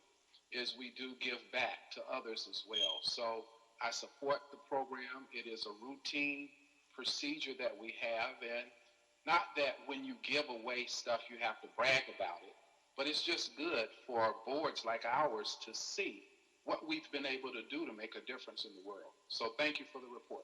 is we do give back to others as well. So I support the program. It is a routine procedure that we have, and not that when you give away stuff you have to brag about it, but it's just good for boards like ours to see what we've been able to do to make a difference in the world. So thank you for the report.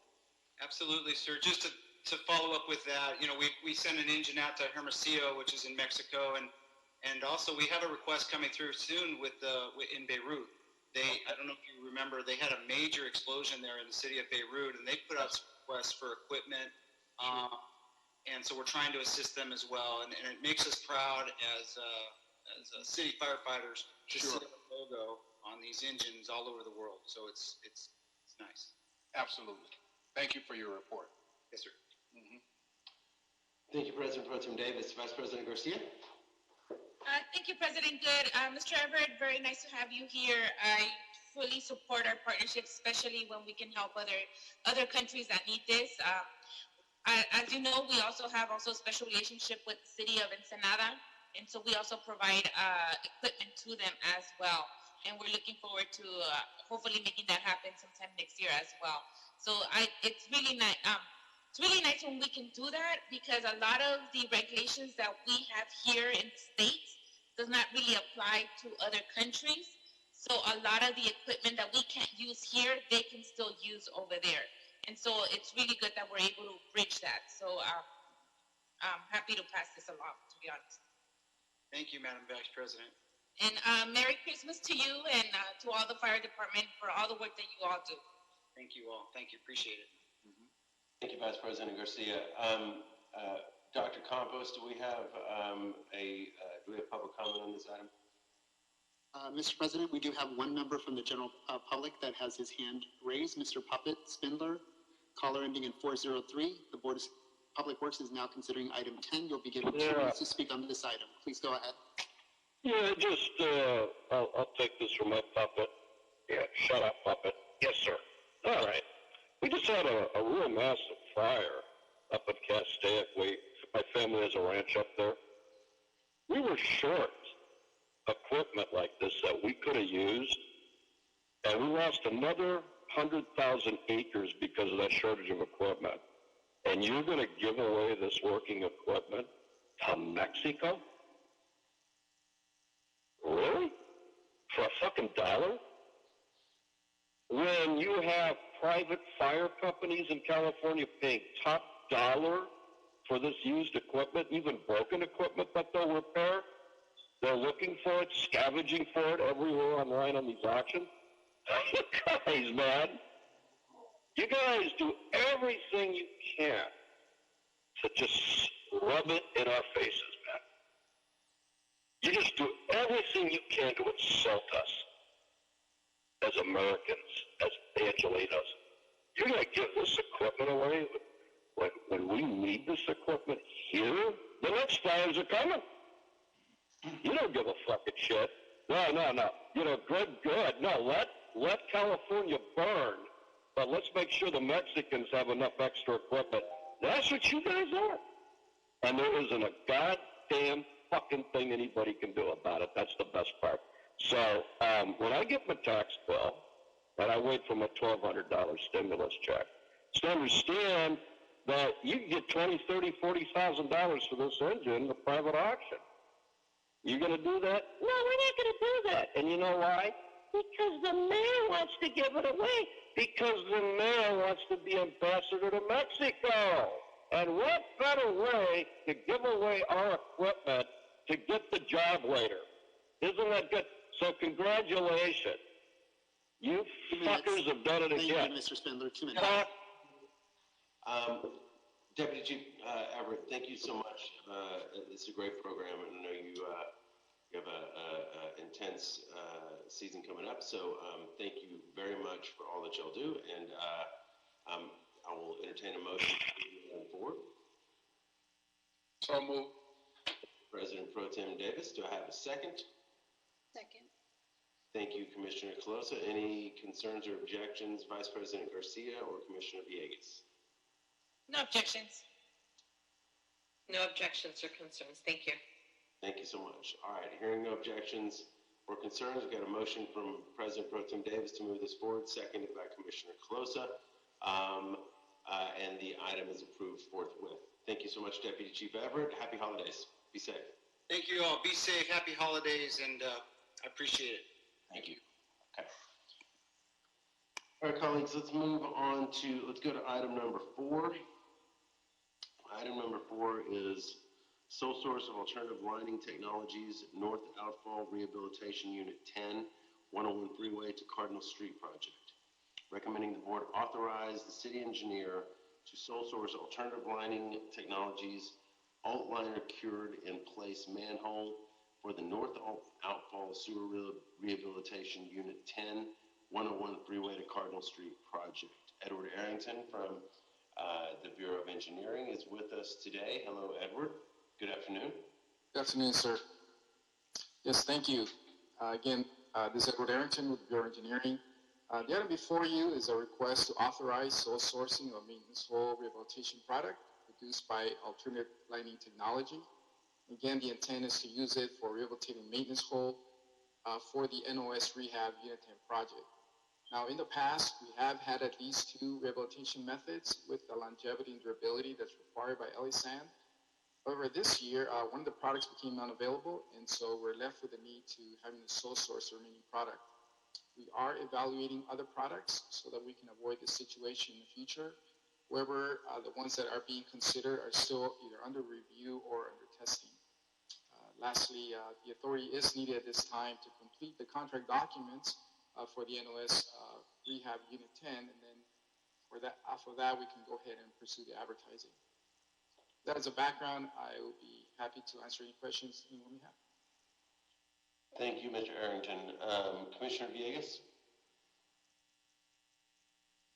Absolutely, sir. Just to follow up with that, we sent an engine out to Hermosillo, which is in Mexico, and also we have a request coming through soon in Beirut. I don't know if you remember, they had a major explosion there in the city of Beirut, and they put out requests for equipment, and so we're trying to assist them as well, and it makes us proud as city firefighters to see the logo on these engines all over the world. So it's nice. Absolutely. Thank you for your report. Yes, sir. Thank you, President Pro Tem Davis. Vice President Garcia? Thank you, President Good. Mr. Everett, very nice to have you here. I fully support our partnership, especially when we can help other countries that need this. As you know, we also have a special relationship with the city of Ensenada, and so we also provide equipment to them as well. And we're looking forward to hopefully making that happen sometime next year as well. So it's really nice. It's really nice when we can do that, because a lot of the regulations that we have here in the States does not really apply to other countries. So a lot of the equipment that we can't use here, they can still use over there. And so it's really good that we're able to bridge that. So I'm happy to pass this along, to be honest. Thank you, Madam Vice President. And Merry Christmas to you and to all the fire department for all the work that you all do. Thank you all. Thank you. Appreciate it. Thank you, Vice President Garcia. Dr. Campos, do we have public comment on this item? Mr. President, we do have one member from the general public that has his hand raised, Mr. Puppet Spindler, caller ending in 403. The Board of Public Works is now considering item 10. You'll be given 2 minutes to speak on this item. Please go ahead. Yeah, I'll take this from my puppet. Yeah, shut up, puppet. Yes, sir. All right. We just had a real massive fire up at Castaic. My family has a ranch up there. We were short equipment like this that we could have used, and we lost another 100,000 acres because of that shortage of equipment. And you're going to give away this working equipment to Mexico? Really? For a fucking dollar? When you have private fire companies in California paying top dollar for this used equipment, even broken equipment that they'll repair, they're looking for it, scavenging for it everywhere online on these auctions. You guys, man, you guys do everything you can to just rub it in our faces, man. You just do everything you can to insult us as Americans, as Angelinos. You're going to give this equipment away when we need this equipment here? The next fires are coming. You don't give a fucking shit. No. Good. No, let California burn, but let's make sure the Mexicans have enough extra equipment. That's what you guys are. And there isn't a goddamn fucking thing anybody can do about it. That's the best part. So when I get my tax bill, and I wait for my $1,200 stimulus check, just understand that you can get $20,000, $30,000, $40,000 for this engine in the private auction. You going to do that? No, we're not going to do that. And you know why? Because the mayor wants to give it away. Because the mayor wants to be ambassador to Mexico. And what better way to give away our equipment to get the job later? Isn't that good? So congratulations. You fuckers have done it again. Thank you, Mr. Spindler. 2 minutes. Deputy Chief Everett, thank you so much. It's a great program, and I know you have a intense season coming up. So thank you very much for all that y'all do, and I will entertain a motion to move forward. So move. President Pro Tem Davis, do I have a second? Second. Thank you, Commissioner Colosa. Any concerns or objections, Vice President Garcia or Commissioner Villegas? No objections. No objections or concerns. Thank you. Thank you so much. All right, hearing no objections or concerns, we've got a motion from President Pro Tem Davis to move this forward, seconded by Commissioner Colosa, and the item is approved forthwith. Thank you so much, Deputy Chief Everett. Happy holidays. Be safe. Thank you all. Be safe. Happy holidays, and I appreciate it. Thank you. Okay. All right, colleagues, let's go to item number 4. Item number 4 is sole source of alternative lining technologies, North Outfall Rehabilitation Unit 10, 101 Freeway to Cardinal Street project. Recommending the board authorize the city engineer to sole source alternative lining technologies, alt liner cured in place manhole for the North Outfall Sewer Rehabilitation Unit 10, 101 Freeway to Cardinal Street project. Edward Arrington from the Bureau of Engineering is with us today. Hello, Edward. Good afternoon. Good afternoon, sir. Yes, thank you. This is Edward Arrington with Bureau of Engineering. The item before you is a request to authorize sole sourcing of maintenance hole rehabilitation product produced by alternative lighting technology. Again, the intent is to use it for rehabilitating maintenance hole for the NOS Rehab Unit 10 project. Now, in the past, we have had at least 2 rehabilitation methods with the longevity and durability that's required by LA Sand. However, this year, one of the products became unavailable, and so we're left with the need to having to sole source the remaining product. We are evaluating other products so that we can avoid this situation in the future. However, the ones that are being considered are still either under review or under testing. Lastly, the authority is needed at this time to complete the contract documents for the NOS Rehab Unit 10, and then after that, we can go ahead and pursue the advertising. That as a background, I will be happy to answer any questions anyone may have. Thank you, Mr. Arrington. Commissioner Villegas?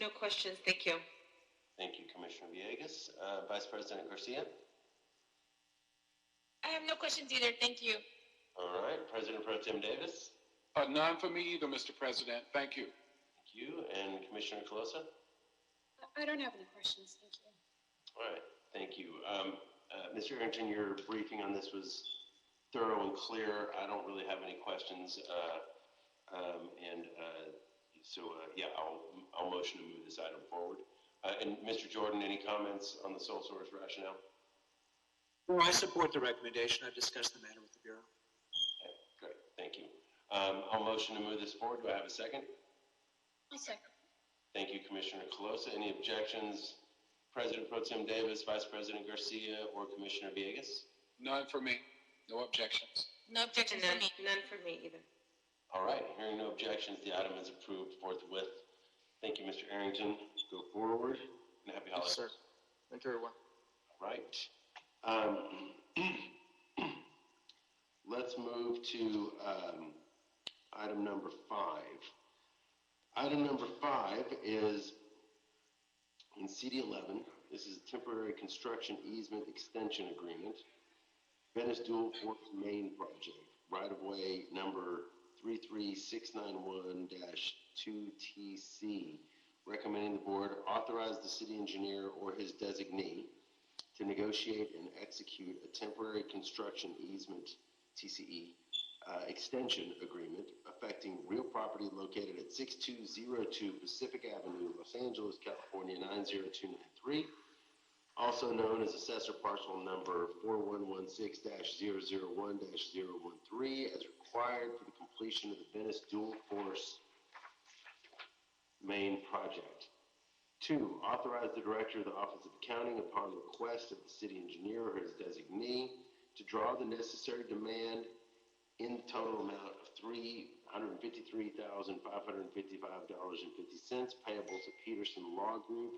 No questions, thank you. Thank you, Commissioner Villegas. Vice President Garcia? I have no questions either, thank you. All right, President Pro Tem Davis? None for me either, Mr. President. Thank you. Thank you. And Commissioner Colosa? I don't have any questions, thank you. All right, thank you. Mr. Arrington, your briefing on this was thorough and clear. I don't really have any questions. I'll motion to move this item forward. And Mr. Jordan, any comments on the sole source rationale? Well, I support the recommendation. I've discussed the matter with the Bureau. Okay, great, thank you. I'll motion to move this forward. Do I have a second? I'll second. Thank you, Commissioner Colosa. Any objections? President Pro Tem Davis, Vice President Garcia, or Commissioner Villegas? None for me. No objections. No objections for me. None for me either. All right, hearing no objections, the item is approved forthwith. Thank you, Mr. Arrington. Go forward, and happy holidays. Yes, sir. Thank you, everyone. All right. Let's move to item number 5. Item number 5 is in CD11. This is a temporary construction easement extension agreement. Venice Dual Force Main Project, right-of-way number 33691-2TC, recommending the board authorize the city engineer or his designee to negotiate and execute a temporary construction easement, TCE, extension agreement affecting real property located at 6202 Pacific Avenue, Los Angeles, California, 90293, also known as assessor parcel number 4116-001-013, as required for the completion of the Venice Dual Force Main Project. 2, authorize the director of the Office of Accounting, upon request of the city engineer or his designee, to draw the necessary demand in the total amount of $353,555.50 payable to Peterson Law Group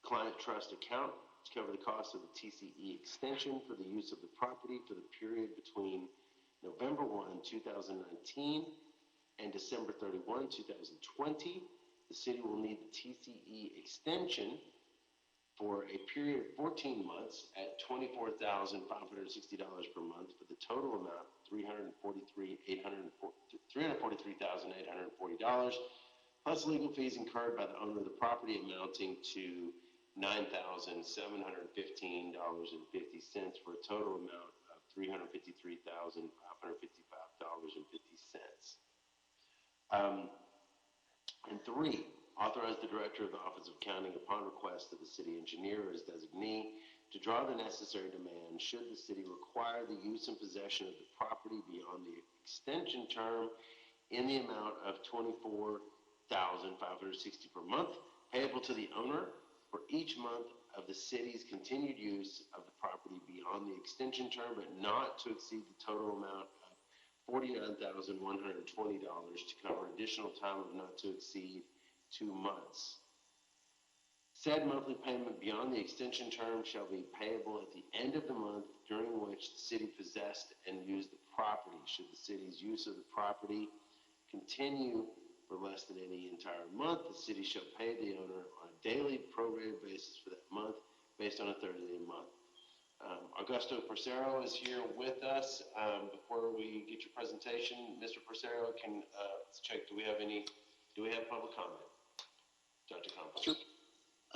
Client Trust account to cover the cost of the TCE extension for the use of the property for the period between November 1, 2019 and December 31, 2020. The city will need the TCE extension for a period of 14 months at $24,560 per month for the total amount of $343,840, plus legal fees incurred by the owner of the property amounting to $9,715.50 for a total amount of $353,555.50. And 3, authorize the director of the Office of Accounting, upon request of the city engineer or his designee, to draw the necessary demand should the city require the use and possession of the property beyond the extension term in the amount of $24,560 per month, payable to the owner for each month of the city's continued use of the property beyond the extension term, but not to exceed the total amount of $49,120 to cover additional time of not to exceed 2 months. Said monthly payment beyond the extension term shall be payable at the end of the month during which the city possessed and used the property. Should the city's use of the property continue for less than any entire month. The city shall pay the owner on a daily prorated basis for that month based on a 30-day month. Augusto Persero is here with us. Before we get your presentation, Mr. Persero, let's check, do we have public comment? Dr. Campos. Sure.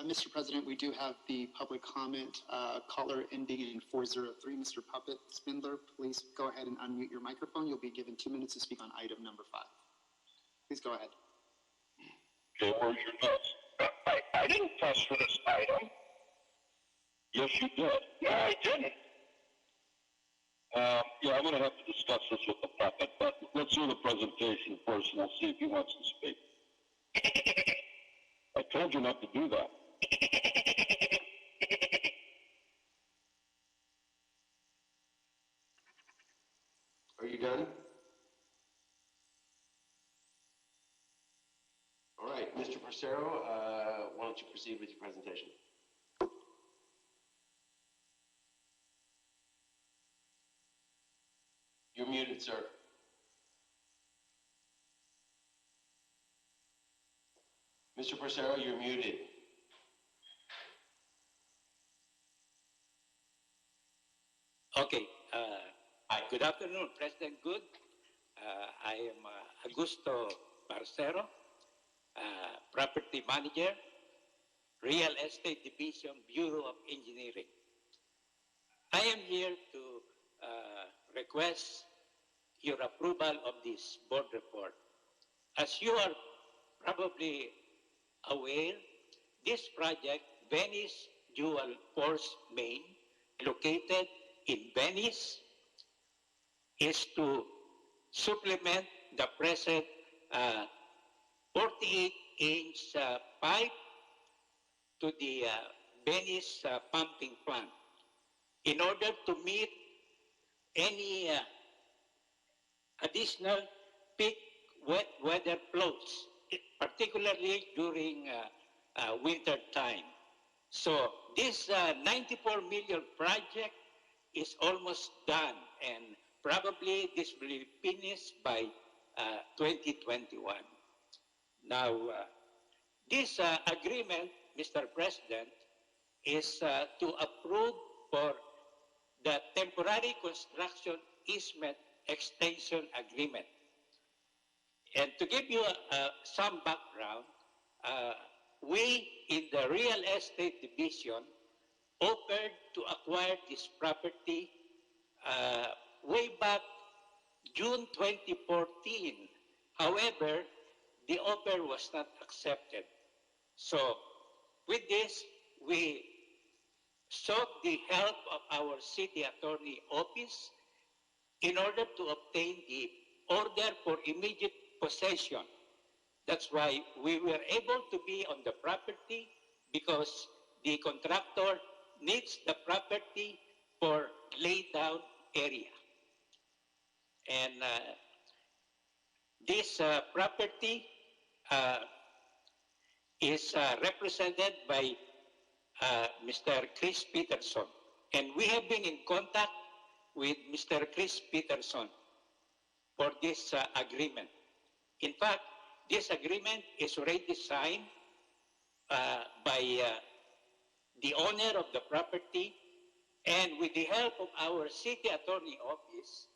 Mr. President, we do have the public comment caller ending in 403. Mr. Puppet Spindler, please go ahead and unmute your microphone. You'll be given 2 minutes to speak on item number 5. Please go ahead. Okay, where's your notes? I didn't press for this item. Yes, you did. No, I didn't. Yeah, I'm going to have to discuss this with the puppet, but let's hear the presentation first, and I'll see if he wants to speak. I told you not to do that. Are you done? All right, Mr. Persero, why don't you proceed with your presentation? You're muted, sir. Mr. Persero, you're muted. Okay. Good afternoon, President Good. I am Augusto Parcero, Property Manager, Real Estate Division, Bureau of Engineering. I am here to request your approval of this board report. As you are probably aware, this project, Venice Dual Force Main, located in Venice, is to supplement the present 48-inch pipe to the Venice pumping plant in order to meet any additional peak wet weather flows, particularly during winter time. So this 94 million project is almost done, and probably this will be finished by 2021. Now, this agreement, Mr. President, is to approve for the temporary construction easement extension agreement. And to give you some background, we in the real estate division offered to acquire this property way back June 2014. However, the offer was not accepted. So with this, we sought the help of our city attorney office in order to obtain the order for immediate possession. That's why we were able to be on the property, because the contractor needs the property for lay-down area. And this property is represented by Mr. Chris Peterson. And we have been in contact with Mr. Chris Peterson for this agreement. In fact, this agreement is already signed by the owner of the property, and with the help of our city attorney office,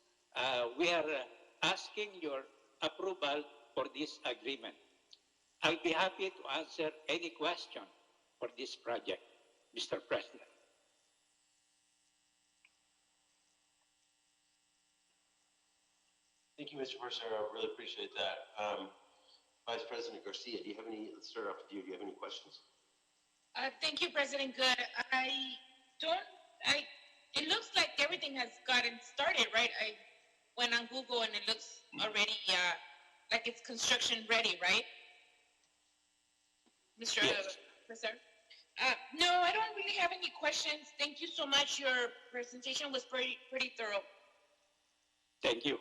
we are asking your approval for this agreement. I'll be happy to answer any question for this project, Mr. President. Thank you, Mr. Persero. I really appreciate that. Vice President Garcia, let's start off with you. Do you have any questions? Thank you, President Good. It looks like everything has gotten started, right? I went on Google and it looks already like it's construction ready, right? Mr. Yes. Professor? No, I don't really have any questions. Thank you so much. Your presentation was pretty thorough. Thank you.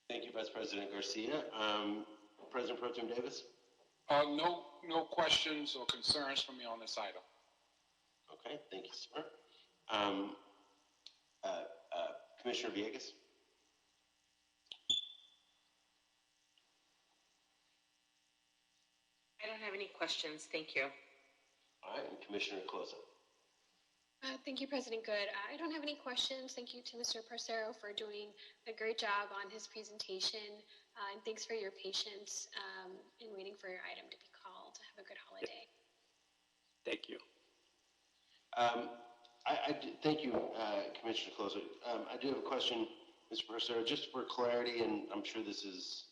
Thank you, Vice President Garcia. President Pro Tem Davis? No questions or concerns from me on this item. Okay, thank you, sir. Commissioner Villegas? have any questions. Thank you. All right, and Commissioner Closa. Thank you, President Good. I don't have any questions. Thank you to Mr. Parcero for doing a great job on his presentation. And thanks for your patience in waiting for your item to be called. Have a good holiday. Thank you. Thank you, Commissioner Closa. I do have a question, Mr. Parcero, just for clarity, and I'm sure this is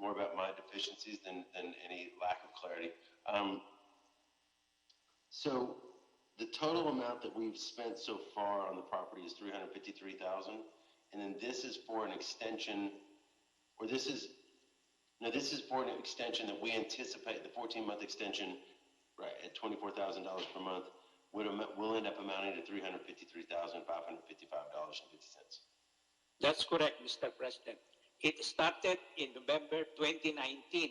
more about my deficiencies than any lack of clarity. So the total amount that we've spent so far on the property is $353,000, and then this is for an extension, or this is for an extension that we anticipate, the 14-month extension, right, at $24,000 per month, will end up amounting to $353,555.50. That's correct, Mr. President. It started in November 2019,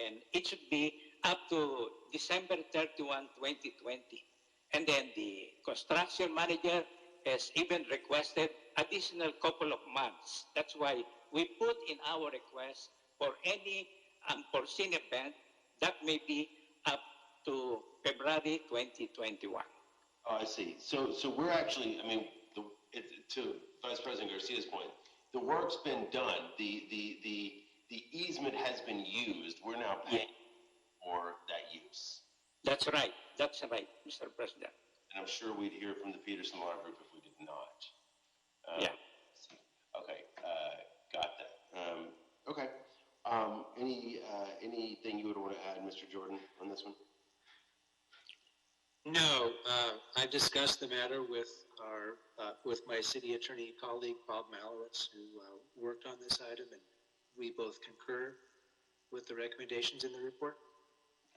and it should be up to December 31, 2020. And then the construction manager has even requested additional couple of months. That's why we put in our request for any unforeseen event that may be up to February 2021. Oh, I see. So we're actually, I mean, to Vice President Garcia's point, the work's been done. The easement has been used. We're now paying for that use. That's right. That's right, Mr. President. And I'm sure we'd hear from the Peterson Law Group if we did not. Yeah. Okay, got that. Okay. Anything you would want to add, Mr. Jordan, on this one? No, I've discussed the matter with with my city attorney colleague, Bob Malowitz, who worked on this item, and we both concur with the recommendations in the report.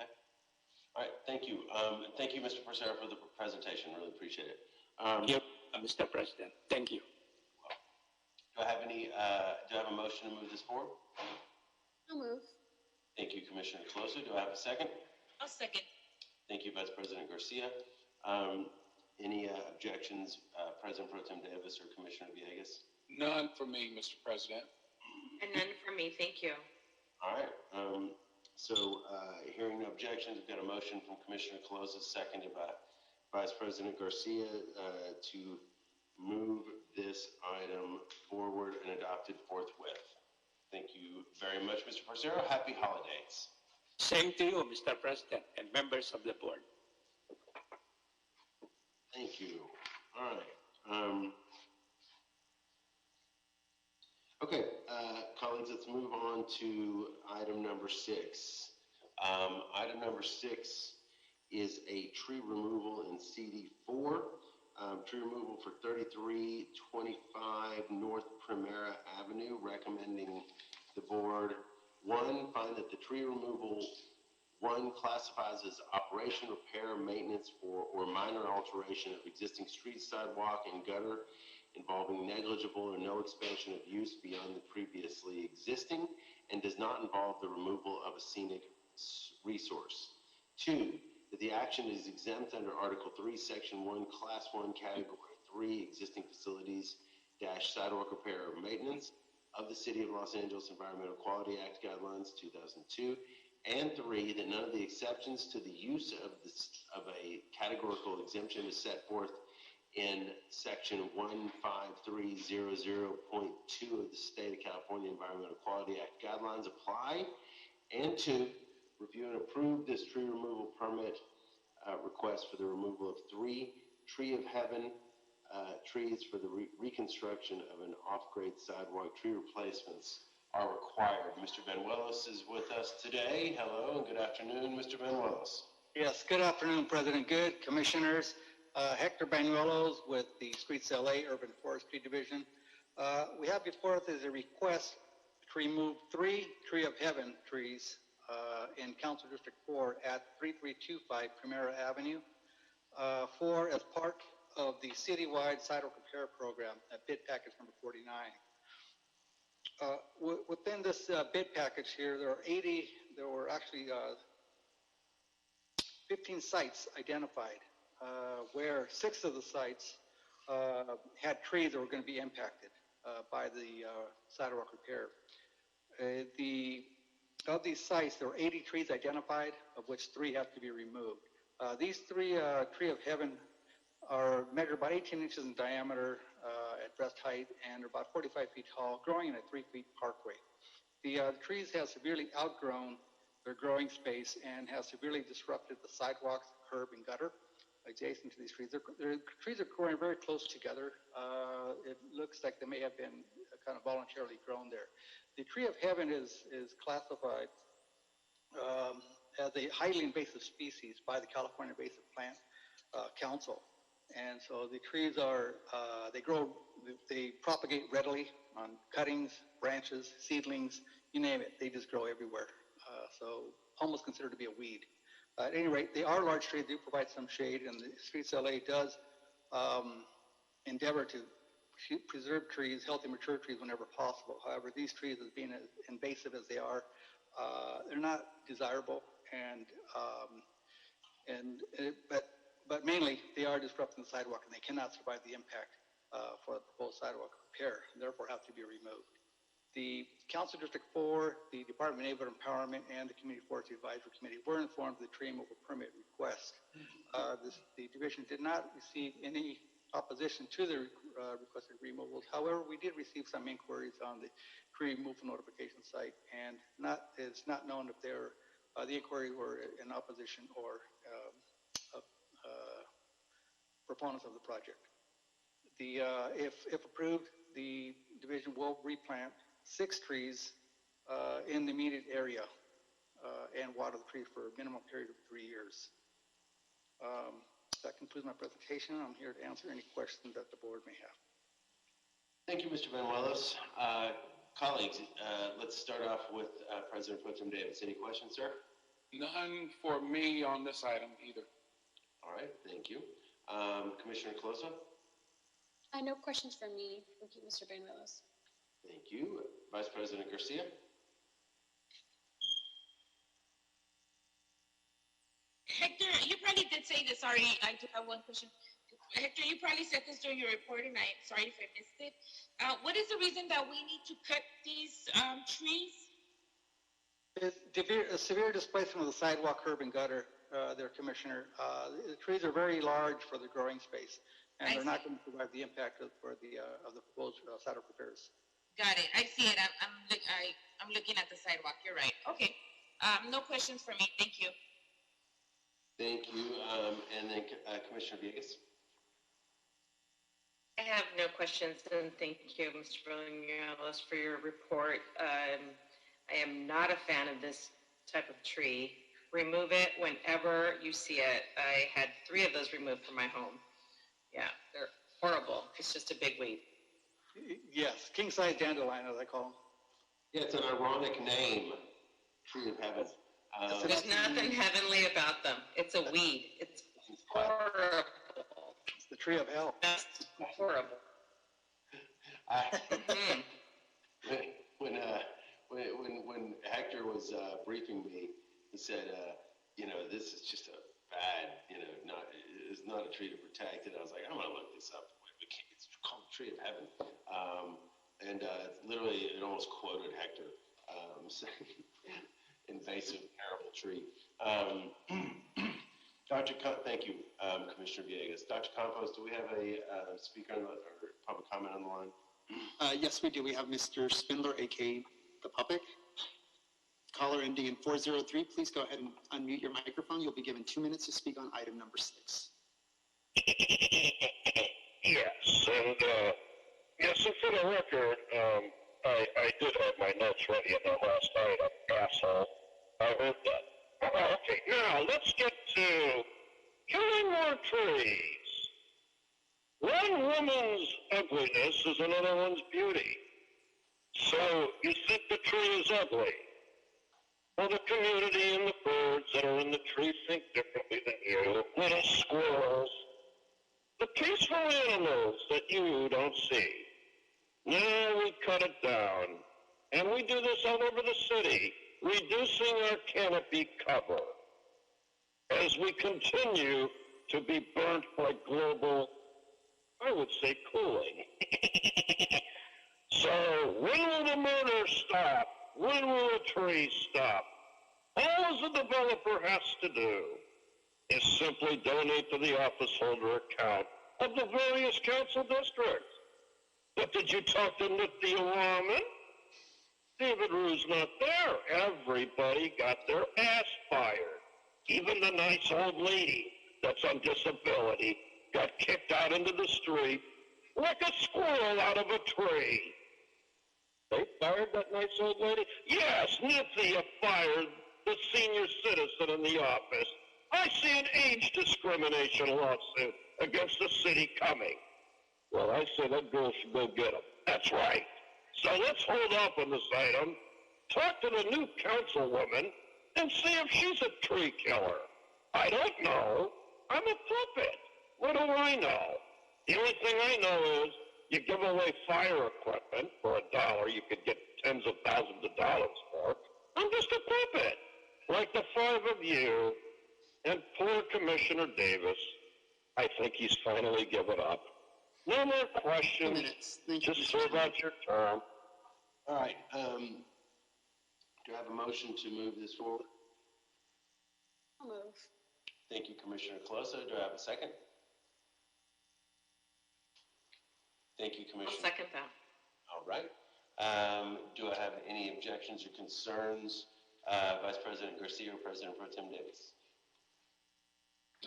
Okay. All right, thank you. Thank you, Mr. Parcero, for the presentation. Really appreciate it. Yep, Mr. President. Thank you. Do I have a motion to move this forward? I'll move. Thank you, Commissioner Closa. Do I have a second? I'll second. Thank you, Vice President Garcia. Any objections, President Pro Tem Davis or Commissioner Villegas? None for me, Mr. President. And none for me. Thank you. All right. Hearing no objections, we've got a motion from Commissioner Closa, seconded by Vice President Garcia, to move this item forward and adopt it forthwith. Thank you very much, Mr. Parcero. Happy holidays. Same to you, Mr. President, and members of the board. Thank you. All right. Okay, colleagues, let's move on to item number 6. Item number 6 is a tree removal in CD4. Tree removal for 3325 North Primera Avenue, recommending the board, 1, find that the tree removal, 1, classifies as operation, repair, maintenance, or minor alteration of existing street, sidewalk, and gutter involving negligible or no expansion of use beyond the previously existing and does not involve the removal of a scenic resource. 2, that the action is exempt under Article 3, Section 1, Class 1, Category 3, existing facilities - sidewalk repair or maintenance of the City of Los Angeles Environmental Quality Act Guidelines 2002, and 3, that none of the exceptions to the use of a categorical exemption is set forth in Section 15300.2 of the State of California Environmental Quality Act Guidelines apply, and 2, review and approve this tree removal permit request for the removal of 3 tree of heaven trees for the reconstruction of an off-grade sidewalk. Tree replacements are required. Mr. Banuelos is with us today. Hello and good afternoon, Mr. Banuelos. Yes, good afternoon, President Good, Commissioners. Hector Banuelos with the Streets LA Urban Forestry Division. We have before us is a request to remove 3 tree of heaven trees in Council District 4 at 3325 Primera Avenue, 4 as part of the citywide sidewalk repair program at bid package number 49. Within this bid package here, there were actually 15 sites identified, where 6 of the sites had trees that were going to be impacted by the sidewalk repair. The of these sites, there were 80 trees identified, of which 3 have to be removed. These 3 tree of heaven are measured about 18 inches in diameter at breast height and are about 45 feet tall, growing in a 3-feet parkway. The trees have severely outgrown their growing space and have severely disrupted the sidewalks, curb, and gutter adjacent to these trees. The trees are growing very close together. It looks like they may have been kind of voluntarily grown there. The tree of heaven is classified as a highly invasive species by the California Invasive Plant Council. And so the trees are, they propagate readily on cuttings, branches, seedlings, you name it, they just grow everywhere. So almost considered to be a weed. At any rate, they are large trees, they do provide some shade, and the Streets LA does endeavor to preserve trees, healthy mature trees whenever possible. However, these trees, as being as invasive as they are, they're not desirable, but mainly they are disrupting the sidewalk and they cannot survive the impact for the proposed sidewalk repair, and therefore have to be removed. The Council District 4, the Department of Neighborhood Empowerment, and the Community Forestry Advisory Committee were informed of the tree removal permit request. The division did not receive any opposition to the requested removals. However, we did receive some inquiries on the tree removal notification site, and it's not known if the inquiries were in opposition or proponents of the project. If approved, the division will replant 6 trees in the immediate area and water the trees for a minimum period of 3 years. That concludes my presentation. I'm here to answer any questions that the board may have. Thank you, Mr. Banuelos. Colleagues, let's start off with President Pro Tem Davis. Any questions, sir? None for me on this item either. All right, thank you. Commissioner Coloso? No questions from me. Thank you, Mr. Banuelos. Thank you. Vice President Garcia? Hector, you probably did say this. Sorry, I do have one question. Hector, you probably said this during your report, and I'm sorry if I missed it. What is the reason that we need to cut these trees? A severe displacement of the sidewalk, curb, and gutter, there, Commissioner. The trees are very large for the growing space, and they're not going to provide the impact of the proposed sidewalk repairs. Got it. I see it. I'm looking at the sidewalk. You're right. Okay. No questions for me. Thank you. Thank you. And then Commissioner Villegas? I have no questions, and thank you, Mr. Banuelos, for your report. I am not a fan of this type of tree. Remove it whenever you see it. I had 3 of those removed from my home. Yeah, they're horrible. It's just a big weed. Yes, king-size dandelion, as I call them. Yeah, it's an ironic name, tree of heaven. There's nothing heavenly about them. It's a weed. It's horrible. It's the tree of hell. That's horrible. When Hector was briefing me, he said, this is just a bad, it's not a tree to protect. And I was like, I'm going to look this up. It's called the tree of heaven. And literally, it almost quoted Hector saying, invasive, terrible tree. Thank you, Commissioner Villegas. Dr. Campos, do we have a speaker or public comment on the line? Yes, we do. We have Mr. Spindler, a.k.a. the puppet. Caller ending in 403, please go ahead and unmute your microphone. You'll be given 2 minutes to speak on item number 6. Yes, and for the record, I did have my notes ready in that last item, asshole. I heard that. Okay, now let's get to killing more trees. One woman's ugliness is another one's beauty. So you think the tree is ugly. Well, the community and the birds that are in the tree think differently than you. Little squirrels. The peaceful animals that you don't see. Now we cut it down. And we do this all over the city, reducing our canopy cover as we continue to be burnt by global, I would say, cooling. So when will the murder stop? when will the trees stop? All the developer has to do is simply donate to the office holder account of the various council districts. But did you talk to Nithya Raman? David Rue's not there. Everybody got their ass fired. Even the nice old lady that's on disability got kicked out into the street like a squirrel out of a tree. They fired that nice old lady? Yes, Nithya fired the senior citizen in the office. I see an age discrimination lawsuit against the city coming. Well, I say that girl should go get him. That's right. So let's hold off on this item, talk to the new councilwoman, and see if she's a tree killer. I don't know. I'm a puppet. What do I know? The only thing I know is you give away fire equipment for $1, you could get tens of thousands of dollars for. I'm just a puppet, like the five of you and poor Commissioner Davis. I think he's finally given up. No more questions. Just serve out your term. All right. Do I have a motion to move this forward? I'll move. Thank you, Commissioner Colosa. Do I have a second? Thank you, Commissioner. I'll second that. All right. Do I have any objections or concerns, Vice President Garcia or President Pro Tem Davis?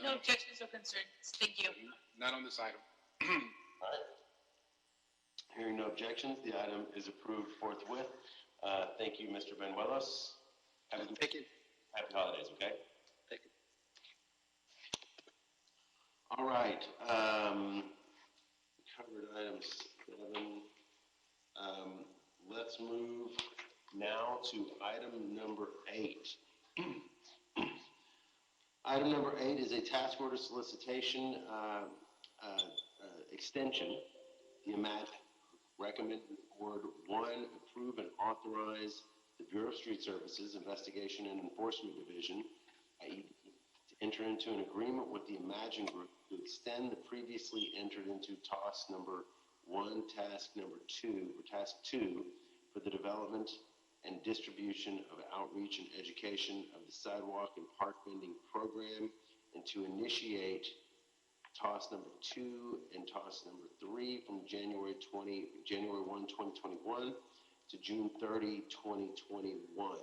No objections or concerns. Thank you. Not on this item. All right. Hearing no objections, the item is approved forthwith. Thank you, Mr. Benuelos. Thank you. Happy holidays, okay? Thank you. All right. Covered item 7. Let's move now to item number 8. Item number 8 is a task order solicitation extension. The Imagine recommended the board 1, approve and authorize the Bureau of Street Services Investigation and Enforcement Division to enter into an agreement with the Imagine Group to extend the previously entered into task number 1, task number 2, or task 2 for the development and distribution of outreach and education of the sidewalk and park vending program, and to initiate TOS number 2 and TOS number 3 from January 1, 2021 to June 30, 2021.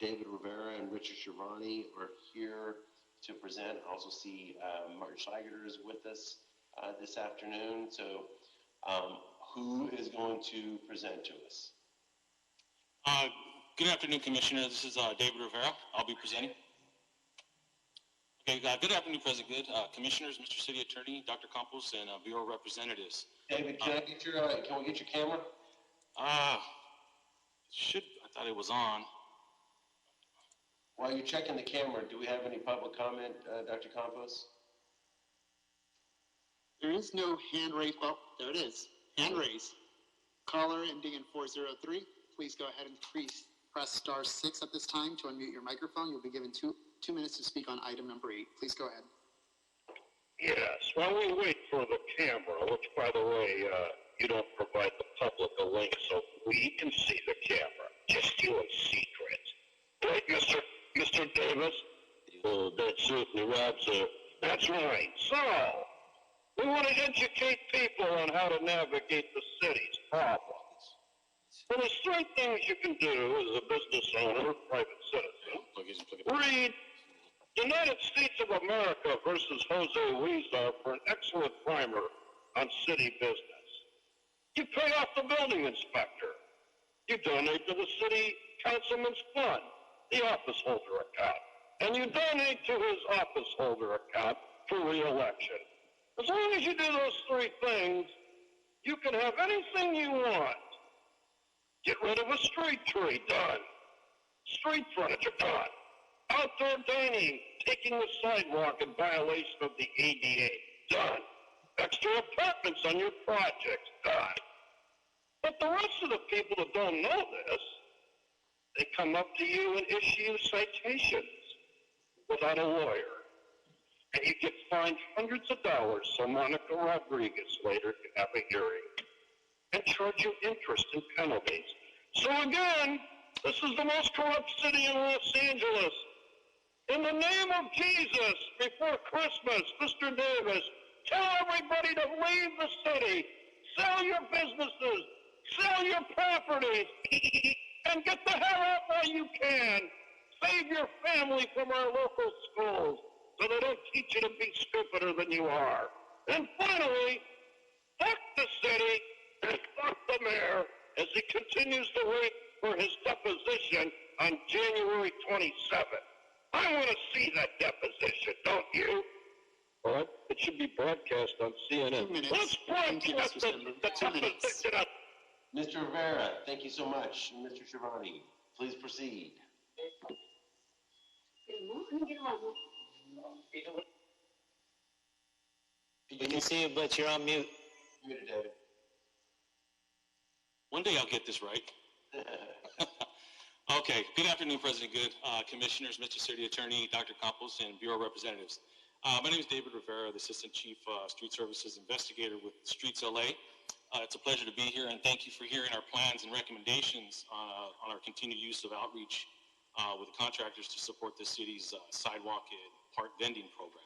David Rivera and Richard Schiavone are here to present. I also see Martin Schleiger is with us this afternoon. So who is going to present to us? Good afternoon, Commissioner. This is David Rivera. I'll be presenting. Okay, good afternoon, President Good, Commissioners, Mr. City Attorney, Dr. Campos, and Bureau representatives. David, can we get your camera? I thought it was on. While you're checking the camera, do we have any public comment, Dr. Campos? There is no hand raise. Oh, there it is. Hand raise. Caller ending in 403. Please go ahead and press star 6 at this time to unmute your microphone. You'll be given two minutes to speak on item number 8. Please go ahead. Yes, while we wait for the camera, which, by the way, you don't provide the public a link so we can see the camera, just you in secret. Right, Mr. Davis? Oh, that certainly robs her. That's right. So, we want to educate people on how to navigate the city's problems. Well, there's 3 things you can do as a business owner, private citizen. Read United States of America versus Jose Huizar for an excellent primer on city business. You pay off the building inspector. You donate to the city councilman's fund, the office holder account. And you donate to his office holder account for re-election. As long as you do those 3 things, you can have anything you want. Get rid of a street tree, done. Street furniture, done. Outdoor dining, taking the sidewalk in violation of the ADA, done. Extra apartments on your projects, done. But the rest of the people that don't know this, they come up to you and issue citations without a lawyer. And you get fined hundreds of dollars so Monica Rodriguez later can have a hearing and charge you interest and penalties. So again, this is the most corrupt city in Los Angeles. In the name of Jesus, before Christmas, Mr. Davis, tell everybody to leave the city, sell your businesses, sell your properties, and get the hell out while you can. Save your family from our local schools so they don't teach you to be stupider than you are. And finally, fuck the city and fuck the mayor as he continues to wait for his deposition on January 27th. I want to see that deposition, don't you? Well, it should be broadcast on CNN. Let's broadcast the deposition. Mr. Rivera, thank you so much. Mr. Schiavone, please proceed. We can see you, but you're on mute. Muted, David. One day I'll get this right. Okay, good afternoon, President Good, Commissioners, Mr. City Attorney, Dr. Campos, and Bureau Representatives. My name is David Rivera, the Assistant Chief Street Services Investigator with Streets LA. It's a pleasure to be here, and thank you for hearing our plans and recommendations on our continued use of outreach with the contractors to support the city's sidewalk and park vending program.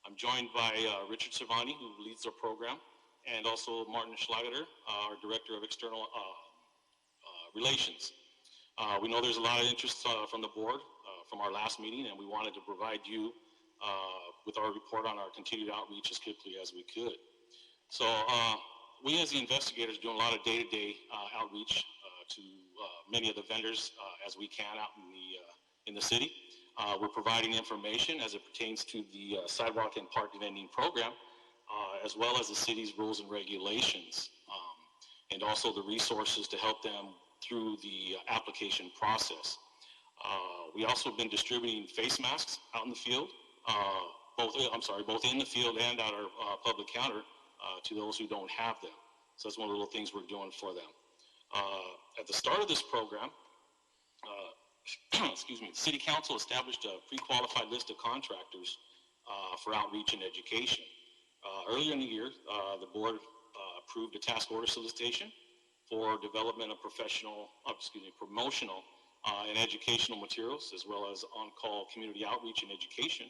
I'm joined by Richard Cervani, who leads our program, and also Martin Schlageter, our Director of External Relations. We know there's a lot of interest from the board from our last meeting, and we wanted to provide you with our report on our continued outreach as quickly as we could. So we as the investigators do a lot of day-to-day outreach to many of the vendors as we can out in the city. We're providing information as it pertains to the sidewalk and park vending program, as well as the city's rules and regulations, and also the resources to help them through the application process. We also have been distributing face masks out in the field, both in the field and at our public counter to those who don't have them. So that's one of the little things we're doing for them. At the start of this program, excuse me, the City Council established a pre-qualified list of contractors for outreach and education. Earlier in the year, the board approved a task order solicitation for development of promotional and educational materials, as well as on-call community outreach and education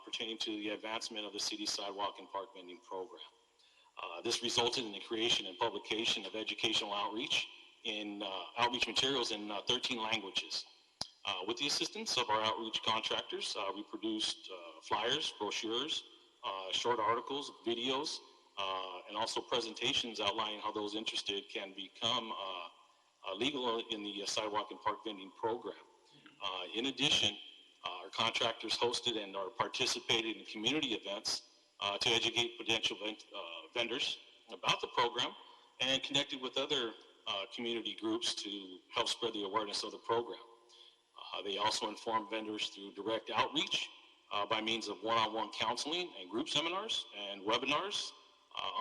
pertaining to the advancement of the city's sidewalk and park vending program. This resulted in the creation and publication of educational outreach materials in 13 languages. With the assistance of our outreach contractors, we produced flyers, brochures, short articles, videos, and also presentations outlining how those interested can become legal in the sidewalk and park vending program. In addition, our contractors hosted and are participating in community events to educate potential vendors about the program and connected with other community groups to help spread the awareness of the program. They also inform vendors through direct outreach by means of one-on-one counseling and group seminars and webinars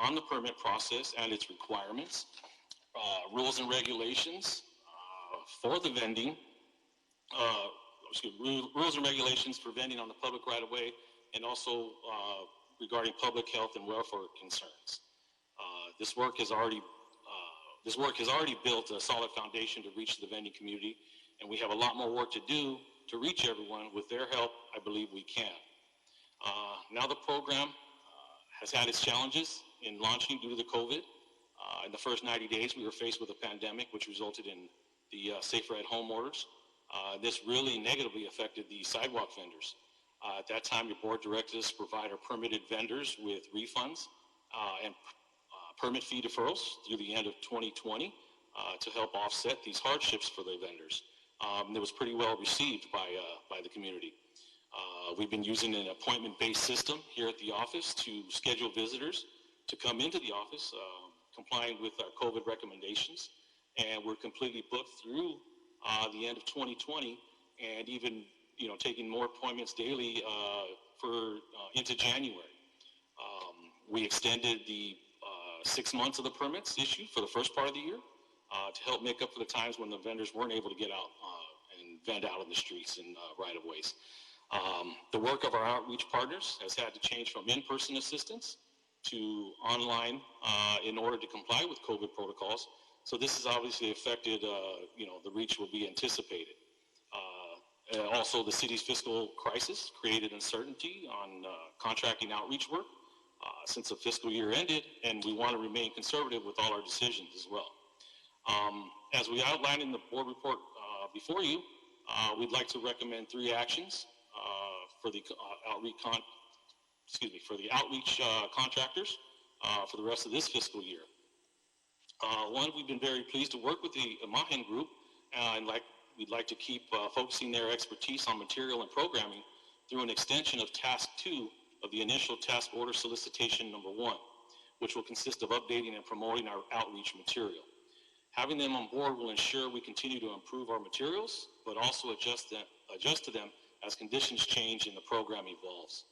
on the permit process and its requirements, rules and regulations for the vending, rules and regulations for vending on the public right-of-way, and also regarding public health and welfare concerns. This work has already built a solid foundation to reach the vending community, and we have a lot more work to do to reach everyone. With their help, I believe we can. Now the program has had its challenges in launching due to the COVID. In the first 90 days, we were faced with a pandemic, which resulted in the safer at home orders. This really negatively affected the sidewalk vendors. At that time, your board directed us to provide our permitted vendors with refunds and permit fee deferrals through the end of 2020 to help offset these hardships for the vendors. It was pretty well received by the community. We've been using an appointment-based system here at the office to schedule visitors to come into the office, complying with our COVID recommendations, and we're completely booked through the end of 2020, and even taking more appointments daily into January. We extended the 6 months of the permits issued for the first part of the year to help make up for the times when the vendors weren't able to get out and vend out in the streets and right-of-ways. The work of our outreach partners has had to change from in-person assistance to online in order to comply with COVID protocols. So this has obviously affected, the reach will be anticipated. And also, the city's fiscal crisis created uncertainty on contracting outreach work since the fiscal year ended, and we want to remain conservative with all our decisions as well. As we outlined in the board report before you, we'd like to recommend 3 actions for the outreach contractors for the rest of this fiscal year. One, we've been very pleased to work with the Mahan Group, and we'd like to keep focusing their expertise on material and programming through an extension of Task 2 of the initial task order solicitation number 1, which will consist of updating and promoting our outreach material. Having them on board will ensure we continue to improve our materials, but also adjust to them as conditions change and the program evolves.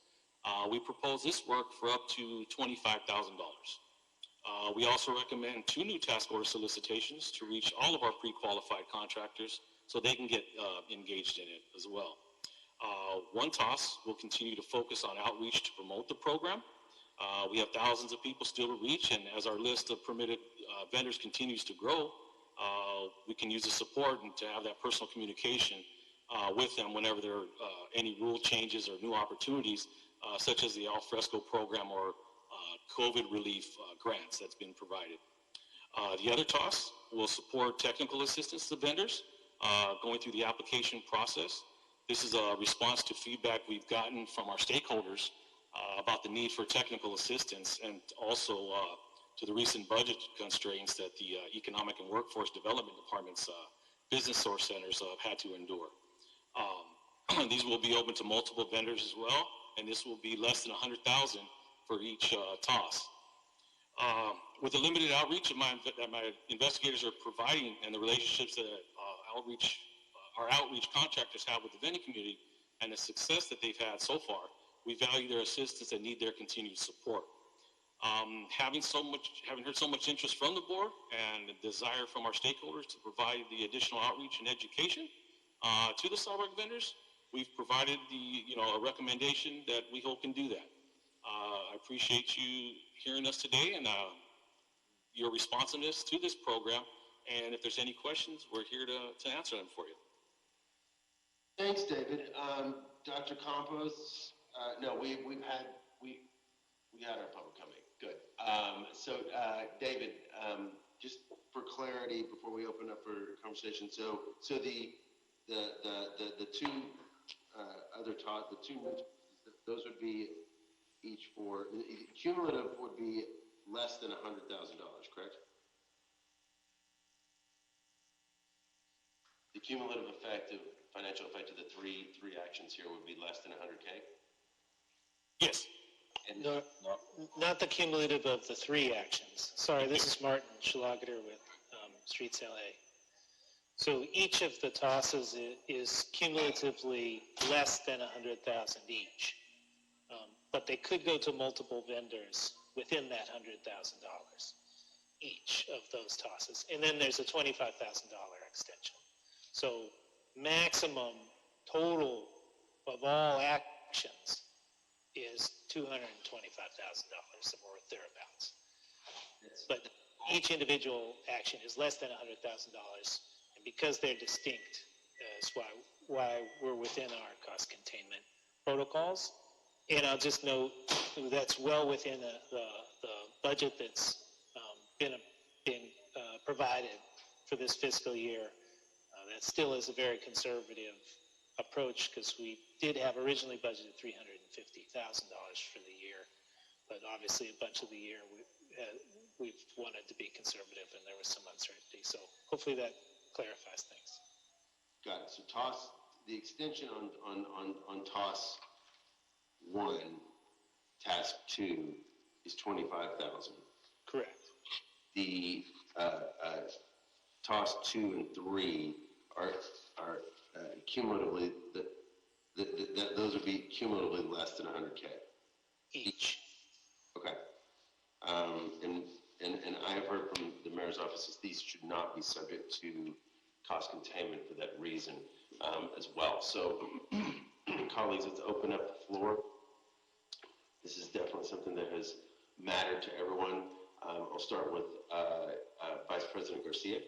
We propose this work for up to $25,000. We also recommend 2 new task order solicitations to reach all of our pre-qualified contractors so they can get engaged in it as well. One TOS will continue to focus on outreach to promote the program. We have thousands of people still to reach, and as our list of permitted vendors continues to grow, we can use the support and to have that personal communication with them whenever there are any rule changes or new opportunities, such as the Alfresco program or COVID relief grants that's been provided. The other TOS will support technical assistance to vendors going through the application process. This is a response to feedback we've gotten from our stakeholders about the need for technical assistance, and also to the recent budget constraints that the Economic and Workforce Development Department's business source centers have had to endure. These will be open to multiple vendors as well, and this will be less than $100,000 for each TOS. With the limited outreach that my investigators are providing and the relationships that our outreach contractors have with the vending community and the success that they've had so far, we value their assistance and need their continued support. Having heard so much interest from the board and the desire from our stakeholders to provide the additional outreach and education to the solid vendors, we've provided a recommendation that we hope can do that. I appreciate you hearing us today and your responsiveness to this program. And if there's any questions, we're here to answer them for you. Thanks, David. Dr. Campos, no, we had our public comment. Good. David, just for clarity before we open up for conversation, so the 2 other TOS, the 2 those would be each for cumulative would be less than $100,000, correct? The cumulative financial effect of the three actions here would be less than 100K? Yes. And no, not the cumulative of the 3 actions. Sorry, this is Martin Schlageter with Streets LA. So each of the TOSs is cumulatively less than 100,000 each, but they could go to multiple vendors within that $100,000 each of those TOSs. And then there's a $25,000 extension. So maximum total of all actions is $225,000 or thereabouts. But each individual action is less than $100,000, and because they're distinct, is why we're within our cost containment protocols. And I'll just note that's well within the budget that's been provided for this fiscal year. That still is a very conservative approach because we did have originally budgeted $350,000 for the year, but obviously a bunch of the year we've wanted to be conservative and there was some uncertainty. So hopefully that clarifies things. Got it. So TOS, the extension on TOS 1, task 2 is $25,000. Correct. The TOS 2 and 3 are cumulatively those would be cumulatively less than 100K each. Okay. And I have heard from the mayor's offices these should not be subject to cost containment for that reason as well. So, colleagues, let's open up the floor. This is definitely something that has mattered to everyone. I'll start with Vice President Garcia.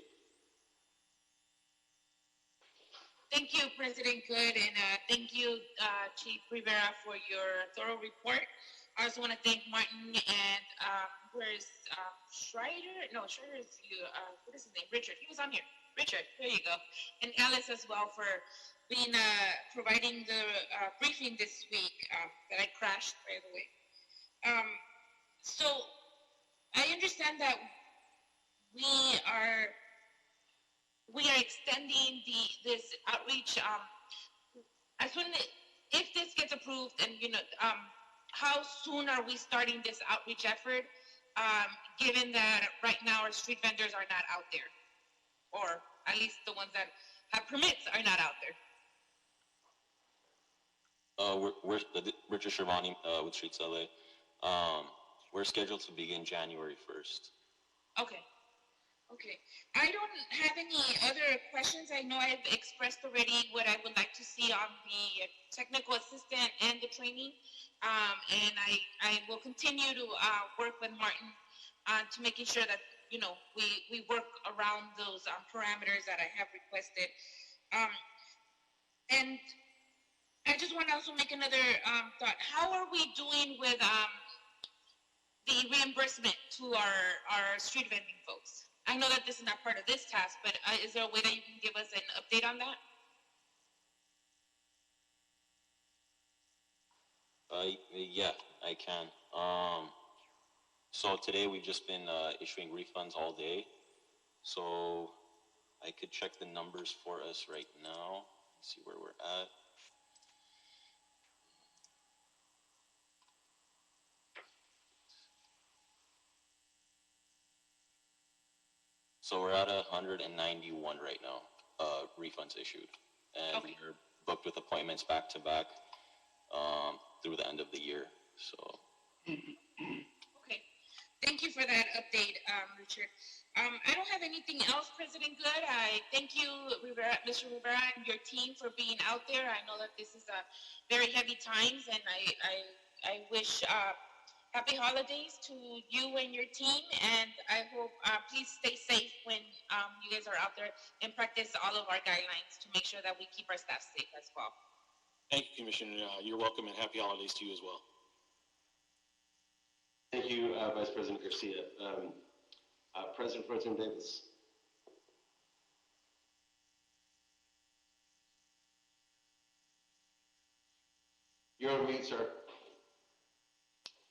Thank you, President Good, and thank you, Chief Rivera, for your thorough report. I also want to thank Martin and where's Schreider? No, Schreider is you. What is his name? Richard. He was on here. Richard, there you go. And Alice as well for being providing the briefing this week that I crashed, by the way. So I understand that we are extending this outreach as soon if this gets approved, and how soon are we starting this outreach effort, given that right now our street vendors are not out there, or at least the ones that have permits are not out there? We're Richard Shervani with Streets LA. We're scheduled to begin January 1st. Okay. Okay. I don't have any other questions. I know I've expressed already what I would like to see on the technical assistant and the training. And I will continue to work with Martin to making sure that, we work around those parameters that I have requested. And I just want to also make another thought. How are we doing with the reimbursement to our street vending folks? I know that this is not part of this task, but is there a way that you can give us an update on that? Yeah, I can. So today we've just been issuing refunds all day. So I could check the numbers for us right now, see where we're at. So we're at 191 right now, refunds issued. And Okay. we're booked with appointments back to back through the end of the year. So. Okay. Thank you for that update, Richard. I don't have anything else, President Good. I thank you, Mr. Rivera, and your team for being out there. I know that this is very heavy times, and I wish happy holidays to you and your team, and I hope, please stay safe when you guys are out there and practice all of our guidelines to make sure that we keep our staff safe as well. Thank you, Commissioner. You're welcome, and happy holidays to you as well. Thank you, Vice President Garcia. President Pro Tem Davis. You're on mute, sir.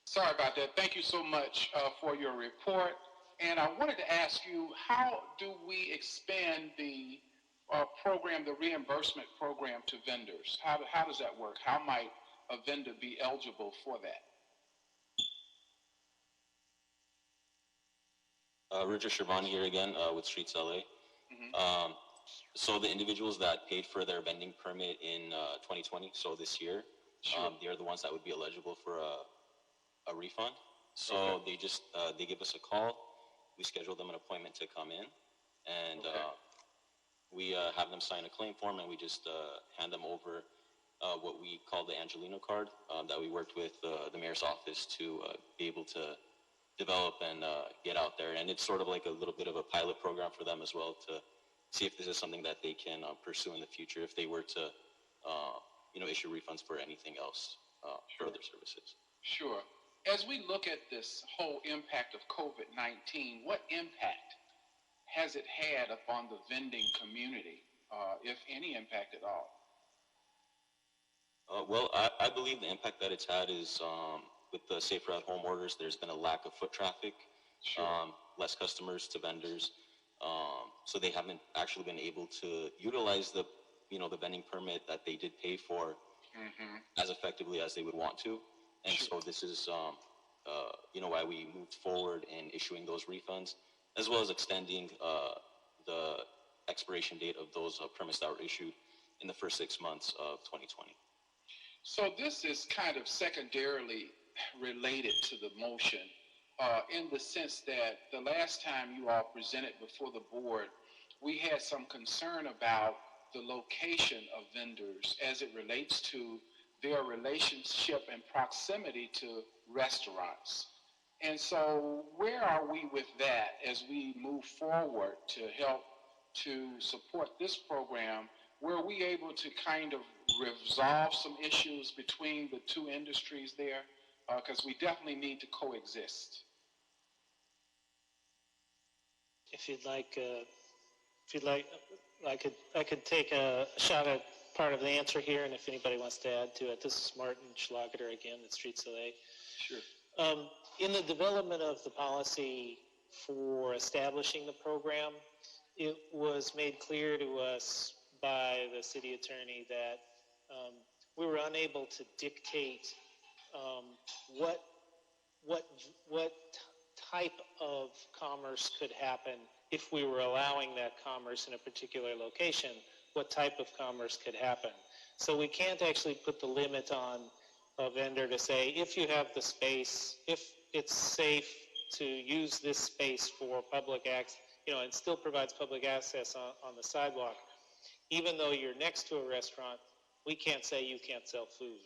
Sorry about that. Thank you so much for your report. And I wanted to ask you, how do we expand the program, the reimbursement program to vendors? How does that work? How might a vendor be eligible for that? Richard Shervani here again with Streets LA. So the individuals that paid for their vending permit in 2020, so this year, they're the ones that would be eligible for a refund. So they just they give us a call. We schedule them an appointment to come in, and we have them sign a claim form, and we just hand them over what we call the Angelino card that we worked with the mayor's office to be able to develop and get out there. And it's sort of like a little bit of a pilot program for them as well to see if this is something that they can pursue in the future if they were to issue refunds for anything else for other services. Sure. As we look at this whole impact of COVID-19, what impact has it had upon the vending community, if any impact at all? Well, I believe the impact that it's had is with the safer at home orders, there's been a lack of foot traffic, less customers to vendors. So they haven't actually been able to utilize the vending permit that they did pay for as effectively as they would want to. And so this is, why we moved forward in issuing those refunds, as well as extending the expiration date of those permits that were issued in the first 6 months of 2020. So this is kind of secondarily related to the motion in the sense that the last time you all presented before the board, we had some concern about the location of vendors as it relates to their relationship and proximity to restaurants. And so where are we with that as we move forward to help to support this program? Were we able to kind of resolve some issues between the two industries there? Because we definitely need to coexist. If you'd like, I could take a shot at part of the answer here, and if anybody wants to add to it, this is Martin Schlageter again at Streets LA. Sure. In the development of the policy for establishing the program, it was made clear to us by the city attorney that we were unable to dictate what type of commerce could happen if we were allowing that commerce in a particular location, what type of commerce could happen. So we can't actually put the limit on a vendor to say, if you have the space, if it's safe to use this space for public access, and still provides public access on the sidewalk, even though you're next to a restaurant, we can't say you can't sell food.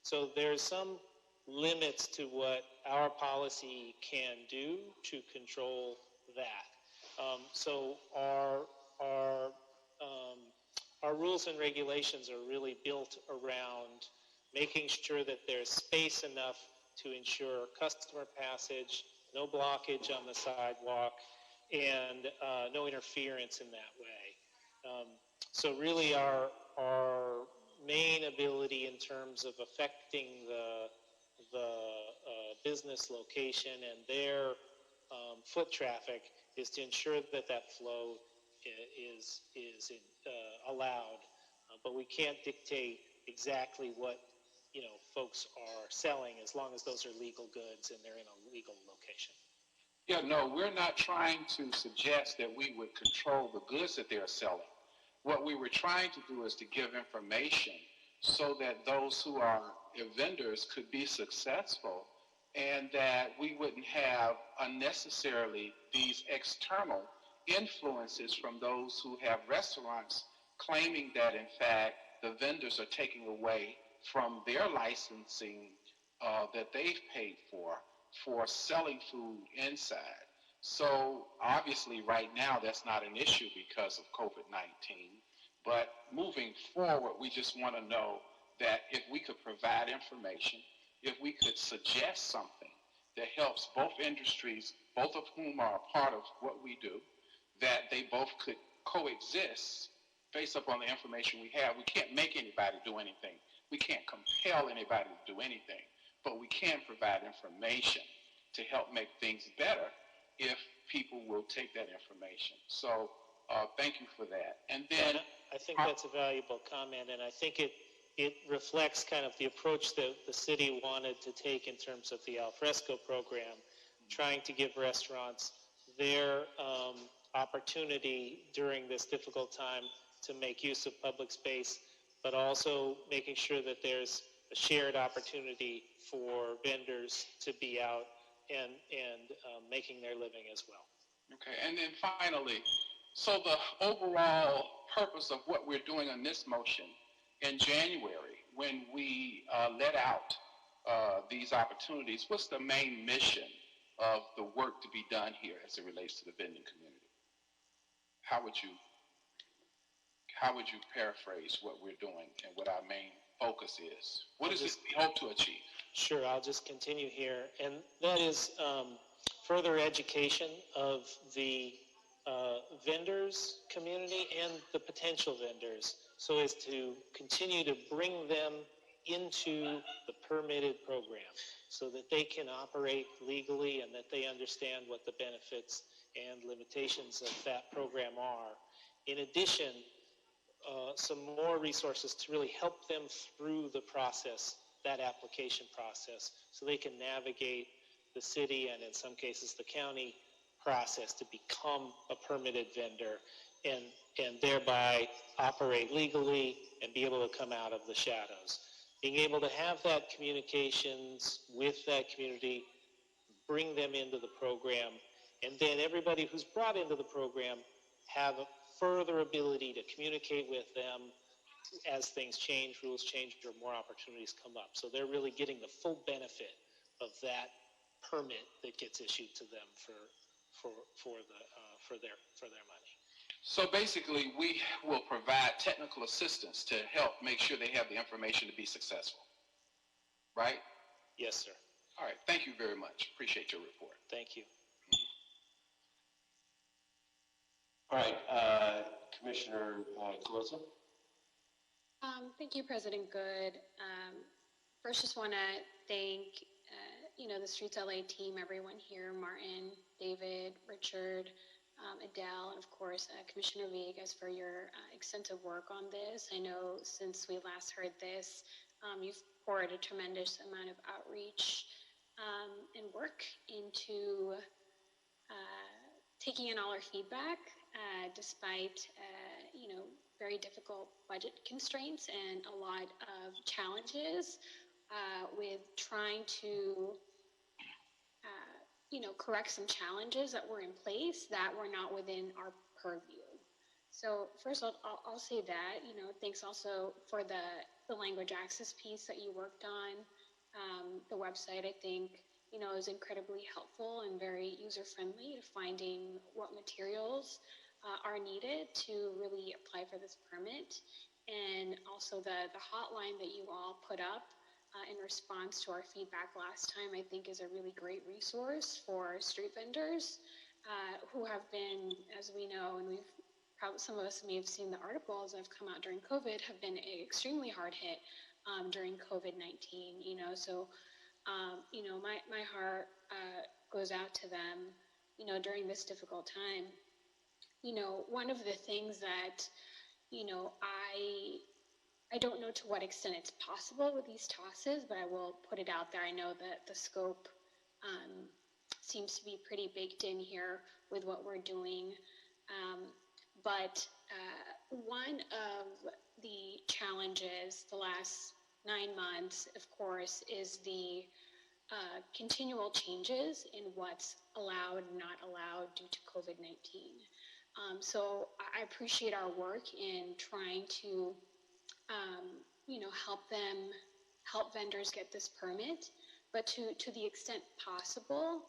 So there's some limits to what our policy can do to control that. So our rules and regulations are really built around making sure that there's space enough to ensure customer passage, no blockage on the sidewalk, and no interference in that way. So really our main ability in terms of affecting the business location and their foot traffic is to ensure that that flow is allowed. But we can't dictate exactly what folks are selling as long as those are legal goods and they're in a legal location. Yeah, no, we're not trying to suggest that we would control the goods that they're selling. What we were trying to do is to give information so that those who are vendors could be successful and that we wouldn't have unnecessarily these external influences from those who have restaurants claiming that, in fact, the vendors are taking away from their licensing that they've paid for selling food inside. So obviously right now that's not an issue because of COVID-19, but moving forward we just want to know that if we could provide information, if we could suggest something that helps both industries, both of whom are a part of what we do, that they both could coexist based upon the information we have. We can't make anybody do anything. We can't compel anybody to do anything, but we can provide information to help make things better if people will take that information. So thank you for that. And then I think that's a valuable comment, and I think it reflects kind of the approach that the city wanted to take in terms of the alfresco program, trying to give restaurants their opportunity during this difficult time to make use of public space, but also making sure that there's a shared opportunity for vendors to be out and making their living as well. Okay, and then finally, so the overall purpose of what we're doing on this motion in January, when we let out these opportunities, what's the main mission of the work to be done here as it relates to the vending community? How would you paraphrase what we're doing and what our main focus is? What is it we hope to achieve? Sure, I'll just continue here. And that is further education of the vendors community and the potential vendors so as to continue to bring them into the permitted program so that they can operate legally and that they understand what the benefits and limitations of that program are. In addition, some more resources to really help them through the process, that application process, so they can navigate the city and in some cases the county process to become a permitted vendor and thereby operate legally and be able to come out of the shadows. Being able to have that communications with that community, bring them into the program, and then everybody who's brought into the program have a further ability to communicate with them as things change, rules change, or more opportunities come up. So they're really getting the full benefit of that permit that gets issued to them for their money. So basically, we will provide technical assistance to help make sure they have the information to be successful, right? Yes, sir. All right, thank you very much. Appreciate your report. Thank you. All right, Commissioner Colosa. Thank you, President Good. First, just want to thank, the Streets LA team, everyone here, Martin, David, Richard, Adele, and of course, Commissioner Villegas for your extensive work on this. I know since we last heard this, you've poured a tremendous amount of outreach and work into taking in all our feedback, despite, very difficult budget constraints and a lot of challenges with trying to, correct some challenges that were in place that were not within our purview. So first I'll say that, thanks also for the language access piece that you worked on. The website, I think, is incredibly helpful and very user-friendly to finding what materials are needed to really apply for this permit. And also the hotline that you all put up in response to our feedback last time, I think is a really great resource for street vendors who have been, as we know, and some of us may have seen the articles that have come out during COVID, have been extremely hard hit during COVID-19, so, my heart goes out to them, during this difficult time. One of the things that, I don't know to what extent it's possible with these tosses, but I will put it out there. I know that the scope seems to be pretty baked in here with what we're doing. But one of the challenges the last 9 months, of course, is the continual changes in what's allowed and not allowed due to COVID-19. So I appreciate our work in trying to, help vendors get this permit, but to the extent possible,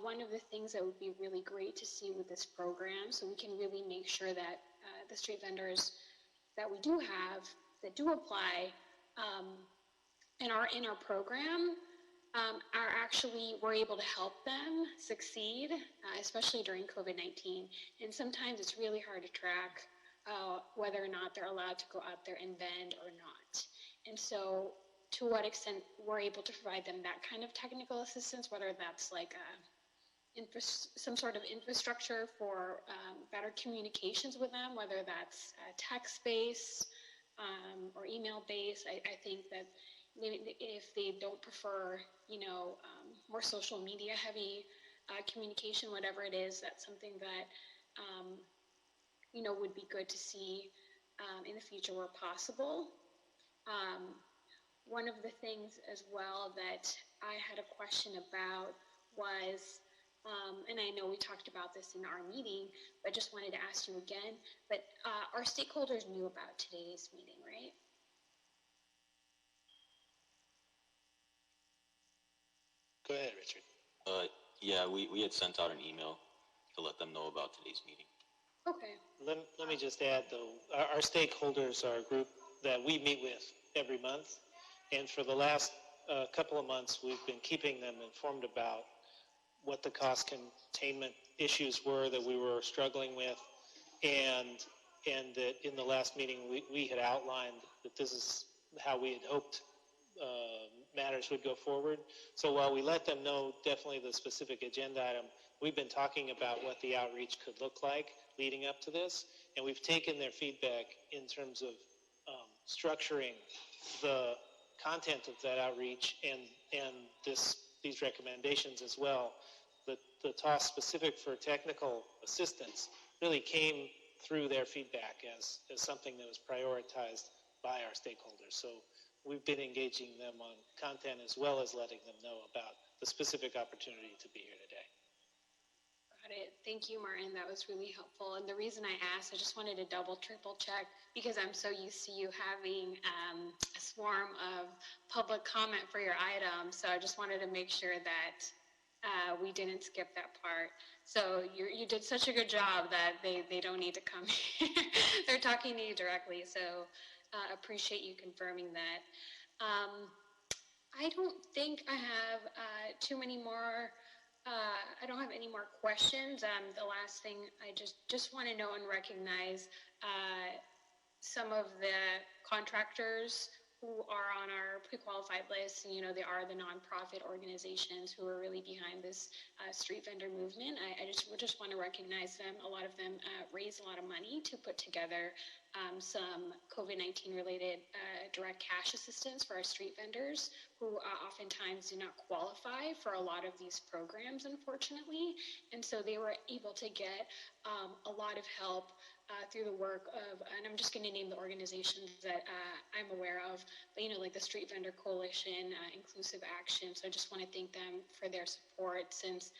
one of the things that would be really great to see with this program, so we can really make sure that the street vendors that we do have, that do apply, and are in our program, we're able to help them succeed, especially during COVID-19. And sometimes it's really hard to track whether or not they're allowed to go out there and vend or not. And so to what extent we're able to provide them that kind of technical assistance, whether that's like some sort of infrastructure for better communications with them, whether that's text-based or email-based. I think that if they don't prefer, more social media heavy communication, whatever it is, that's something that, would be good to see in the future where possible. One of the things as well that I had a question about was, and I know we talked about this in our meeting, but just wanted to ask you again, but our stakeholders knew about today's meeting, right? Go ahead, Richard. Yeah, we had sent out an email to let them know about today's meeting. Okay. Let me just add, though, our stakeholders are a group that we meet with every month, and for the last couple of months, we've been keeping them informed about what the cost containment issues were that we were struggling with, and that in the last meeting, we had outlined that this is how we had hoped matters would go forward. So while we let them know definitely the specific agenda item, we've been talking about what the outreach could look like leading up to this, and we've taken their feedback in terms of structuring the content of that outreach and these recommendations as well. The TOS specific for technical assistance really came through their feedback as something that was prioritized by our stakeholders. So we've been engaging them on content as well as letting them know about the specific opportunity to be here today. Got it. Thank you, Martin. That was really helpful. And the reason I asked, I just wanted to triple check, because I'm so used to you having a swarm of public comment for your items. So I just wanted to make sure that We didn't skip that part. So you did such a good job that they don't need to come here. They're talking to you directly, so appreciate you confirming that. I don't think I have too many more. I don't have any more questions. The last thing I just want to know and recognize some of the contractors who are on our pre-qualified list, and they are the nonprofit organizations who are really behind this street vendor movement. I just want to recognize them. A lot of them raise a lot of money to put together some COVID-19 related direct cash assistance for our street vendors who oftentimes do not qualify for a lot of these programs, unfortunately. And so they were able to get a lot of help through the work of, and I'm just going to name the organizations that I'm aware of, but like the Street Vendor Coalition, Inclusive Action. So I just want to thank them for their support, since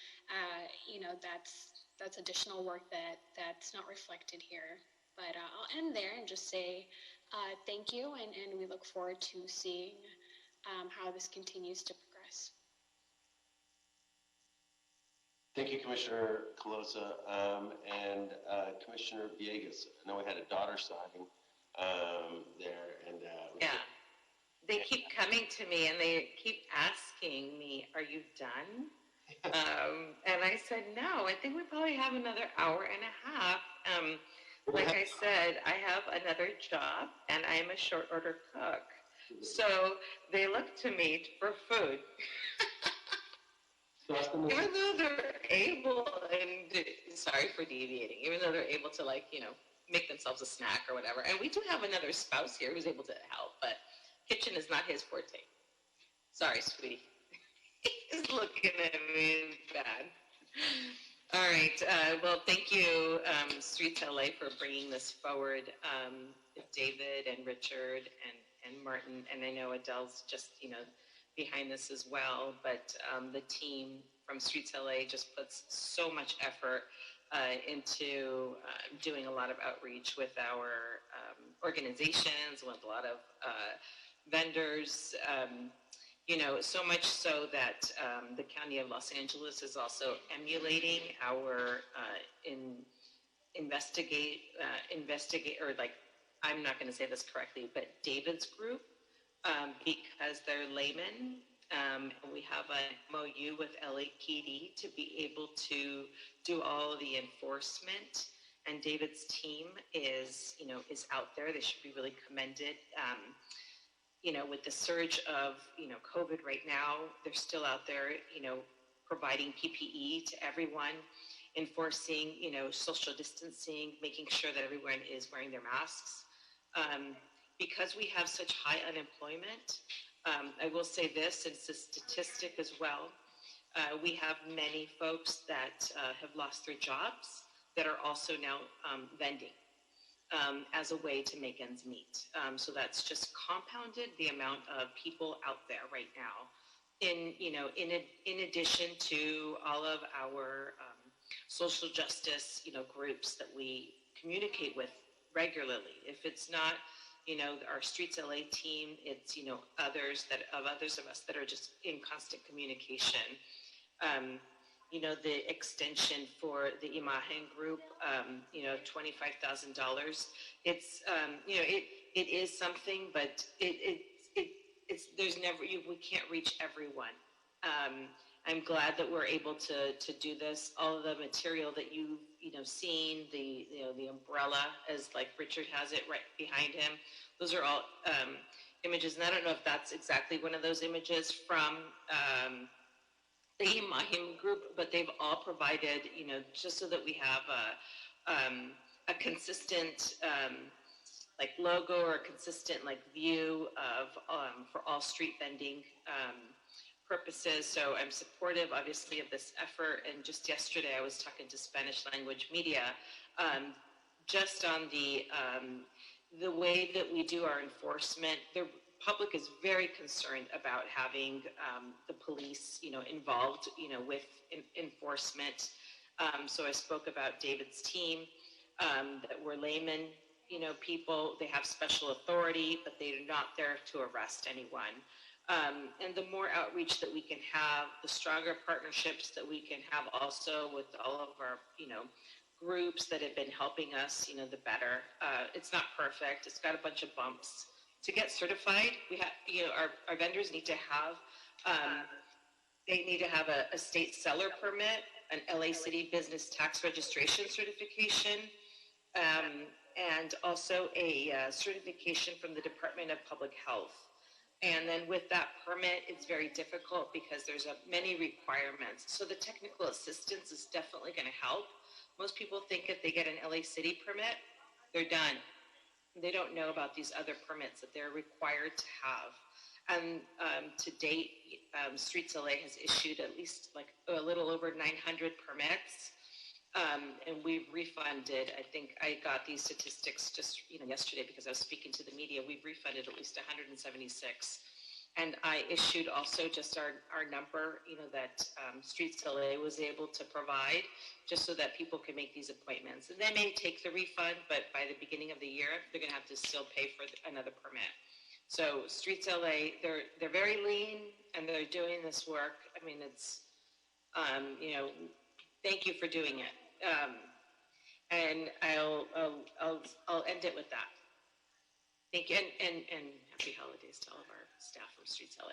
that's additional work that's not reflected here. But I'll end there and just say thank you, and we look forward to seeing how this continues to progress. Thank you, Commissioner Colosa, and Commissioner Villegas. I know we had a daughter signing there, and yeah, they keep coming to me and they keep asking me, "Are you done?" And I said, "No, I think we probably have another hour and a half." Like I said, I have another job and I'm a short order cook, so they look to me for food. Even though they're able, and sorry for deviating, even though they're able to make themselves a snack or whatever. And we do have another spouse here who's able to help, but kitchen is not his forte. Sorry, sweetie. He's looking at me bad. All right. Well, thank you, Streets LA, for bringing this forward. David and Richard and Martin, and I know Adele's just, behind this as well, but the team from Streets LA just puts so much effort into doing a lot of outreach with our organizations, with a lot of vendors, so much so that the County of Los Angeles is also emulating our I'm not going to say this correctly, but David's group, because they're laymen. We have an MOU with LAPD to be able to do all of the enforcement, and David's team is out there. They should be really commended. With the surge of, COVID right now, they're still out there, providing PPE to everyone, enforcing, social distancing, making sure that everyone is wearing their masks. Because we have such high unemployment, I will say this, it's a statistic as well. We have many folks that have lost their jobs that are also now vending as a way to make ends meet. So that's just compounded the amount of people out there right now. In addition to all of our social justice, groups that we communicate with regularly. If it's not, our Streets LA team, it's, others of us that are just in constant communication. The extension for the Imagen group, $25,000. It's, it is something, but we can't reach everyone. I'm glad that we're able to do this. All of the material that you've seen, the umbrella, as like Richard has it right behind him, those are all images, and I don't know if that's exactly one of those images from the Imahim group, but they've all provided, just so that we have a consistent logo or a consistent view of for all street vending purposes. So I'm supportive, obviously, of this effort. And just yesterday, I was talking to Spanish language media, just on the way that we do our enforcement. The public is very concerned about having the police, involved, with enforcement. So I spoke about David's team, that we're laymen, people. They have special authority, but they're not there to arrest anyone. And the more outreach that we can have, the stronger partnerships that we can have also with all of our, groups that have been helping us, the better. It's not perfect. It's got a bunch of bumps. To get certified, we have, our vendors need to have, they need to have a state seller permit, an LA City Business Tax Registration certification, and also a certification from the Department of Public Health. And then with that permit, it's very difficult because there's many requirements. So the technical assistance is definitely going to help. Most people think if they get an LA City permit, they're done. They don't know about these other permits that they're required to have. And to date, Streets LA has issued at least like a little over 900 permits. And we've refunded, I think I got these statistics just yesterday because I was speaking to the media. We've refunded at least 176. And I issued also just our number, that Streets LA was able to provide just so that people can make these appointments. And they may take the refund, but by the beginning of the year, they're going to have to still pay for another permit. So Streets LA, they're very lean and they're doing this work. I mean, it's, thank you for doing it. And I'll end it with that. Thank you, and happy holidays to all of our staff from Streets LA.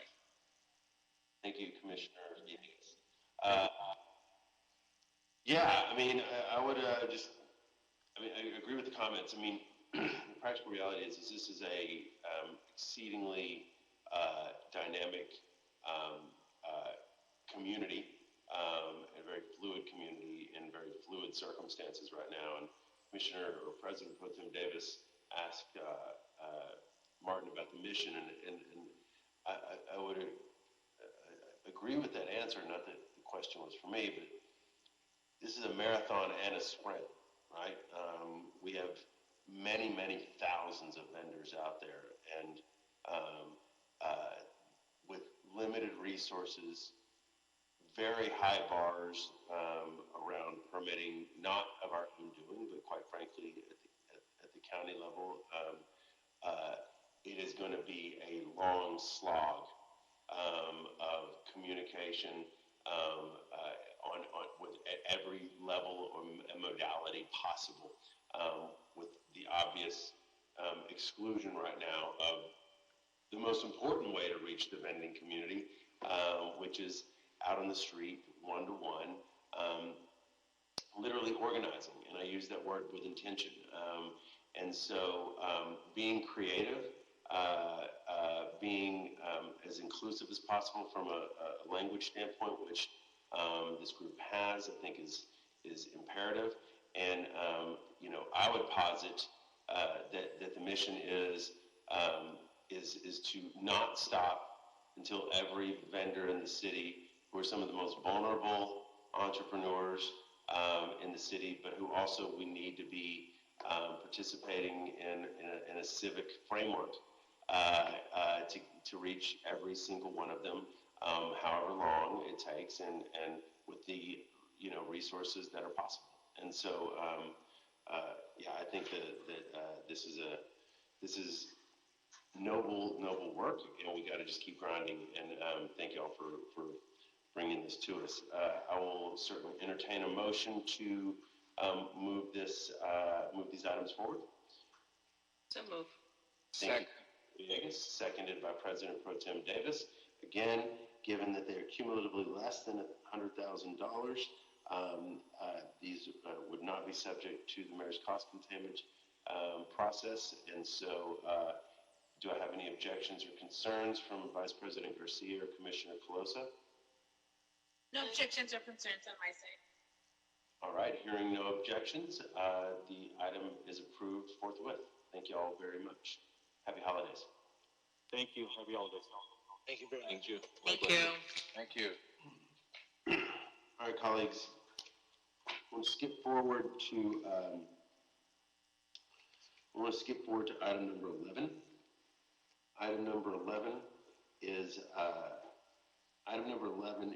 Thank you, Commissioner Davis. Yeah, I mean, I would I agree with the comments. I mean, the practical reality is this is a exceedingly dynamic community, a very fluid community in very fluid circumstances right now. And Commissioner or President Pro Tem Davis asked Martin about the mission, and I would agree with that answer. Not that the question was for me, but this is a marathon and a sprint, right? We have many, many thousands of vendors out there, and with limited resources, very high bars around permitting, not of our own doing, but quite frankly, at the county level, it is going to be a long slog of communication at every level or modality possible, with the obvious exclusion right now of the most important way to reach the vending community, which is out on the street, one-to-one, literally organizing, and I use that word with intention. And so being creative, being as inclusive as possible from a language standpoint, which this group has, I think is imperative. And I would posit that the mission is to not stop until every vendor in the city, who are some of the most vulnerable entrepreneurs in the city, but who also we need to be participating in a civic framework to reach every single one of them, however long it takes, and with the resources that are possible. And so, yeah, I think that this is noble work, and we got to just keep grinding. And thank y'all for bringing this to us. I will certainly entertain a motion to move these items forward. So move. Second. Seconded by President Pro Tem Davis. Again, given that they are cumulatively less than $100,000, these would not be subject to the mayor's cost containment process. And so, do I have any objections or concerns from Vice President Garcia or Commissioner Colosa? No objections or concerns on my side. All right, hearing no objections, the item is approved forthwith. Thank you all very much. Happy holidays. Thank you. Happy holidays. Thank you very much. Thank you. Thank you. Thank you. All right, colleagues, we'll skip forward to item number 11. Item number 11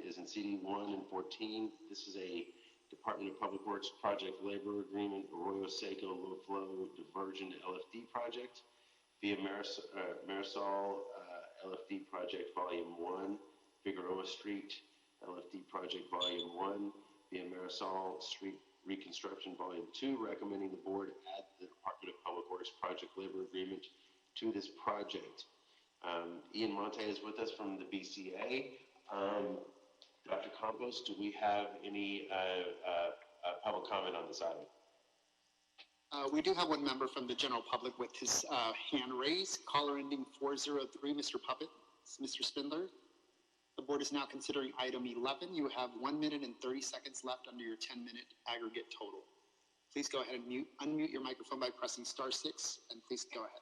is in CD 1 and 14. This is a Department of Public Works project labor agreement, Arroyo Seco low flow diversion LFD project via Marisol LFD Project Volume 1, Figueroa Street, LFD Project Volume 1, via Marisol Street Reconstruction Volume 2, recommending the board add the Department of Public Works Project Labor Agreement to this project. Ian Monte is with us from the BCA. Dr. Campos, do we have any public comment on this item? We do have one member from the general public with his hand raised. Caller ending 403, Mr. Puppet. Mr. Spindler. The board is now considering item 11. You have 1 minute and 30 seconds left under your 10-minute aggregate total. Please go ahead and unmute your microphone by pressing *6, and please go ahead.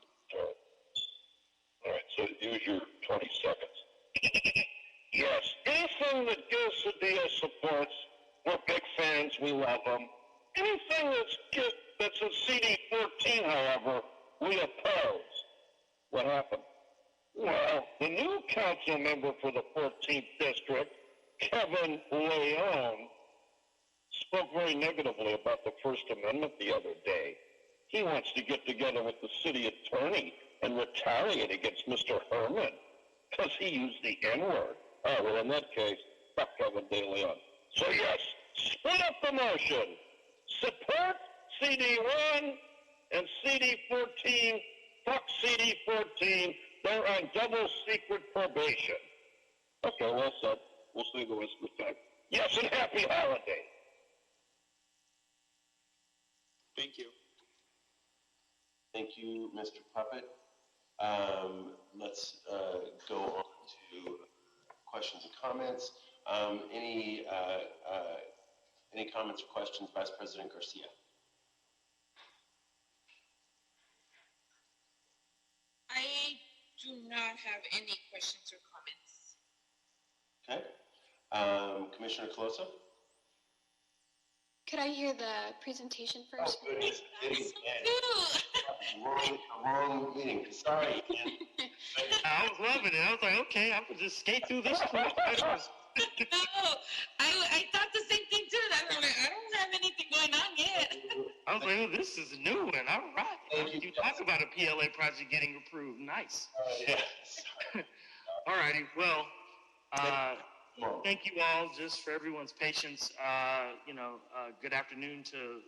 All right, so use your 20 seconds. Yes, anything that Gil supports, we're big fans, we love them. Anything that's a CD14, however, we oppose. What happened? Well, the new council member for the 14th District, Kevin Leon, spoke very negatively about the First Amendment the other day. He wants to get together with the city attorney and retaliate against Mr. Herman because he used the N-word. Oh, well, in that case, fuck Kevin De Leon. So, yes, split up the motion. Support CD1 and CD14. Fuck CD14. They're on double secret probation. Okay, well said. We'll see the rest of the time. Yes, and happy holiday. Thank you. Thank you, Mr. Puppet. Let's go on to questions and comments. Any comments or questions, Vice President Garcia? I do not have any questions or comments. Okay. Commissioner Coloso? Could I hear the presentation first? Oh, goodness. Wrong meeting. Sorry. I was loving it. I was like, okay, I could just skate through this. No, I thought the same thing too. I was like, I don't have anything going on yet. I was like, oh, this is new and all right. You talk about a PLA project getting approved. Nice. Yes. All righty. Well, thank you all just for everyone's patience. Good afternoon to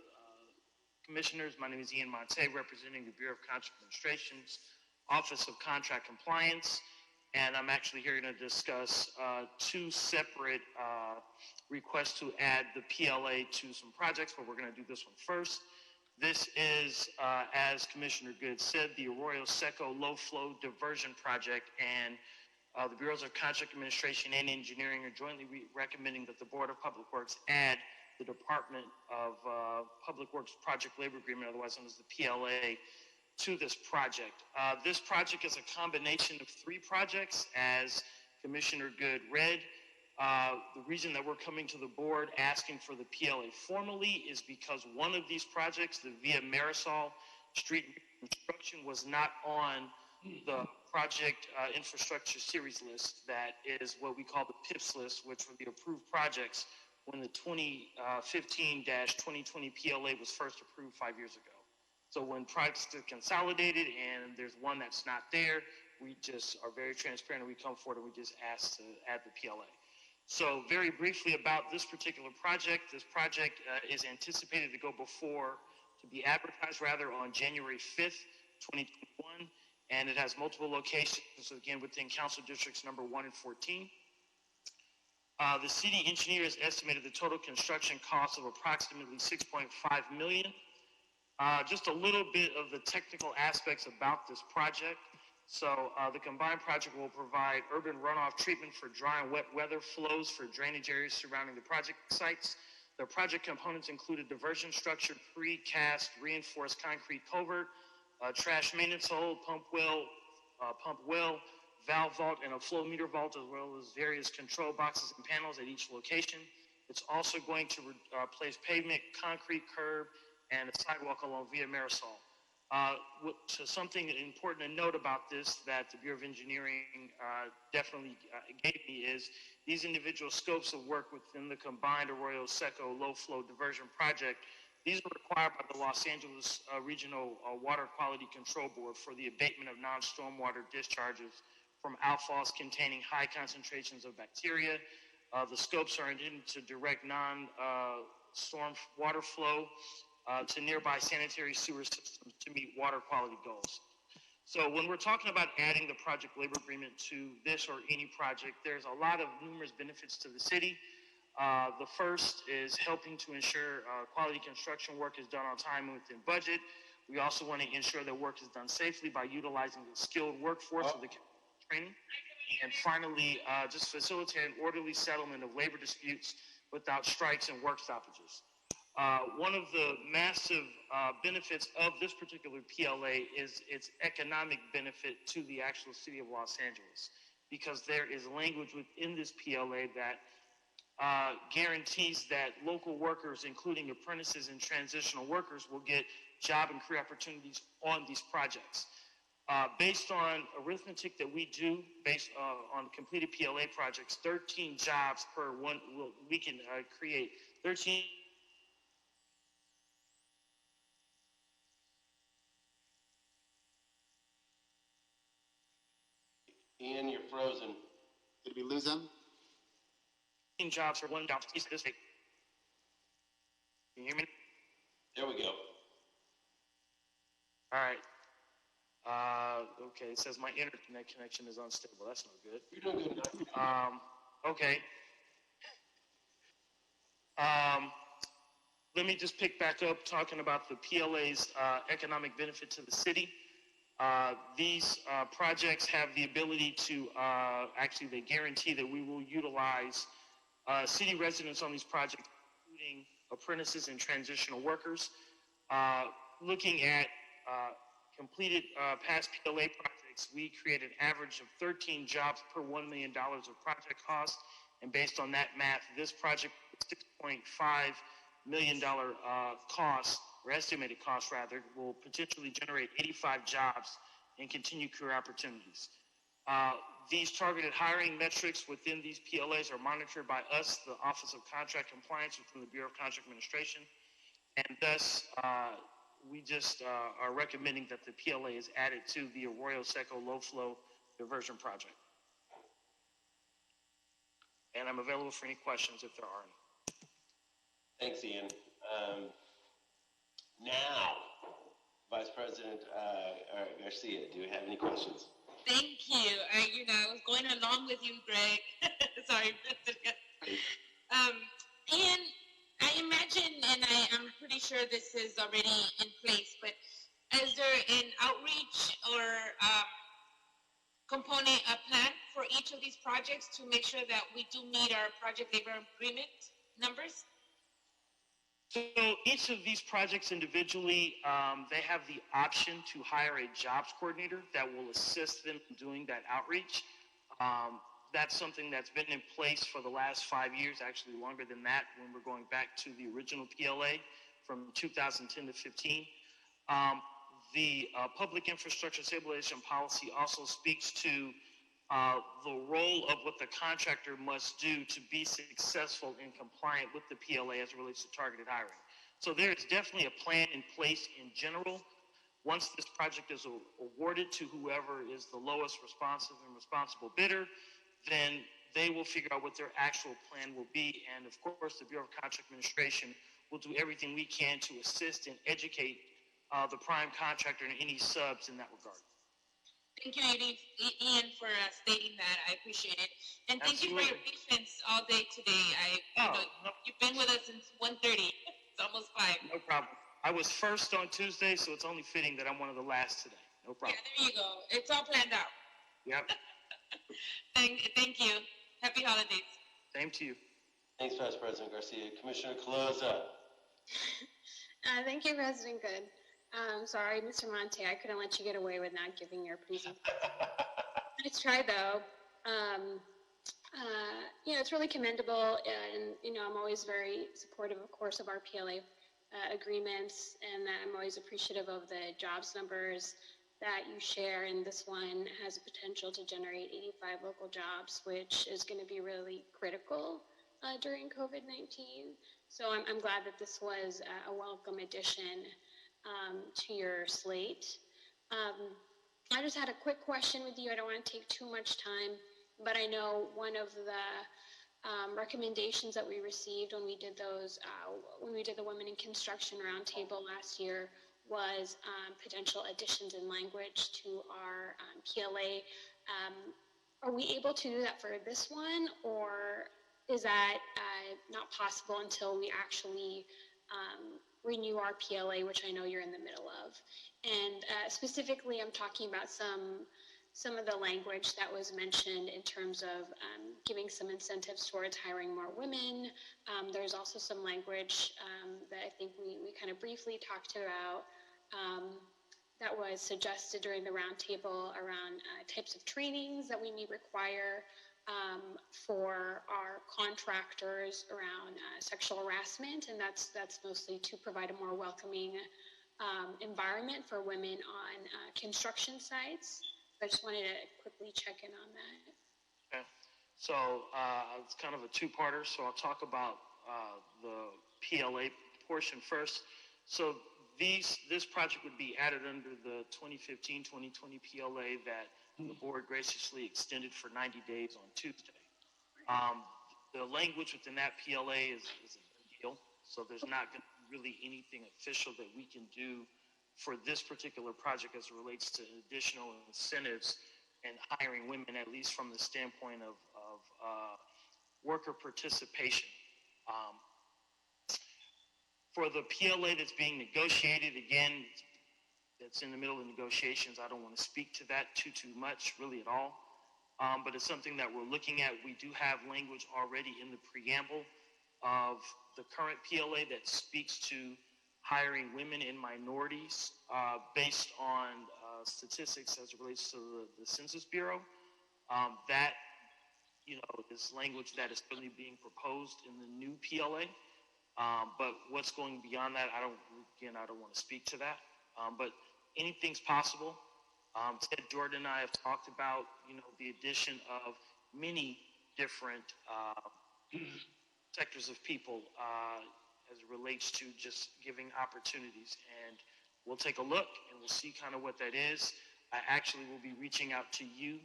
commissioners. My name is Ian Monte, representing the Bureau of Contract Administration's Office of Contract Compliance. And I'm actually here to discuss two separate requests to add the PLA to some projects, but we're going to do this one first. This is, as Commissioner Good said, the Arroyo Seco Low Flow Diversion Project, and the Bureaus of Contract Administration and Engineering are jointly recommending that the Board of Public Works add the Department of Public Works Project Labor Agreement, otherwise known as the PLA, to this project. This project is a combination of three projects, as Commissioner Good read. The reason that we're coming to the board asking for the PLA formally is because one of these projects, the Via Marisol Street Reconstruction, was not on the project infrastructure series list. That is what we call the PIPS list, which were the approved projects when the 2015-2020 PLA was first approved 5 years ago. So when projects are consolidated and there's one that's not there, we just are very transparent and we come forward and we just ask to add the PLA. So very briefly about this particular project, this project is anticipated to be advertised on January 5th, 2021, and it has multiple locations, again, within council districts number 1 and 14. The city engineer has estimated the total construction cost of approximately $6.5 million. Just a little bit of the technical aspects about this project. So the combined project will provide urban runoff treatment for dry and wet weather flows for drainage areas surrounding the project sites. The project components include a diversion structure, precast reinforced concrete culvert, trash maintenance hole, pump well, valve vault, and a flow meter vault, as well as various control boxes and panels at each location. It's also going to place pavement, concrete curb, and a sidewalk along Via Marisol. So something important to note about this that the Bureau of Engineering definitely gave me is these individual scopes of work within the combined Arroyo Seco Low Flow Diversion Project. These are required by the Los Angeles Regional Water Quality Control Board for the abatement of non-stormwater discharges from outfalls containing high concentrations of bacteria. The scopes are intended to direct non-storm water flow to nearby sanitary sewer systems to meet water quality goals. So when we're talking about adding the project labor agreement to this or any project, there's a lot of numerous benefits to the city. The first is helping to ensure quality construction work is done on time and within budget. We also want to ensure that work is done safely by utilizing the skilled workforce of the training. And finally, just facilitate an orderly settlement of labor disputes without strikes and work stoppages. One of the massive benefits of this particular PLA is its economic benefit to the actual city of Los Angeles, because there is language within this PLA that guarantees that local workers, including apprentices and transitional workers, will get job and career opportunities on these projects. Based on arithmetic that we do, based on completed PLA projects, 13 jobs per one, we can create 13. Ian, you're frozen. Did we lose them? Jobs for one job. Can you hear me? There we go. All right. Okay, it says my internet connection is unstable. That's not good. You're doing good. Okay. Let me just pick back up talking about the PLA's economic benefit to the city. These projects have the ability to, actually they guarantee that we will utilize city residents on these projects, including apprentices and transitional workers. Looking at completed past PLA projects, we created an average of 13 jobs per $1 million of project cost. And based on that math, this project, $6.5 million cost, or estimated cost rather, will potentially generate 85 jobs and continue career opportunities. These targeted hiring metrics within these PLAs are monitored by us, the Office of Contract Compliance within the Bureau of Contract Administration, and thus we just are recommending that the PLA is added to the Arroyo Seco Low Flow Diversion Project. And I'm available for any questions if there are any. Thanks, Ian. Now, Vice President Garcia, do you have any questions? Thank you. I was going along with you, Greg. Sorry. Ian, I imagine, and I'm pretty sure this is already in place, but is there an outreach or component, a plan for each of these projects to make sure that we do meet our project labor agreement numbers? So each of these projects individually, they have the option to hire a jobs coordinator that will assist them in doing that outreach. That's something that's been in place for the last 5 years, actually longer than that, when we're going back to the original PLA from 2010 to 15. The Public Infrastructure Stabilization Policy also speaks to the role of what the contractor must do to be successful and compliant with the PLA as it relates to targeted hiring. So there is definitely a plan in place in general. Once this project is awarded to whoever is the lowest responsive and responsible bidder, then they will figure out what their actual plan will be. And of course, the Bureau of Contract Administration will do everything we can to assist and educate the prime contractor and any subs in that regard. Thank you, Ian, for stating that. I appreciate it. And thank you for your patience all day today. You've been with us since 1:30. It's almost 5. No problem. I was first on Tuesday, so it's only fitting that I'm one of the last today. No problem. Yeah, there you go. It's all planned out. Yep. Thank you. Happy holidays. Same to you. Thanks, Vice President Garcia. Commissioner Caloza. Thank you, President Good. Sorry, Mr. Monte, I couldn't let you get away with not giving your presentation. Nice try, though. It's really commendable, and, I'm always very supportive, of course, of our PLA agreements, and I'm always appreciative of the jobs numbers that you share, and this one has a potential to generate 85 local jobs, which is going to be really critical during COVID-19. So I'm glad that this was a welcome addition to your slate. I just had a quick question with you. I don't want to take too much time, but I know one of the recommendations that we received when we did those, when we did the Women in Construction Roundtable last year was potential additions in language to our PLA. Are we able to do that for this one, or is that not possible until we actually renew our PLA, which I know you're in the middle of? And specifically, I'm talking about some of the language that was mentioned in terms of giving some incentives towards hiring more women. There's also some language that I think we kind of briefly talked about that was suggested during the roundtable around types of trainings that we may require for our contractors around sexual harassment, and that's mostly to provide a more welcoming environment for women on construction sites. I just wanted to quickly check in on that. Okay. So it's kind of a two-parter, so I'll talk about the PLA portion first. So this project would be added under the 2015-2020 PLA that the board graciously extended for 90 days on Tuesday. The language within that PLA is a done deal, so there's not going to be really anything official that we can do for this particular project as it relates to additional incentives and hiring women, at least from the standpoint of worker participation. For the PLA that's being negotiated, again, that's in the middle of negotiations, I don't want to speak to that too much, really at all. But it's something that we're looking at. We do have language already in the preamble of the current PLA that speaks to hiring women and minorities based on statistics as it relates to the Census Bureau. That, is language that is currently being proposed in the new PLA. But what's going beyond that, I don't want to speak to that. But anything's possible. Ted Jordan and I have talked about, the addition of many different sectors of people as it relates to just giving opportunities. And we'll take a look and we'll see kind of what that is. I actually will be reaching out to you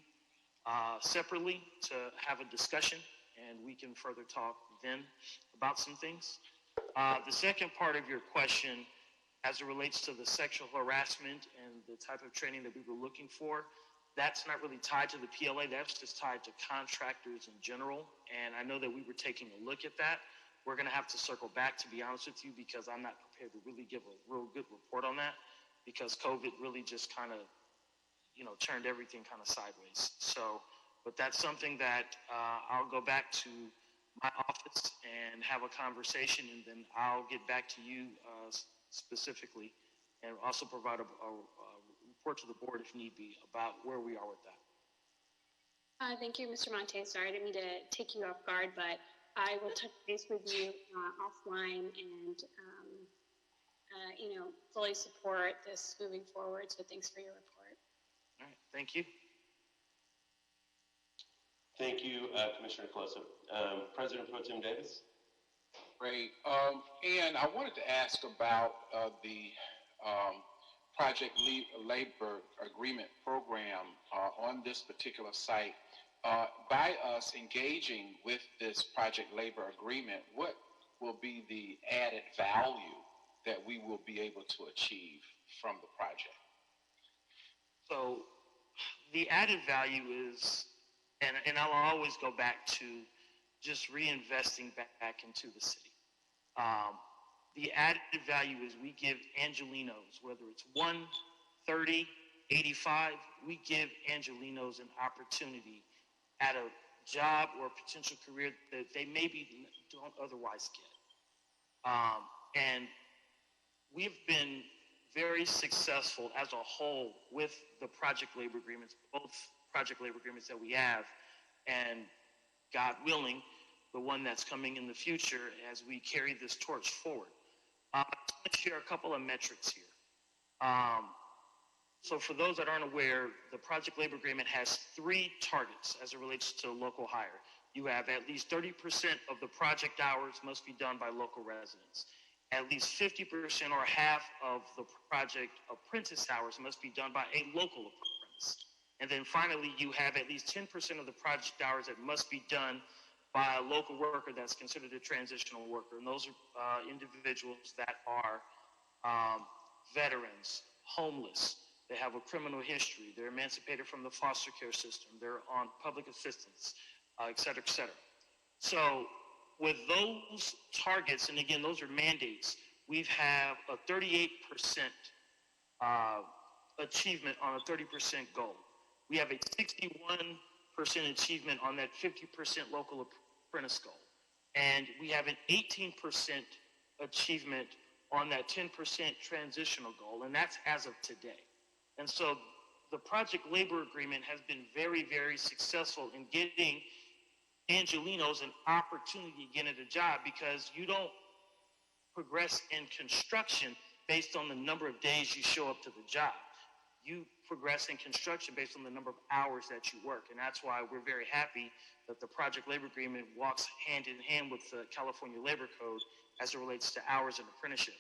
separately to have a discussion, and we can further talk then about some things. The second part of your question, as it relates to the sexual harassment and the type of training that we were looking for, that's not really tied to the PLA. That's just tied to contractors in general. And I know that we were taking a look at that. We're going to have to circle back, to be honest with you, because I'm not prepared to really give a real good report on that, because COVID really just kind of, turned everything kind of sideways. So, but that's something that I'll go back to my office and have a conversation, and then I'll get back to you specifically, and also provide a report to the board if need be about where we are with that. Thank you, Mr. Monte. Sorry, I didn't mean to take you off guard, but I will touch base with you offline and, fully support this moving forward. So thanks for your report. All right, thank you. Thank you, Commissioner Coloso. President Pro Tem Davis. Great. And I wanted to ask about the project labor agreement program on this particular site. By us engaging with this project labor agreement, what will be the added value that we will be able to achieve from the project? So the added value is, and I'll always go back to just reinvesting back into the city. The added value is we give Angelinos, whether it's 1, 30, 85, we give Angelinos an opportunity at a job or a potential career that they maybe don't otherwise get. And we've been very successful as a whole with the project labor agreements, both project labor agreements that we have, and God willing, the one that's coming in the future as we carry this torch forward. I'm going to share a couple of metrics here. So for those that aren't aware, the project labor agreement has 3 targets as it relates to local hire. You have at least 30% of the project hours must be done by local residents. At least 50% or half of the project apprentice hours must be done by a local apprentice. months. And then finally, you have at least 10% of the project hours that must be done by a local worker that's considered a transitional worker. And those are individuals that are veterans, homeless, they have a criminal history, they're emancipated from the foster care system, they're on public assistance, et cetera, et cetera. So with those targets, and again, those are mandates, we have a 38% achievement on a 30% goal. We have a 61% achievement on that 50% local apprentice goal. And we have an 18% achievement on that 10% transitional goal, and that's as of today. And so the project labor agreement has been very, very successful in getting Angelenos an opportunity to get a job, because you don't progress in construction based on the number of days you show up to the job. You progress in construction based on the number of hours that you work. And that's why we're very happy that the project labor agreement walks hand in hand with the California Labor Code as it relates to hours and apprenticeship.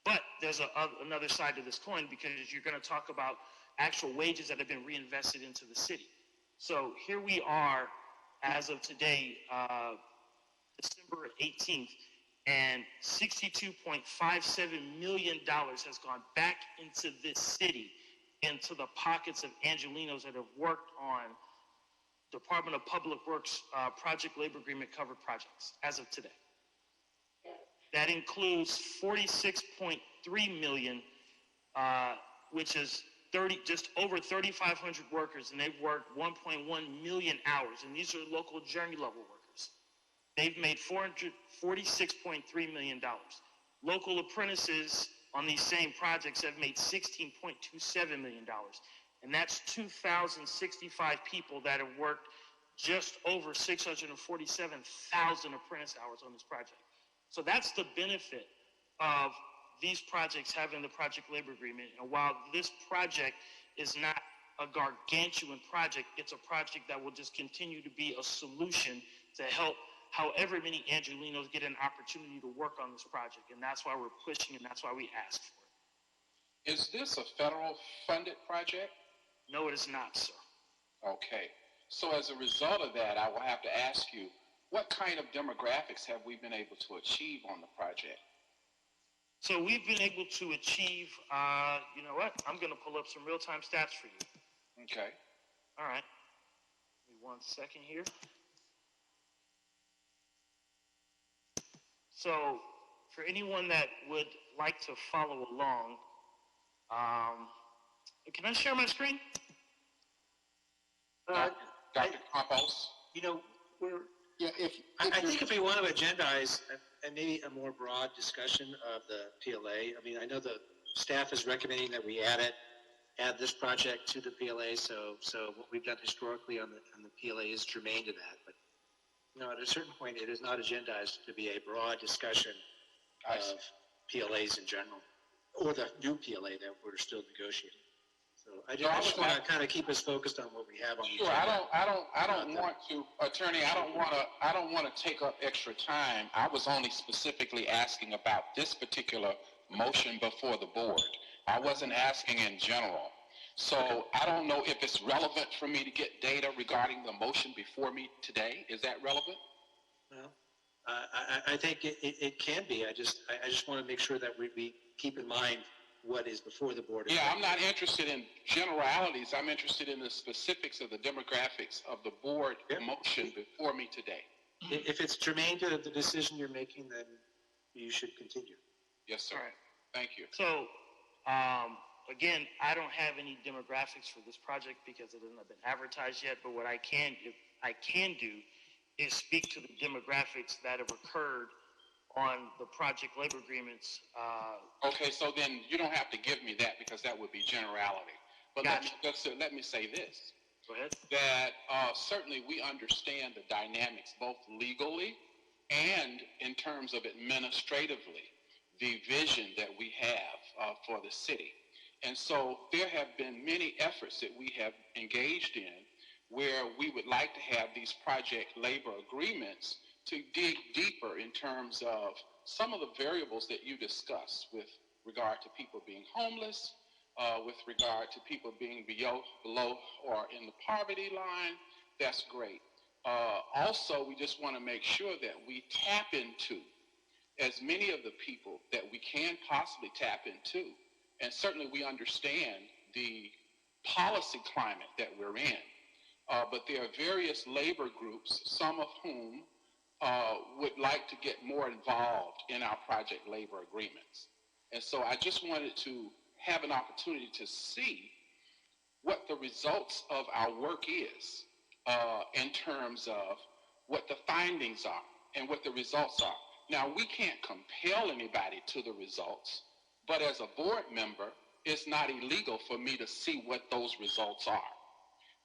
But there's another side to this coin, because you're going to talk about actual wages that have been reinvested into the city. So here we are as of today, December 18th, and $62.57 million has gone back into this city, into the pockets of Angelenos that have worked on Department of Public Works project labor agreement covered projects as of today. That includes 46.3 million, which is just over 3,500 workers, and they've worked 1.1 million hours, and these are local journey level workers. They've made $46.3 million. Local apprentices on these same projects have made $16.27 million. And that's 2,065 people that have worked just over 647,000 apprentice hours on this project. So that's the benefit of these projects having the project labor agreement. And while this project is not a gargantuan project, it's a project that will just continue to be a solution to help however many Angelenos get an opportunity to work on this project. And that's why we're pushing, and that's why we ask for it. Is this a federal funded project? No, it is not, sir. Okay. So as a result of that, I will have to ask you, what kind of demographics have we been able to achieve on the project? So we've been able to achieve, you know what? I'm going to pull up some real-time stats for you. Okay. All right. Give me 1 second here. So for anyone that would like to follow along, can I share my screen? Dr. Campos? You know, I think if we want to agendize and maybe a more broad discussion of the PLA, I mean, I know the staff is recommending that we add this project to the PLA, so what we've done historically on the PLA is germane to that. But you know, at a certain point, it is not agendized to be a broad discussion of PLAs in general, or the new PLA that we're still negotiating. So I just want to kind of keep us focused on what we have on the Sure, agenda. I don't want to, Attorney, I don't want to take up extra time. I was only specifically asking about this particular motion before the board. I wasn't asking in general. So I don't know if it's relevant for me to get data regarding the motion before me today. Is that relevant? Well, I think it can be. I just want to make sure that we keep in mind what is before the board. Yeah, I'm not interested in generalities. I'm interested in the specifics of the demographics of the board motion before me today. If it's germane to the decision you're making, then you should continue. Yes, sir. All right. Thank you. So, again, I don't have any demographics for this project because it hasn't been advertised yet, but what I can do is speak to the demographics that have occurred on the project labor agreements. Okay, so then you don't have to give me that because that would be generality. But let me say this. Go ahead. That certainly we understand the dynamics both legally and in terms of administratively, the vision that we have for the city. And so there have been many efforts that we have engaged in where we would like to have these project labor agreements to dig deeper in terms of some of the variables that you discussed with regard to people being homeless, with regard to people being below or in the poverty line, that's great. Also, we just want to make sure that we tap into as many of the people that we can possibly tap into. And certainly we understand the policy climate that we're in. But there are various labor groups, some of whom would like to get more involved in our project labor agreements. And so I just wanted to have an opportunity to see what the results of our work is in terms of what the findings are and what the results are. Now, we can't compel anybody to the results, but as a board member, it's not illegal for me to see what those results are.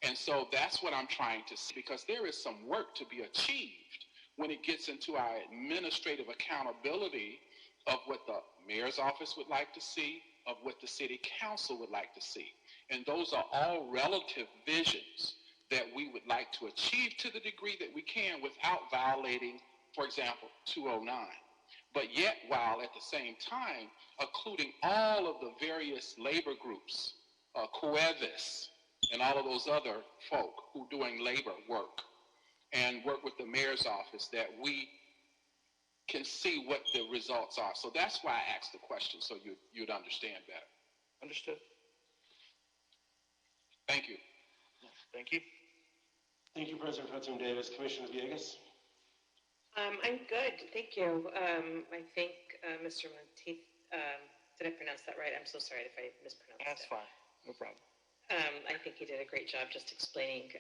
And so that's what I'm trying to see, because there is some work to be achieved when it gets into our administrative accountability of what the mayor's office would like to see, of what the city council would like to see. And those are all relative visions that we would like to achieve to the degree that we can without violating, for example, 209. But yet, while at the same time, including all of the various labor groups, COEVIS, and all of those other folk who are doing labor work and work with the mayor's office, that we can see what the results are. So that's why I asked the question, so you'd understand better. Understood. Thank you. Thank you. Thank you, President Pro Tem Davis. Commissioner Villegas? I'm good, thank you. I think Mr. Monteith, did I pronounce that right? I'm so sorry if I mispronounced That's it. fine, no problem. I think he did a great job just explaining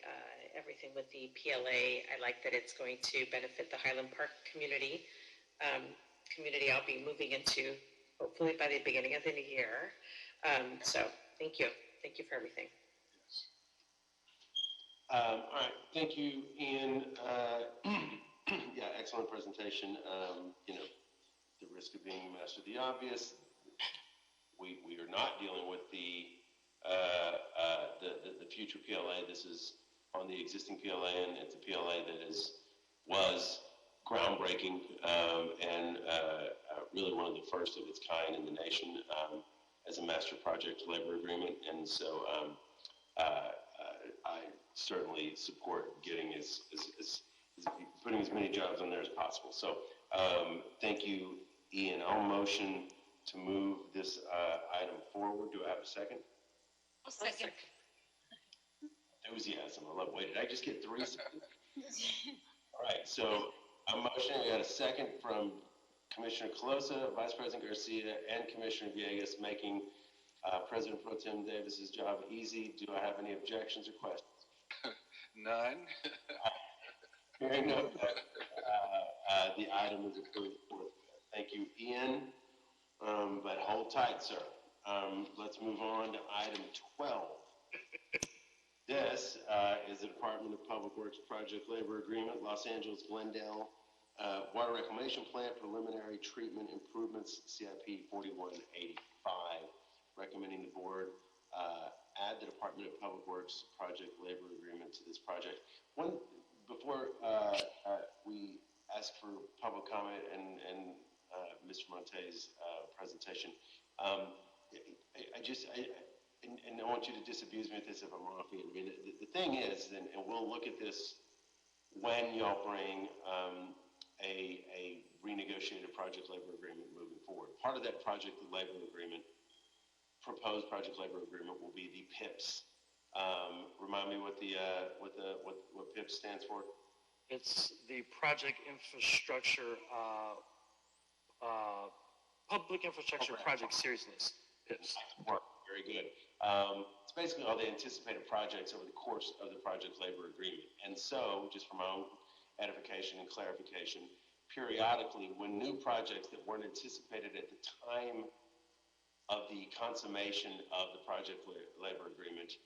everything with the PLA. I like that it's going to benefit the Highland Park community. Community I'll be moving into hopefully by the beginning of the new year. So thank you. Thank you for everything. All right, thank you, Ian. Yeah, excellent presentation. You know, the risk of being master of the obvious, we are not dealing with the future PLA. This is on the existing PLA, and it's a PLA that was groundbreaking and really one of the first of its kind in the nation as a master project labor agreement. And so I certainly support getting putting as many jobs on there as possible. So thank you, Ian. I'll motion to move this item forward. Do I have a second? I'll second. Enthusiasm. I love. Wait, did I just get 3 seconds? All right. So I'm motioning. We got a second from Commissioner Colosa, Vice President Garcia, and Commissioner Villegas, making President Pro Tem Davis's job easy. Do I have any objections or questions? None. Hearing no, the item is approved. Thank you, Ian. But hold tight, sir. Let's move on to item 12. This is the Department of Public Works Project Labor Agreement, Los Angeles Glendale Water Reclamation Plant Preliminary Treatment Improvements, CIP 4185. Recommending the board add the Department of Public Works Project Labor Agreement to this project. Before we ask for public comment and Mr. Monte's presentation, and I want you to disabuse me of this if I'm wrong. I mean, the thing is, and we'll look at this when y'all bring a renegotiated project labor agreement moving forward. Part of that project labor agreement, proposed project labor agreement, will be the PIPS. Remind me what PIPS stands for. It's the Project Infrastructure, Public Infrastructure Project Seriousness, PIPS. Very good. It's basically all the anticipated projects over the course of the project labor agreement. And so, just for my own edification and clarification, periodically, when new projects that weren't anticipated at the time of the consummation of the project labor agreement,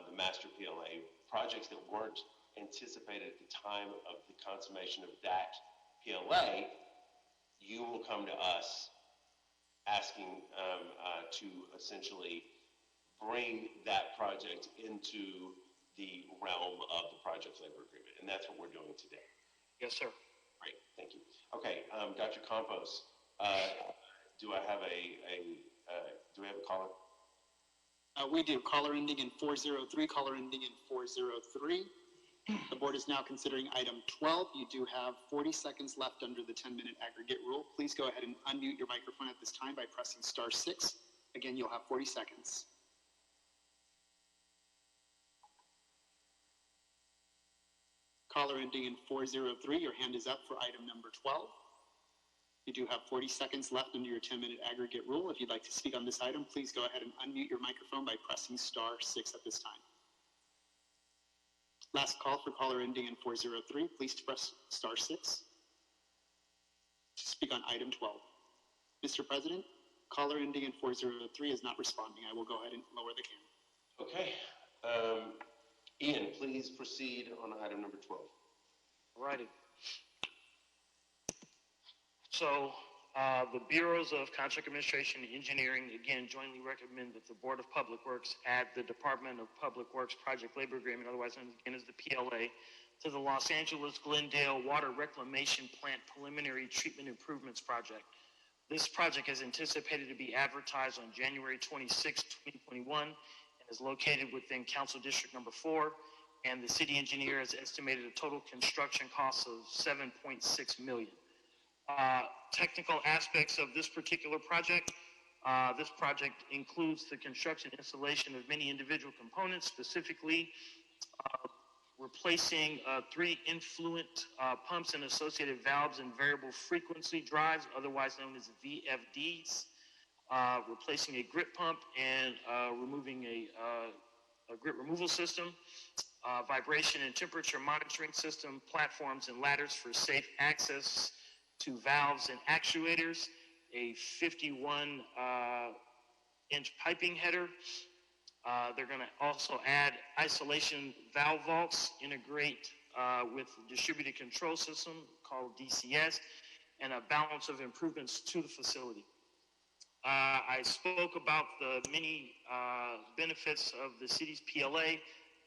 the master PLA, projects that weren't anticipated at the time of the consummation of that PLA, you will come to us asking to essentially bring that project into the realm of the project labor agreement. And that's what we're doing today. Yes, sir. Great, thank you. Okay, Dr. Campos, do I have a caller? We do. Caller ending in 403, caller ending in 403. The board is now considering item 12. You do have 40 seconds left under the 10-minute aggregate rule. Please go ahead and unmute your microphone at this time by pressing *6. Again, you'll have 40 seconds. Caller ending in 403, your hand is up for item number 12. You do have 40 seconds left under your 10-minute aggregate rule. If you'd like to speak on this item, please go ahead and unmute your microphone by pressing *6 at this time. Last call for caller ending in 403. Please press *6 to speak on item 12. Mr. President, caller ending in 403 is not responding. I will go ahead and lower the camera. Okay. Ian, please proceed on item number 12. All righty. So the Bureaus of Contract Administration and Engineering, again, jointly recommend that the Board of Public Works add the Department of Public Works Project Labor Agreement, otherwise known again as the PLA, to the Los Angeles Glendale Water Reclamation Plant Preliminary Treatment Improvements Project. This project is anticipated to be advertised on January 26, 2021, and is located within Council District Number 4, and the city engineer has estimated a total construction cost of $7.6 million. Technical aspects of this particular project. This project includes the construction and installation of many individual components, specifically replacing 3 influent pumps and associated valves and variable frequency drives, otherwise known as VFDs, replacing a grip pump and removing a grit removal system, vibration and temperature monitoring system, platforms and ladders for safe access to valves and actuators, a 51-inch piping header. They're going to also add isolation valve vaults, integrate with the distributed control system called DCS, and a balance of improvements to the facility. I spoke about the many benefits of the city's PLA.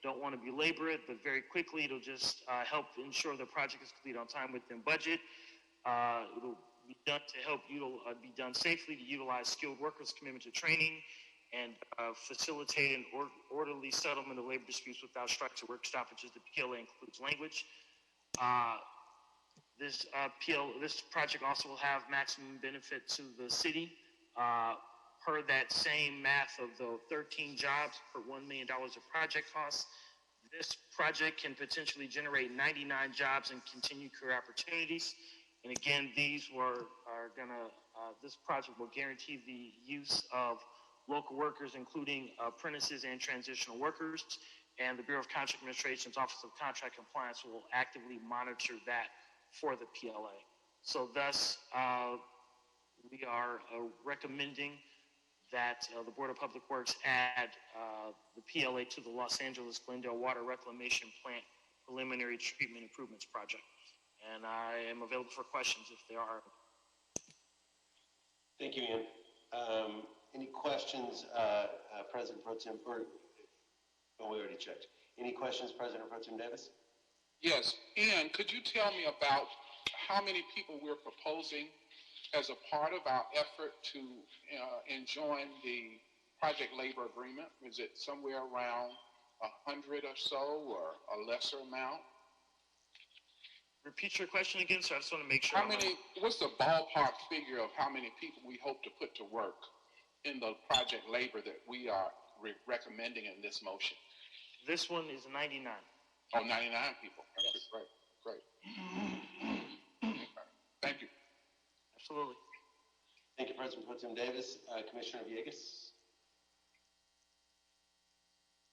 Don't want to belabor it, but very quickly, it'll just help ensure the project is complete on time within budget. It'll be done to help be done safely, to utilize skilled workers' commitment to training, and facilitate an orderly settlement of labor disputes without strikes or work stoppages. The PLA includes language. This project also will have maximum benefit to the city. Per that same math of the 13 jobs per $1 million of project costs, this project can potentially generate 99 jobs and continued career opportunities. And again, this project will guarantee the use of local workers, including apprentices and transitional workers. And the Bureau of Contract Administration's Office of Contract Compliance will actively monitor that for the PLA. So thus, we are recommending that the Board of Public Works add the PLA to the Los Angeles Glendale Water Reclamation Plant Preliminary Treatment Improvements Project. And I am available for questions if there are. Thank you, Ian. Any questions, President Pro Tem, we already checked. Any questions, President Pro Tem Davis? Yes. Ian, could you tell me about how many people we're proposing as a part of our effort to enjoin the project labor agreement? Is it somewhere around 100 or so, or a lesser amount? Repeat your question again, so I just want to make sure. What's the ballpark figure of how many people we hope to put to work in the project labor that we are recommending in this motion? This one is 99. Oh, 99 people. Yes. Great. Thank you. Absolutely. Thank you, President Pro Tem Davis. Commissioner Villegas?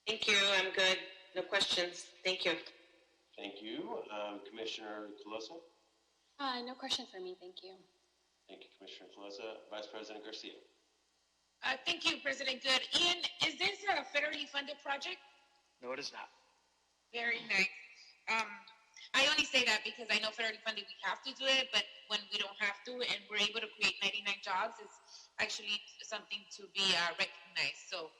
Thank you. I'm good. No questions. Thank you. Thank you. Commissioner Colosa? No question for me, thank you. Thank you, Commissioner Colosa. Vice President Garcia? Thank you, President Good. Ian, is this a federally funded project? No, it is not. Very nice. I only say that because I know federally funded, we have to do it, but when we don't have to and we're able to create 99 jobs, it's actually something to be recognized. So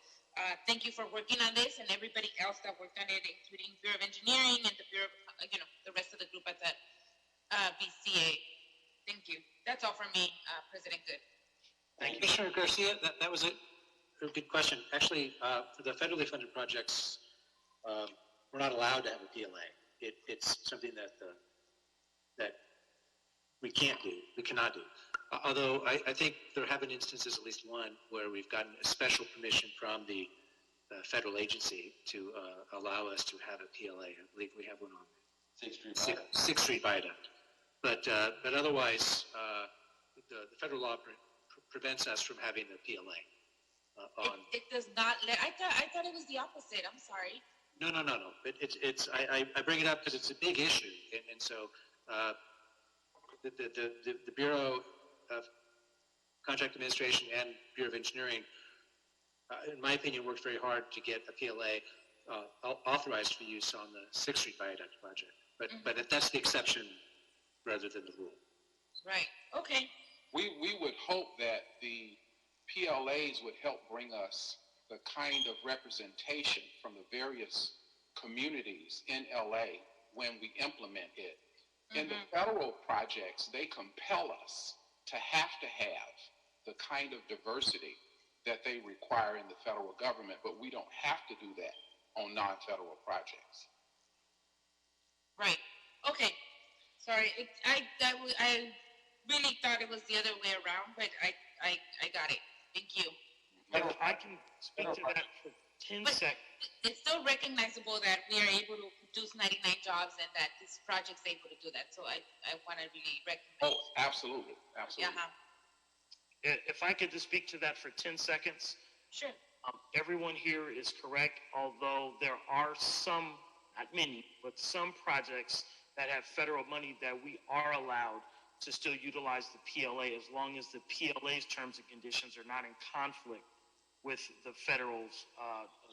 thank you for working on this, and everybody else that worked on it, including Bureau of Engineering and the Bureau of, the rest of the group at the BCA. Thank you. That's all from me, President Good. Thank you. Commissioner Garcia, that was it. Good question. Actually, for the federally funded projects, we're not allowed to have a PLA. It's something that we can't do, we cannot do. Although I think there have been instances, at least one, where we've gotten a special permission from the federal agency to allow us to have a PLA. I believe we have one on 6th Street Viaduct. But otherwise, the federal law prevents us from having a PLA. It does not let, I thought it was the opposite, I'm sorry. No. I bring it up because it's a big issue, and so the Bureau of Contract Administration and Bureau of Engineering, in my opinion, worked very hard to get a PLA authorized for use on the 6th Street Viaduct project. But that's the exception rather than the rule. Right. Okay. We would hope that the PLAs would help bring us the kind of representation from the various communities in LA when we implement it. In the federal projects, they compel us to have the kind of diversity that they require in the federal government, but we don't have to do that on non-federal projects. Right. Okay. Sorry. I really thought it was the other way around, but I got it. Thank you. I can speak to that for 10 seconds. It's still recognizable that we are able to produce 99 jobs and that this project's able to do that. So I want to really recognize. Oh, absolutely. Absolutely. Yeah. If I could just speak to that for 10 seconds. Sure. Everyone here is correct, although there are some, not many, but some projects that have federal money that we are allowed to still utilize the PLA as long as the PLA's terms and conditions are not in conflict with the federal's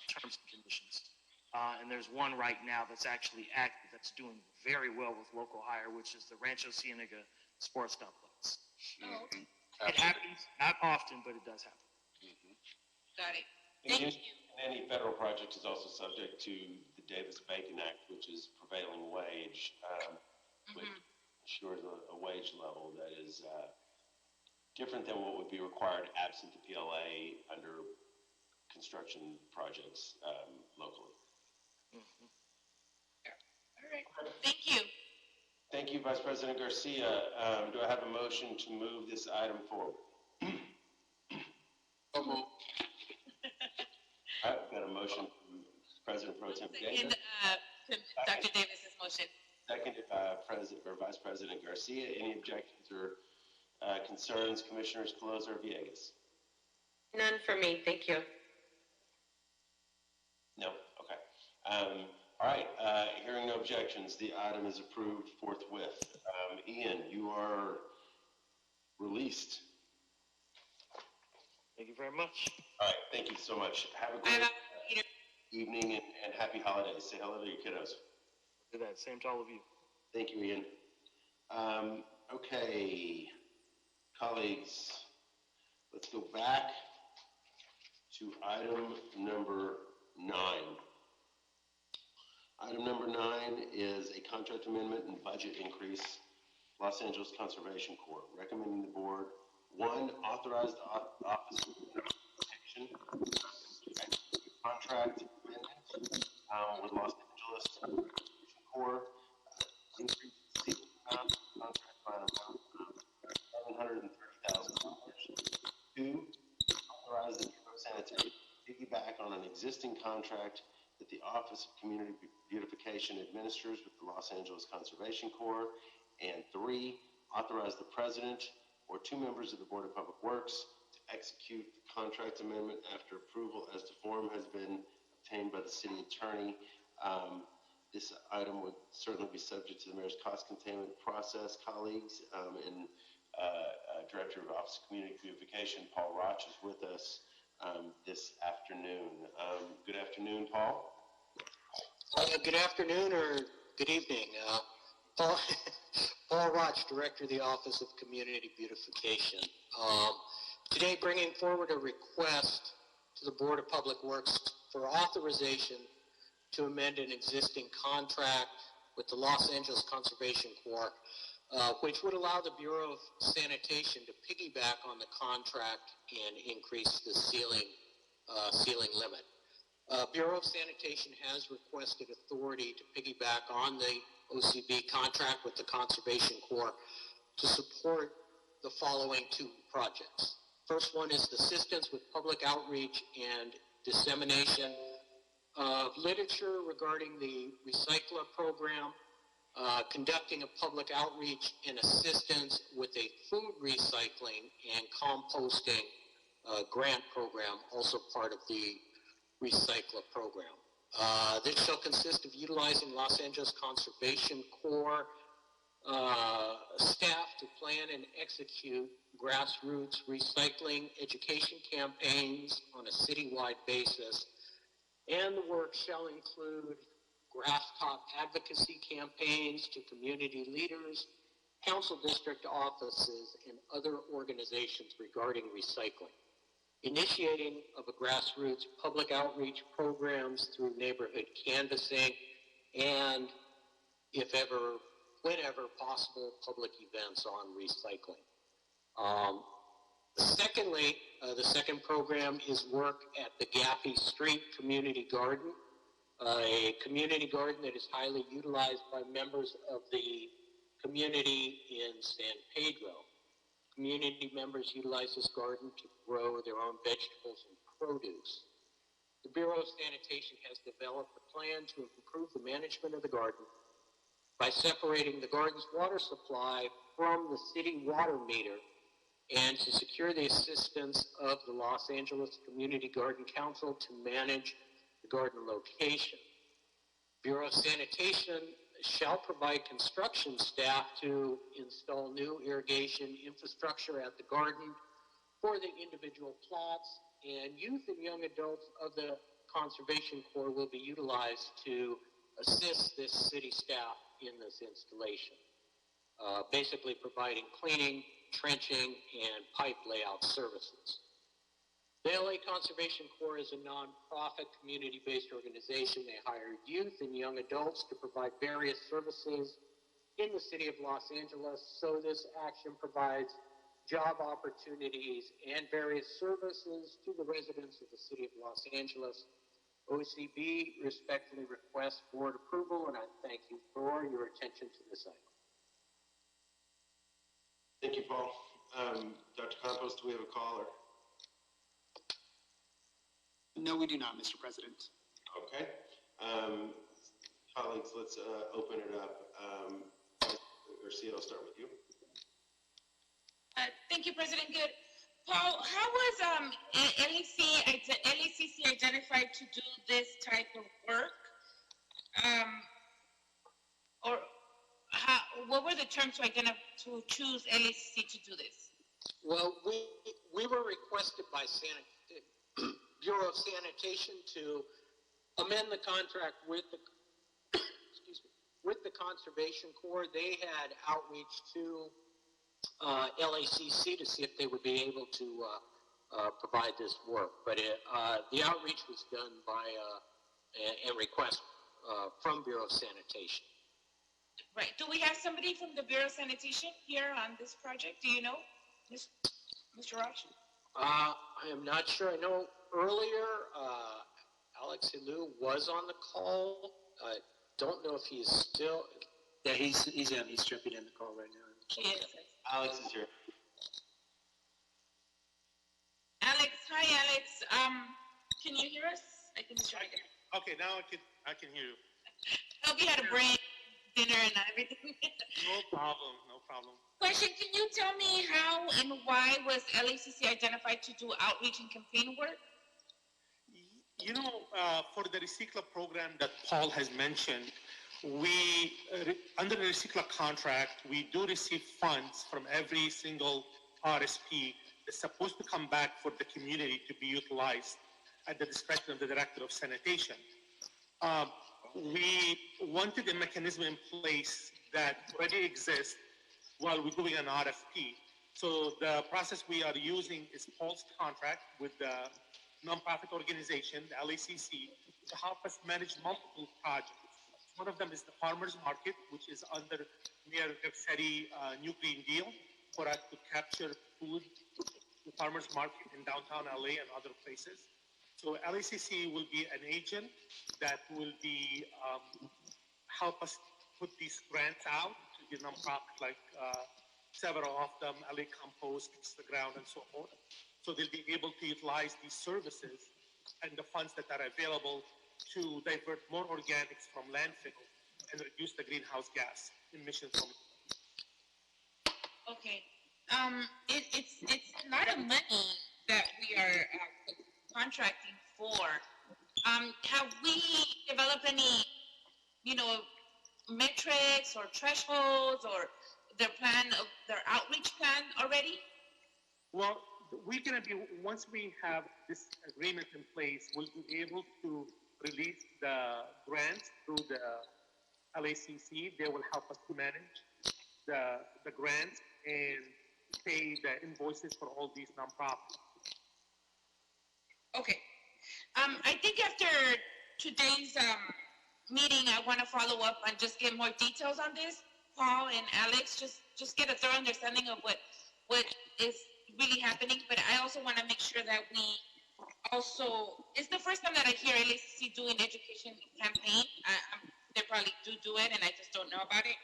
terms and conditions. And there's one right now that's actually active that's doing very well with local hire, which is the Rancho Cienega Sports Complex. Oh, okay. It happens, not often, but it does happen. Got it. And any federal project is also subject to the Davis-Bacon Act, which is prevailing wage, which ensures a wage level that is different than what would be required absent the PLA under construction projects locally. All right. Thank you. Thank you, Vice President Garcia. Do I have a motion to move this item forward? I've got a motion from President Pro Tem Davis. Dr. Davis's motion. Seconded by Vice President Garcia. Any objections or concerns, Commissioners Colosa or Villegas? None for me, thank you. No? Okay. All right. Hearing no objections, the item is approved forthwith. Ian, you are released. Thank you very much. All right. Thank you so much. Have a great evening and happy holidays. Say hello to your kiddos. Do that. Same to all of you. Thank you, Ian. Okay, colleagues, let's go back to item number 9. Item number 9 is a contract amendment and budget increase, Los Angeles Conservation Corps. Recommending the board, 1, authorize the Office of Protection contract amendment with Los Angeles Conservation Corps, increase the contract by an amount of $730,000. 2, authorize the Bureau of Sanitation to piggyback on an existing contract that the Office of Community Beautification administers with the Los Angeles Conservation Corps. And 3, authorize the President or 2 members of the Board of Public Works to execute the contract amendment after approval as to form has been obtained by the City Attorney. This item would certainly be subject to the Mayor's cost containment process, colleagues, and Director of Office of Community Beautification, Paul Roch, is with us this afternoon. Good afternoon, Paul. Good afternoon or good evening. Paul Roch, Director of the Office of Community Beautification. Today bringing forward a request to the Board of Public Works for authorization to amend an existing contract with the Los Angeles Conservation Corps, which would allow the Bureau of Sanitation to piggyback on the contract and increase the ceiling ceiling limit. Bureau of Sanitation has requested authority to piggyback on the OCB contract with the Conservation Corps to support the following two projects. First one is assistance with public outreach and dissemination of literature regarding the Recycler program, conducting a public outreach and assistance with a food recycling and composting grant program, also part of the Recycler program. This shall consist of utilizing Los Angeles Conservation Corps staff to plan and execute grassroots recycling education campaigns on a citywide basis, and the work shall include grass-top advocacy campaigns to community leaders, council district offices, and other organizations regarding recycling. Initiating of a grassroots public outreach programs through neighborhood canvassing, and if ever, whenever possible, public events on recycling. Secondly, the second program is work at the Gaffey Street Community Garden, a community garden that is highly utilized by members of the community in San Pedro. Community members utilize this garden to grow their own vegetables and produce. The Bureau of Sanitation has developed a plan to improve the management of the garden by separating the garden's water supply from the city water meter, and to secure the assistance of the Los Angeles Community Garden Council to manage the garden location. Bureau of Sanitation shall provide construction staff to install new irrigation infrastructure at the garden for the individual plots, and youth and young adults of the Conservation Corps will be utilized to assist this city staff in this installation, basically providing cleaning, trenching, and pipe layout services. The LA Conservation Corps is a nonprofit community-based organization. They hire youth and young adults to provide various services in the city of Los Angeles. So this action provides job opportunities and various services to the residents of the city of Los Angeles. OCB respectfully requests board approval, and I thank you for your attention to this item. Thank you, Paul. Dr. Campos, do we have a caller? No, we do not, Mr. President. Okay. Colleagues, let's open it up. Garcia, I'll start with you. Thank you, President Good. Paul, how was LECC identified to do this type of work? Or what were the terms to choose LECC to do this? Well, we were requested by Bureau of Sanitation to amend the contract with the with the Conservation Corps. They had outreach to LACC to see if they would be able to provide this work. But the outreach was done by a request from Bureau of Sanitation. Right. Do we have somebody from the Bureau of Sanitation here on this project? Do you know, Mr. Raj? I am not sure. I know earlier Alex Hilou was on the call. I don't know if he's still. Yeah, he's jumping in the call right now. Yes. Alex is here. Alex, hi Alex. Can you hear us? I can try again. Okay, now I can hear you. I hope you had a break, dinner, and everything. No problem, no problem. Question: can you tell me how and why was LACC identified to do outreach and campaign work? You know, for the Recycler program that Paul has mentioned, we, under the Recycler contract, we do receive funds from every single RSP that's supposed to come back for the community to be utilized at the discretion of the Director of Sanitation. We wanted a mechanism in place that already exists while we're doing an RFP. So the process we are using is Paul's contract with the nonprofit organization, the LACC, to help us manage multiple projects. One of them is the farmers market, which is under Mayor Garcetti New Green Deal, for us to capture food, the farmers market in downtown LA and other places. So LACC will be an agent that will be help us put these grants out to the nonprofits, like several of them, LA Compost, Kicks the Ground, and so forth. So they'll be able to utilize these services and the funds that are available to divert more organics from landfill and reduce the greenhouse gas emissions from. Okay. It's a lot of money that we are contracting for. Have we developed any, metrics or thresholds or their outreach plan already? Well, we're going to be, once we have this agreement in place, we'll be able to release the grants through the LACC. They will help us to manage the grants and pay the invoices for all these nonprofits. Okay. I think after today's meeting, I want to follow up and just get more details on this. Paul and Alex, just get a thorough understanding of what is really happening. But I also want to make sure that we also, it's the first time that I hear LACC doing education campaign. They probably do it, and I just don't know about it.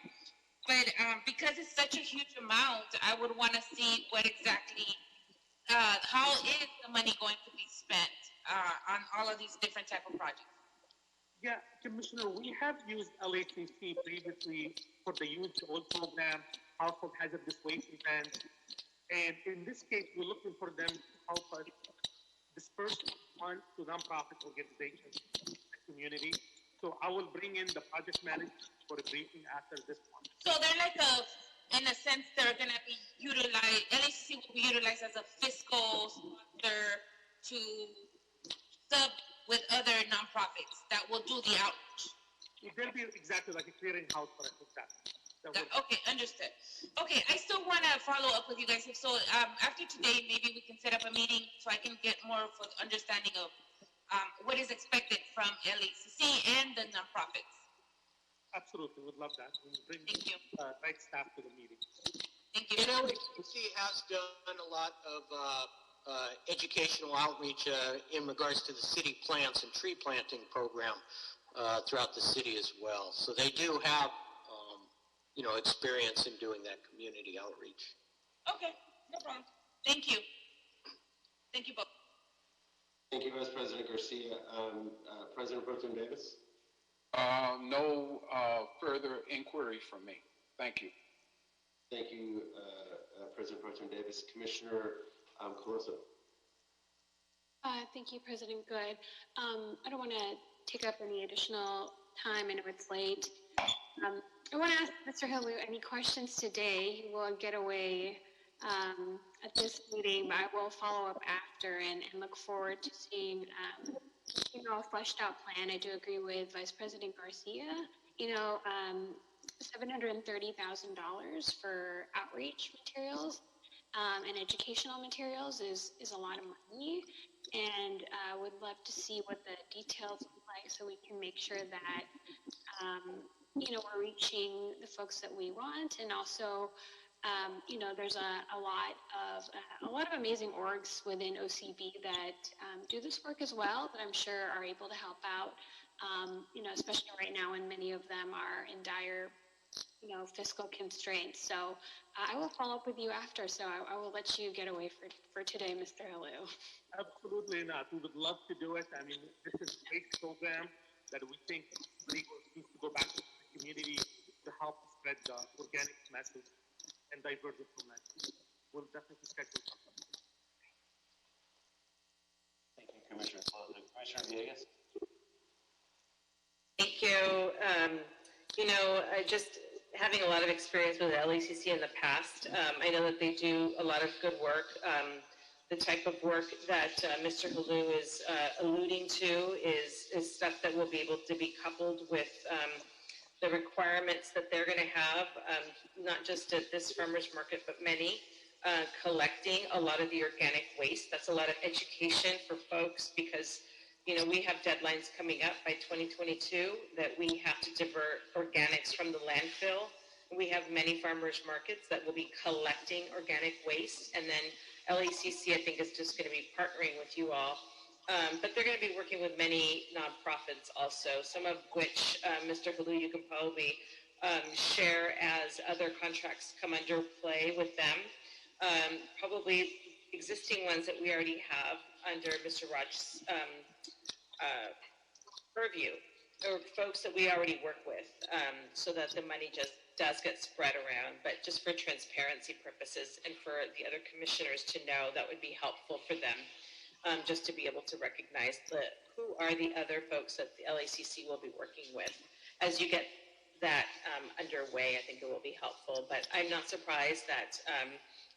But because it's such a huge amount, I would want to see what exactly, how is the money going to be spent on all of these different type of projects? Yeah, Commissioner, we have used LACC previously for the Youth Old program, household hazardous waste events. And in this case, we're looking for them to help us disperse funds to nonprofit organizations and community. So I will bring in the project manager for a briefing after this one. So they're like in a sense, they're going to be utilized, LACC will be utilized as a fiscal sponsor to sub with other nonprofits that will do the outreach. They'll be exactly like a clearinghouse for us, exactly. Okay, understood. Okay, I still want to follow up with you guys. So after today, maybe we can set up a meeting so I can get more of an understanding of what is expected from LACC and the nonprofits. Absolutely, would love that. We'll bring right staff to the meeting. Thank you. LACC has done a lot of educational outreach in regards to the city plants and tree planting program throughout the city as well. So they do have experience in doing that community outreach. Okay, no problem. Thank you. Thank you both. Thank you, Vice President Garcia. President Pro Tem Davis? No further inquiry from me. Thank you. Thank you, President Pro Tem Davis. Commissioner Coloso? Thank you, President Good. I don't want to take up any additional time. I know it's late. I want to ask Mr. Halu any questions today. He will get away at this meeting, but I will follow up after and look forward to seeing a fleshed out plan. I do agree with Vice President Garcia. $730,000 for outreach materials and educational materials is a lot of money, and would love to see what the details look like so we can make sure that we're reaching the folks that we want, and also there's a lot of amazing orgs within OCB that do this work as well, that I'm sure are able to help out, especially right now when many of them are in dire fiscal constraints. So I will follow up with you after, so I will let you get away for today, Mr. Halu. Absolutely not. We would love to do it. I mean, this is a great program that we think needs to go back to the community to help spread the organic message and divert it from that. We'll definitely schedule something. Thank you, Commissioner Coloso. Commissioner Villegas? Thank you. I just having a lot of experience with the LACC in the past. I know that they do a lot of good work. The type of work that Mr. Halu is alluding to is stuff that will be able to be coupled with the requirements that they're going to have, not just at this farmer's market, but many, collecting a lot of the organic waste. That's a lot of education for folks because we have deadlines coming up by 2022 that we have to divert organics from the landfill. We have many farmers markets that will be collecting organic waste, and then LACC, I think, is just going to be partnering with you all But they're going to be working with many nonprofits also, some of which, Mr. Halu, you can probably share as other contracts come under play with them. Probably existing ones that we already have under Mr. Raj's purview, or folks that we already work with, so that the money just does get spread around. But just for transparency purposes and for the other commissioners to know, that would be helpful for them, just to be able to recognize who are the other folks that the LACC will be working with. As you get that underway, I think it will be helpful. But I'm not surprised that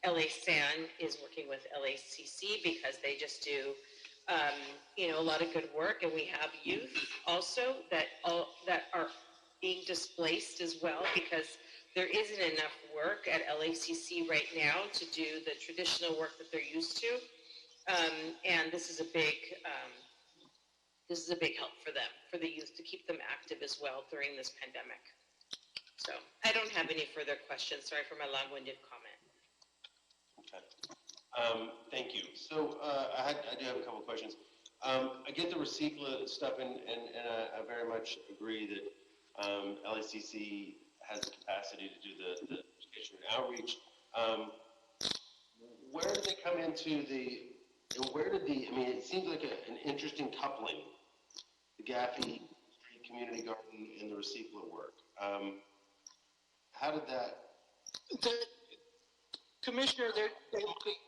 LA SAN is working with LACC, because they just do a lot of good work, and we have youth also that are being displaced as well, because there isn't enough work at LACC right now to do the traditional work that they're used to, and this is a big help for them, for the youth, to keep them active as well during this pandemic. So I don't have any further questions. Sorry for my long-winded comment. Okay. Thank you. So I do have a couple of questions. I get the RECICLA stuff, and I very much agree that LACC has the capacity to do the education and outreach. Where do they come into it seems like an interesting coupling, the Gaffey Street Community Garden and the RECICLA work. How did that? Commissioner,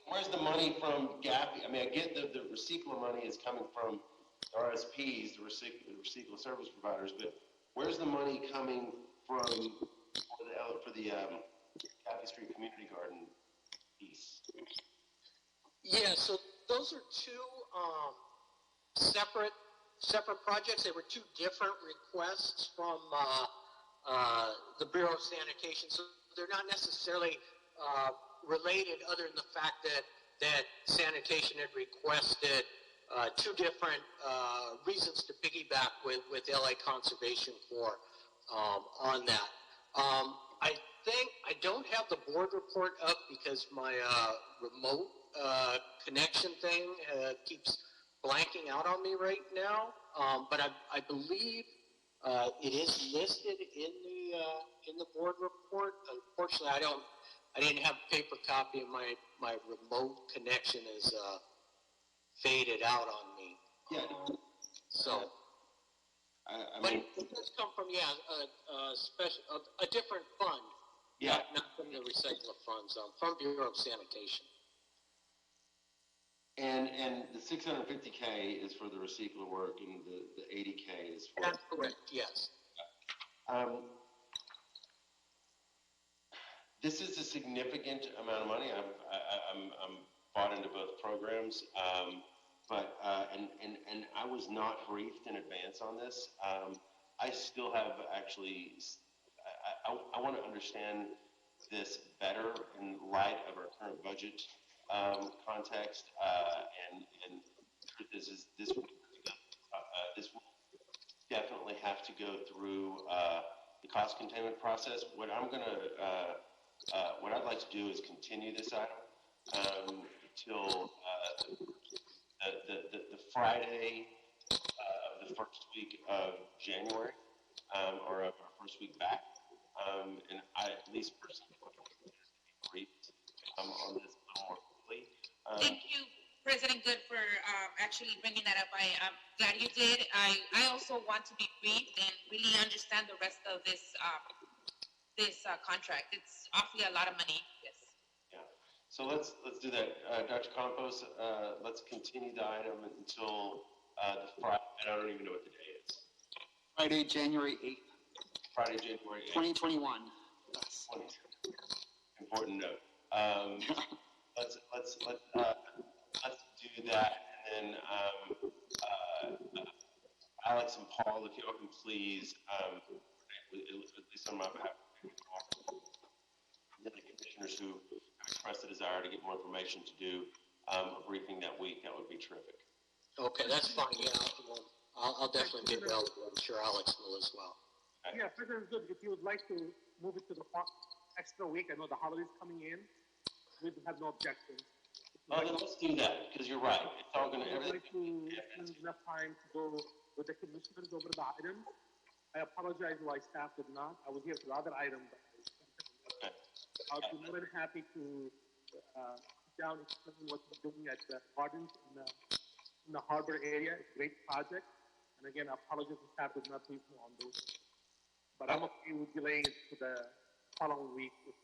where's the money from Gaffey? I mean, I get the RECICLA money is coming from RSPs, the RECICLA service providers, but where's the money coming from for the Gaffey Street Community Garden piece? Yeah, so those are two separate projects. They were two different requests from the Bureau of Sanitation, so they're not necessarily related, other than the fact that sanitation had requested two different reasons to piggyback with LA Conservation Corps on that. I think I don't have the board report up because my remote connection thing keeps blanking out on me right now, but I believe it is listed in the board report. Unfortunately, I didn't have a paper copy, and my remote connection is faded out on me. Yeah. So, but it does come from a different fund. Yeah. Not from the recycler funds, from Bureau of Sanitation. And the 650K is for the RECICLA work, and the 80K is for. That's correct. Yes. This is a significant amount of money. I'm bought into both programs, but I was not briefed in advance on this. I still have actually. I want to understand this better in light of our current budget context, and this will definitely have to go through the cost containment process. What I'd like to do is continue this item till the Friday of the first week of January, or of our first week back, and I at least personally want to be briefed on this a little more quickly. Thank you, President Good, for actually bringing that up. I'm glad you did. I also want to be briefed and really understand the rest of this contract. It's awfully a lot of money. Yes. Yeah. So let's do that. Dr. Campos, let's continue the item until the Friday. I don't even know what the day is. Friday, January 8th. Friday, January 8th. 2021. Yes. Important note. Let's do that, and then Alex and Paul, if you can please, at least on my behalf, the commissioners who have expressed a desire to get more information to do a briefing that week, that would be terrific. Okay, that's fine. Yeah, I'll definitely get available. I'm sure Alex will as well. Okay. Yeah, President Good, if you would like to move it to the extra week, I know the holidays coming in, we have no objection. If Oh, then let's do that, because you're right. It's all gonna, I would like everything. to spend enough time to go with the commissioners over the items. I apologize why staff did not. I was here for the other item, but Okay. I'll be more than happy to sit down and explain what we're doing at the gardens in the harbor area. It's a great project. And again, I apologize if staff did not brief me on those. But I'm okay with delaying it to the following week with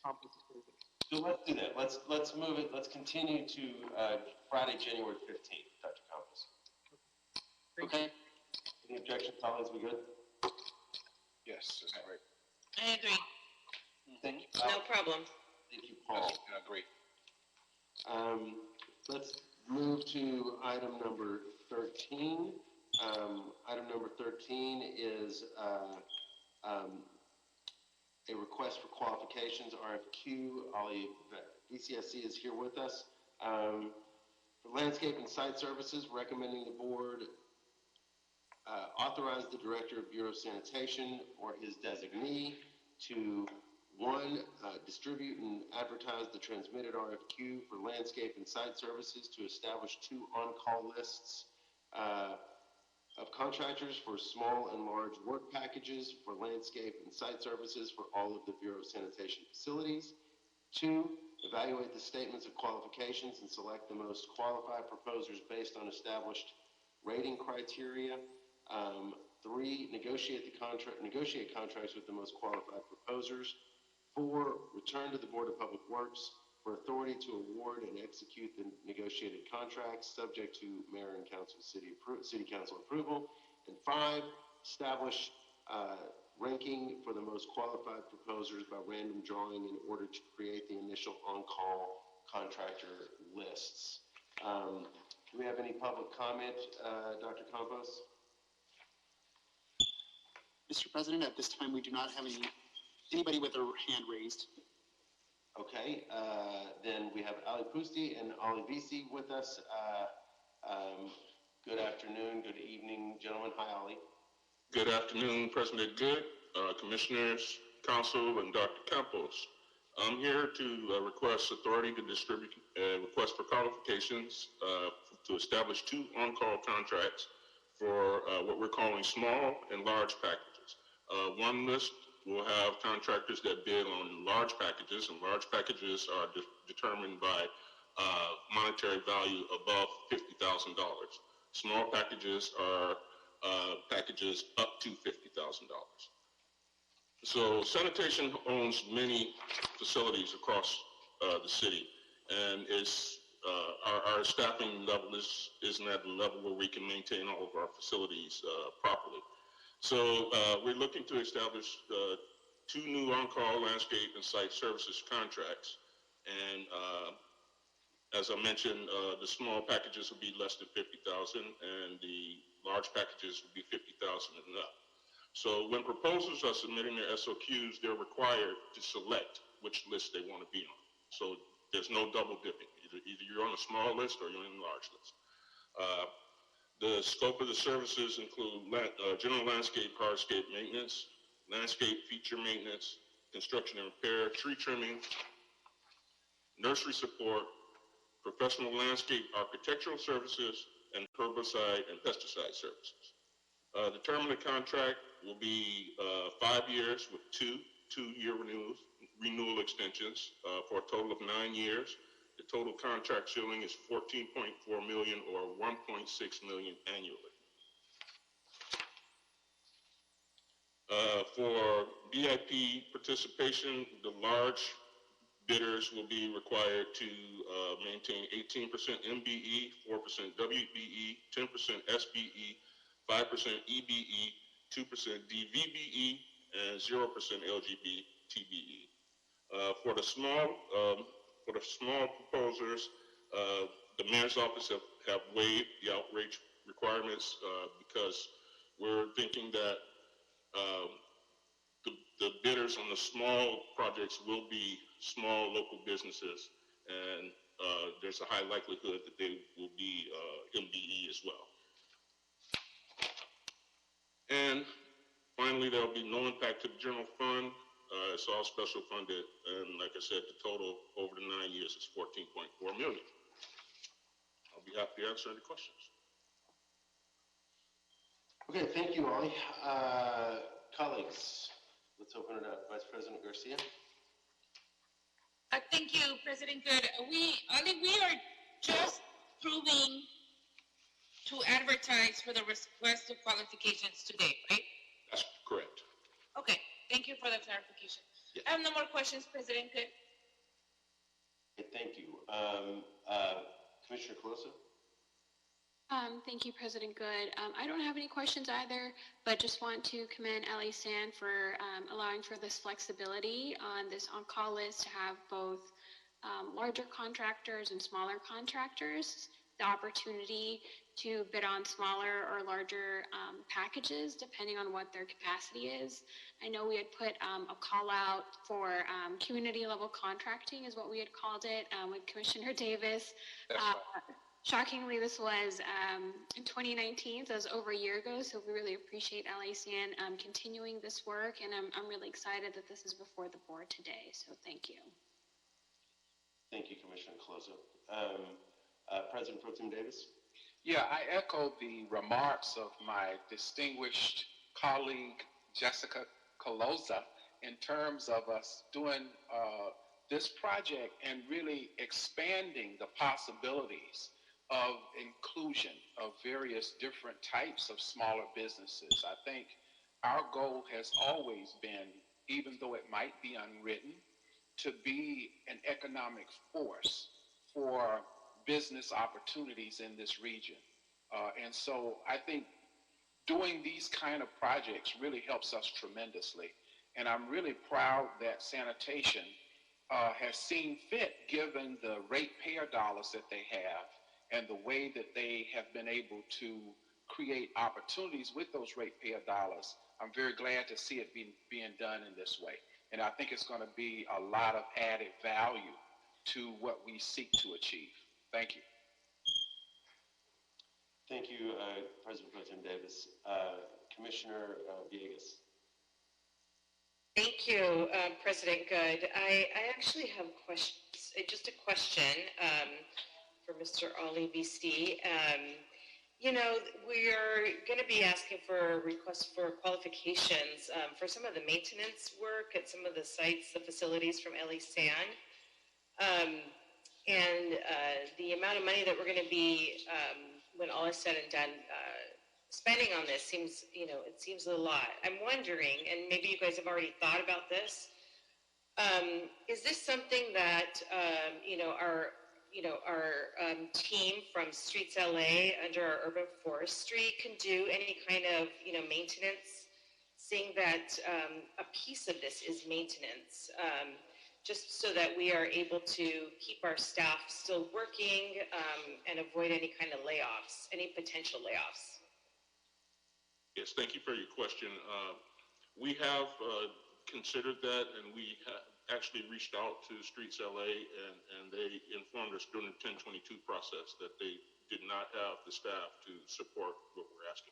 conference approval. So let's do that. Let's move it, let's continue to Friday, January 15th, Dr. Campos. Okay. Any objections, colleagues, we good? Yes, that's great. I agree. Thank you. No problem. Thank you, Paul. I agree. Let's move to item number 13. Item number 13 is a request for qualifications, RFQ. Ollie VCSC is here with us. For landscape and site services, recommending the board authorize the Director of Bureau of Sanitation or his designee to, one, distribute and advertise the transmitted RFQ for landscape and site services to establish 2 on-call lists of contractors for small and large work packages for landscape and site services for all of the Bureau of Sanitation facilities. 2, evaluate the statements of qualifications and select the most qualified proposers based on established rating criteria. 3, negotiate contracts with the most qualified proposers. 4, return to the Board of Public Works for authority to award and execute the negotiated contracts subject to mayor and city council approval. And 5, establish ranking for the most qualified proposers by random drawing in order to create the initial on-call contractor lists. Do we have any public comment, Dr. Campos? Mr. President, at this time, we do not have anybody with their hand raised. Okay, then we have Ali Pusti and Ali Visi with us. Good afternoon, good evening, gentlemen. Hi, Ali. Good afternoon, President Good, Commissioners, Council, and Dr. Campos. I'm here to request authority to distribute request for qualifications to establish 2 on-call contracts for what we're calling small and large packages. One list will have contractors that bid on large packages, and large packages are determined by monetary value above $50,000. Small packages are packages up to $50,000. So sanitation owns many facilities across the city, and our staffing level isn't at the level where we can maintain all of our facilities properly. So we're looking to establish 2 new on-call landscape and site services contracts. And as I mentioned, the small packages will be less than $50,000 and the large packages will be $50,000 and up. So when proposals are submitting their SOQs, they're required to select which list they want to be on. So there's no double dipping. Either you're on a small list or you're on a large list. The scope of the services include general landscape, hardscape maintenance, landscape feature maintenance, construction and repair, tree trimming, nursery support, professional landscape architectural services, and herbicide and pesticide services. The term of the contract will be 5 years with 2-year renewal extensions for a total of 9 years. The total contract ceiling is $14.4 million or $1.6 million annually. For BIP participation, the large bidders will be required to maintain 18% MBE, 4% WBE, 10% SBE, 5% EBE, 2% DVBE, and 0% LGBTBE. For the small proposers, the mayor's office have waived the outreach requirements because we're thinking that the bidders on the small projects will be small local businesses, and there's a high likelihood that they will be MBE as well. And finally, there will be no impact to the general fund. It's all special funded, and like I said, the total over the 9 years is $14.4 million. I'll be happy to answer any questions. Okay, thank you, Ollie. Colleagues, let's open it up. Vice President Garcia. Thank you, President Good. We are just proving to advertise for the request of qualifications today, right? That's correct. Okay, thank you for the clarification. Yes. I have no more questions, President Good. Okay, thank you. Commissioner Coloso? Thank you, President Good. I don't have any questions either, but just want to commend LA San for allowing for this flexibility on this on-call list to have both larger contractors and smaller contractors the opportunity to bid on smaller or larger packages depending on what their capacity is. I know we had put a call out for community level contracting is what we had called it with Commissioner Davis. That's right. Shockingly, this was in 2019, so it was over a year ago, so we really appreciate LA San continuing this work, and I'm really excited that this is before the board today, so thank you. Thank you, Commissioner Coloso. President Pro Tem Davis? Yeah, I echo the remarks of my distinguished colleague, Jessica Colosa, in terms of us doing this project and really expanding the possibilities of inclusion of various different types of smaller businesses. I think our goal has always been, even though it might be unwritten, to be an economic force for business opportunities in this region. And so I think doing these kind of projects really helps us tremendously. And I'm really proud that sanitation has seen fit, given the ratepayer dollars that they have and the way that they have been able to create opportunities with those ratepayer dollars. I'm very glad to see it being done in this way. And I think it's going to be a lot of added value to what we seek to achieve. Thank you. Thank you, President Pro Tem Davis. Commissioner Villegas. Thank you, President Good. I actually have questions, just a question for Mr. Ali BC. You know, we are going to be asking for requests for qualifications for some of the maintenance work at some of the sites, the facilities from LA San. And the amount of money that we're going to be, when all is said and done, spending on this seems, it seems a lot. I'm wondering, and maybe you guys have already thought about this, is this something that, our team from Streets LA under our urban forestry can do any kind of, maintenance, seeing that a piece of this is maintenance, just so that we are able to keep our staff still working and avoid any kind of layoffs, any potential layoffs. Yes, thank you for your question. We have considered that, and we actually reached out to Streets LA, and they informed us during the 1022 process that they did not have the staff to support what we're asking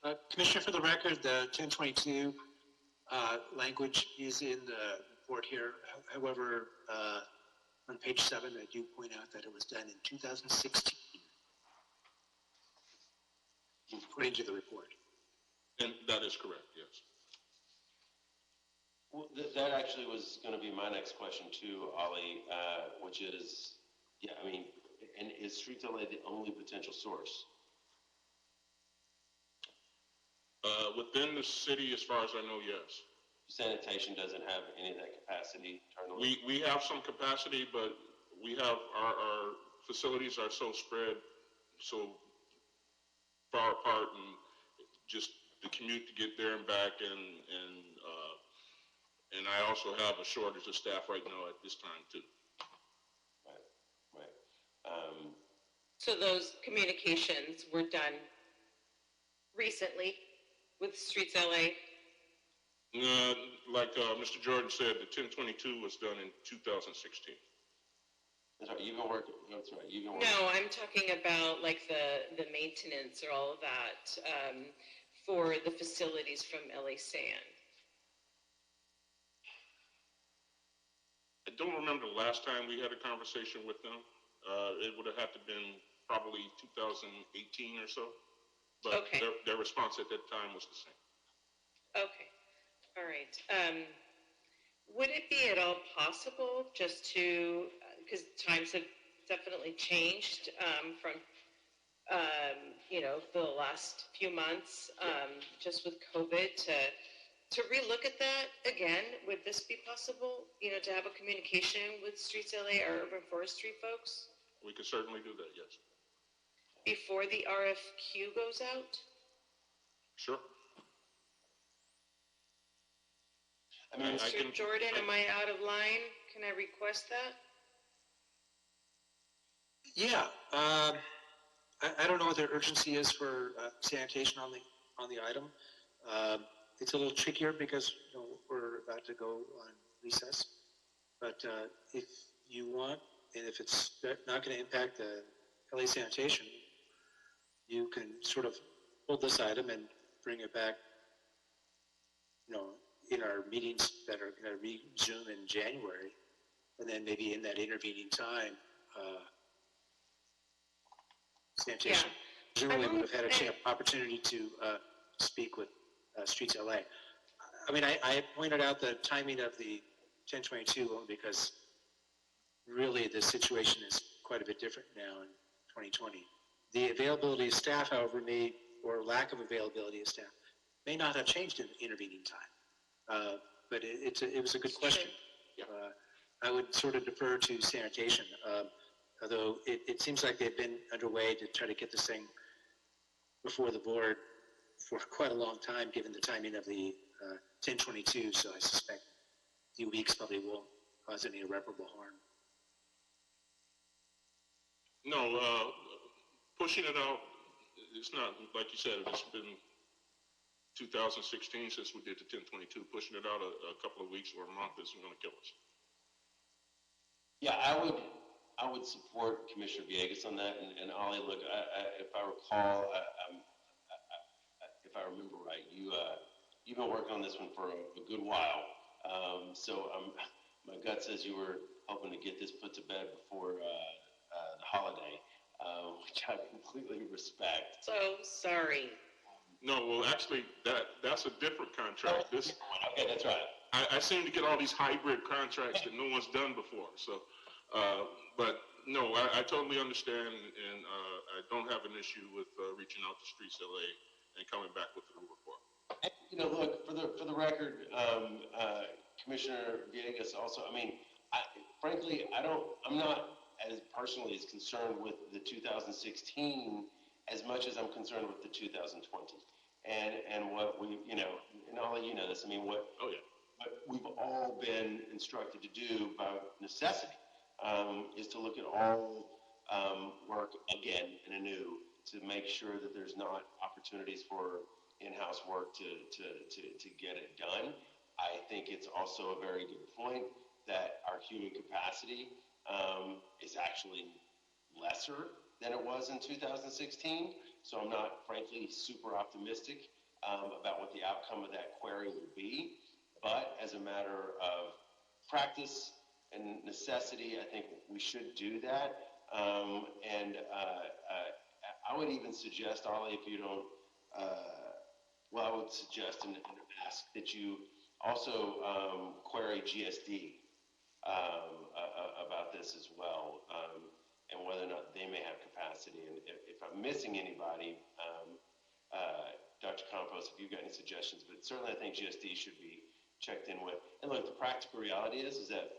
for. Commissioner, for the record, the 1022 language is in the report here. However, on page 7, I do point out that it was done in 2016, according to the report. And that is correct, yes. Well, that actually was going to be my next question too, Ali, which is, and is Streets LA the only potential source? Within the city, as far as I know, yes. Sanitation doesn't have any of that capacity internally? We have some capacity, but we have our facilities are so spread, so far apart, and just the commute to get there and back, and I also have a shortage of staff right now at this time too. Right. So those communications were done recently with Streets LA? Like Mr. Jordan said, the 1022 was done in 2016. That's right, you've been working. That's right, No, I'm talking about like the maintenance or all of that for the facilities from LA Sand? I don't remember the last time we had a conversation with them. It would have had to been probably 2018 or so. But Okay. their response at that time was the same. Okay, all right. Would it be at all possible just to, because times have definitely changed from, for the last few months, just with COVID, to relook at that again? Would this be possible, to have a communication with Streets LA or Urban Forestry folks We could certainly do that, yes. before the RFQ goes out? Sure. Mr. Jordan, am I out of line? Can I request that? Yeah, I don't know what the urgency is for sanitation on the item. It's a little trickier because we're about to go on recess. But if you want, and if it's not going to impact the LA sanitation, you can sort of hold this item and bring it back, in our meetings that are going to resume in January, and then maybe in that intervening time, sanitation generally would have had a opportunity to speak with Streets LA. I mean, I pointed out the timing of the 1022 only because really the situation is quite a bit different now in 2020. The availability of staff, however, or lack of availability of staff, may not have changed in the intervening time. But it was a good question. I would sort of defer to sanitation, although it seems like they've been underway to try to get this thing before the board for quite a long time, given the timing of the 1022, so I suspect a few weeks probably won't cause any irreparable harm. No, pushing it out, it's not, like you said, it's been 2016 since we did the 1022. Pushing it out a couple of weeks or a month isn't going to kill us. Yeah, I would support Commissioner Villegas on that. And Ollie, look, if I recall, if I remember right, you've been working on this one for a good while. So my gut says you were hoping to get this put to bed before the holiday, which I completely respect. So sorry. No, well, actually, that's a different contract. Okay, that's right. I seem to get all these hybrid contracts that no one's done before. So, but no, I totally understand, and I don't have an issue with reaching out to Streets LA and coming back with a report. Look, for the record, Commissioner Villegas also, frankly, I'm not as personally as concerned with the 2016 as much as I'm concerned with the 2020. And what we, and Ollie, you know this, what we've all been instructed to do by necessity is to look at all work again and anew to make sure that there's not opportunities for in-house work to get it done. I think it's also a very good point that our human capacity is actually lesser than it was in 2016. So I'm not, frankly, super optimistic about what the outcome of that query will be. But as a matter of practice and necessity, I think we should do that. And I would even suggest, Ollie, if you don't, I would suggest and ask that you also query GSD about this as well, and whether or not they may have capacity. And if I'm missing anybody, Dr. Campos, if you've got any suggestions, but certainly I think GSD should be checked in with. And look, the practical reality is that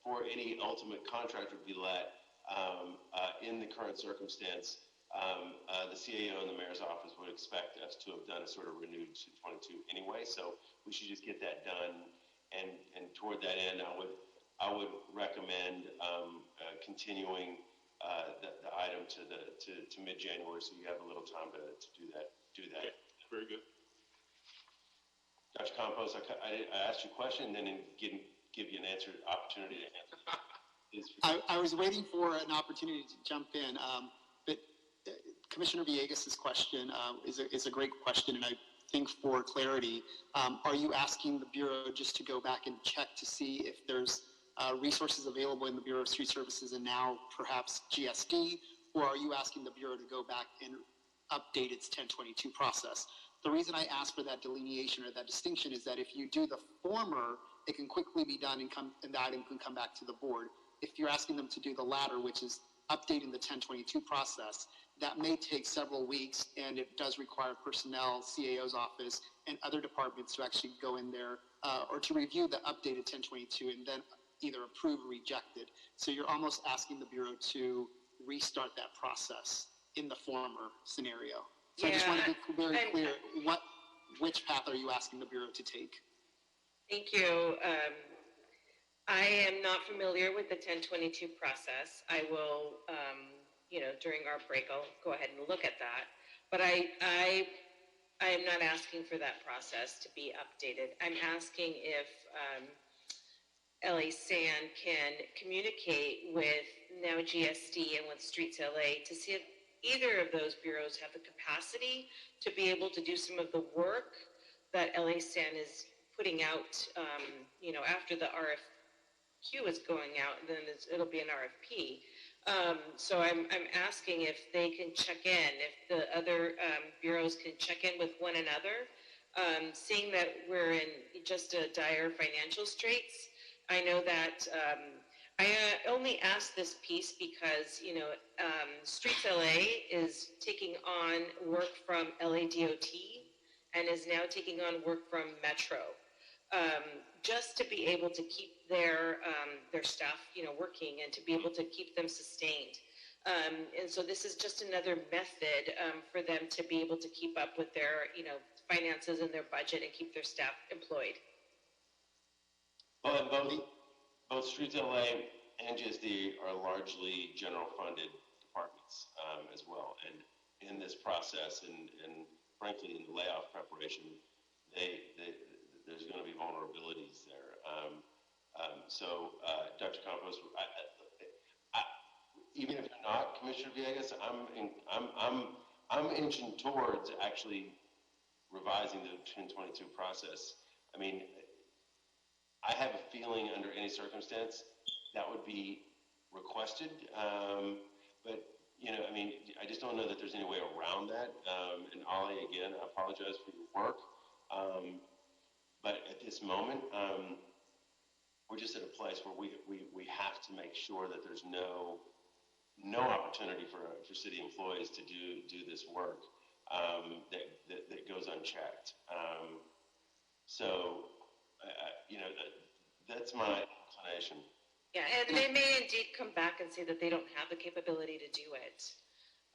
for any ultimate contract to be let in the current circumstance, the CAO and the mayor's office would expect us to have done a sort of renewed 222 anyway. So we should just get that done. And toward that end, I would recommend continuing the item to mid-January, so you have a little time to do that. Okay, very good. Dr. Campos, I asked you a question and then didn't give you an opportunity to answer. I was waiting for an opportunity to jump in, but Commissioner Villegas' question is a great question, and I think for clarity, are you asking the Bureau just to go back and check to see if there's resources available in the Bureau of Street Services and now perhaps GSD, or are you asking the Bureau to go back and update its 1022 process? The reason I ask for that delineation or that distinction is that if you do the former, it can quickly be done and the item can come back to the board. If you're asking them to do the latter, which is updating the 1022 process, that may take several weeks, and it does require personnel, CAO's office, and other departments to actually go in there or to review the updated 1022 and then either approve or reject it. So you're almost asking the Bureau to restart that process in the former scenario. So I just want to be very clear, which path are you asking the Bureau to take? Thank you. I am not familiar with the 1022 process. I will, during our break, I'll go ahead and look at that. But I am not asking for that process to be updated. I'm asking if LA SAN can communicate with now GSD and with Streets LA to see if either of those bureaus have the capacity to be able to do some of the work that LA SAN is putting out, after the RFQ is going out, and then it'll be an RFP. So I'm asking if they can check in, if the other bureaus can check in with one another, seeing that we're in just a dire financial straits. I know that I only asked this piece because, Streets LA is taking on work from LA DOT and is now taking on work from Metro, just to be able to keep their staff, working and to be able to keep them sustained. And so this is just another method for them to be able to keep up with their, finances and their budget and keep their staff employed. Well, both Streets LA and GSD are largely general funded departments as well. And in this process and frankly in the layoff preparation, there's going to be vulnerabilities there. So Dr. Campos, even if you're not Commissioner Villegas, I'm inching towards actually revising the 1022 process. I mean, I have a feeling under any circumstance that would be requested, but I just don't know that there's any way around that. And Ollie, again, I apologize for your work, but at this moment, we're just at a place where we have to make sure that there's no opportunity for city employees to do this work that goes unchecked. That's my inclination. Yeah, and they may indeed come back and say that they don't have the capability to do it.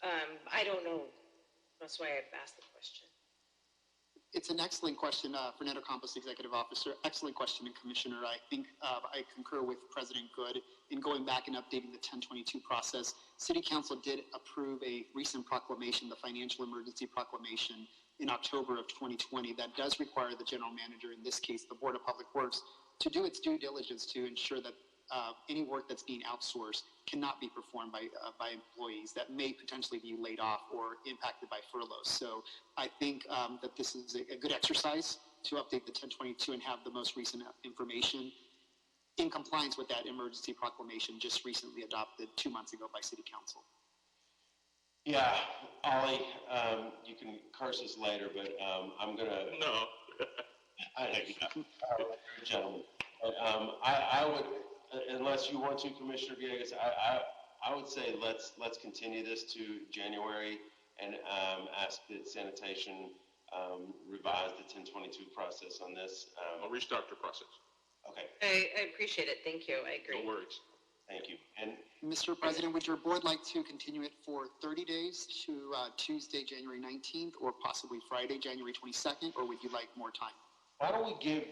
I don't know. That's why I've asked the question. It's an excellent question, Fernando Campos, Executive Officer. Excellent question, Commissioner. I think I concur with President Good in going back and updating the 1022 process. City Council did approve a recent proclamation, the Financial Emergency Proclamation, in October of 2020 that does require the general manager, in this case the Board of Public Works, to do its due diligence to ensure that any work that's being outsourced cannot be performed by employees that may potentially be laid off or impacted by furloughs. So I think that this is a good exercise to update the 1022 and have the most recent information in compliance with that emergency proclamation just recently adopted 2 months ago by City Council. Yeah, Ollie, you can curse us later, but I'm going to... No. Gentlemen. I would, unless you want to, Commissioner Villegas, I would say let's continue this to January and ask that sanitation revise the 1022 process on this. I'll restart the process. Okay. I appreciate it. Thank you. I agree. No worries. Thank you. And Mr. President, would your board like to continue it for 30 days to Tuesday, January 19th, or possibly Friday, January 22nd, or would you like more time? why don't we give,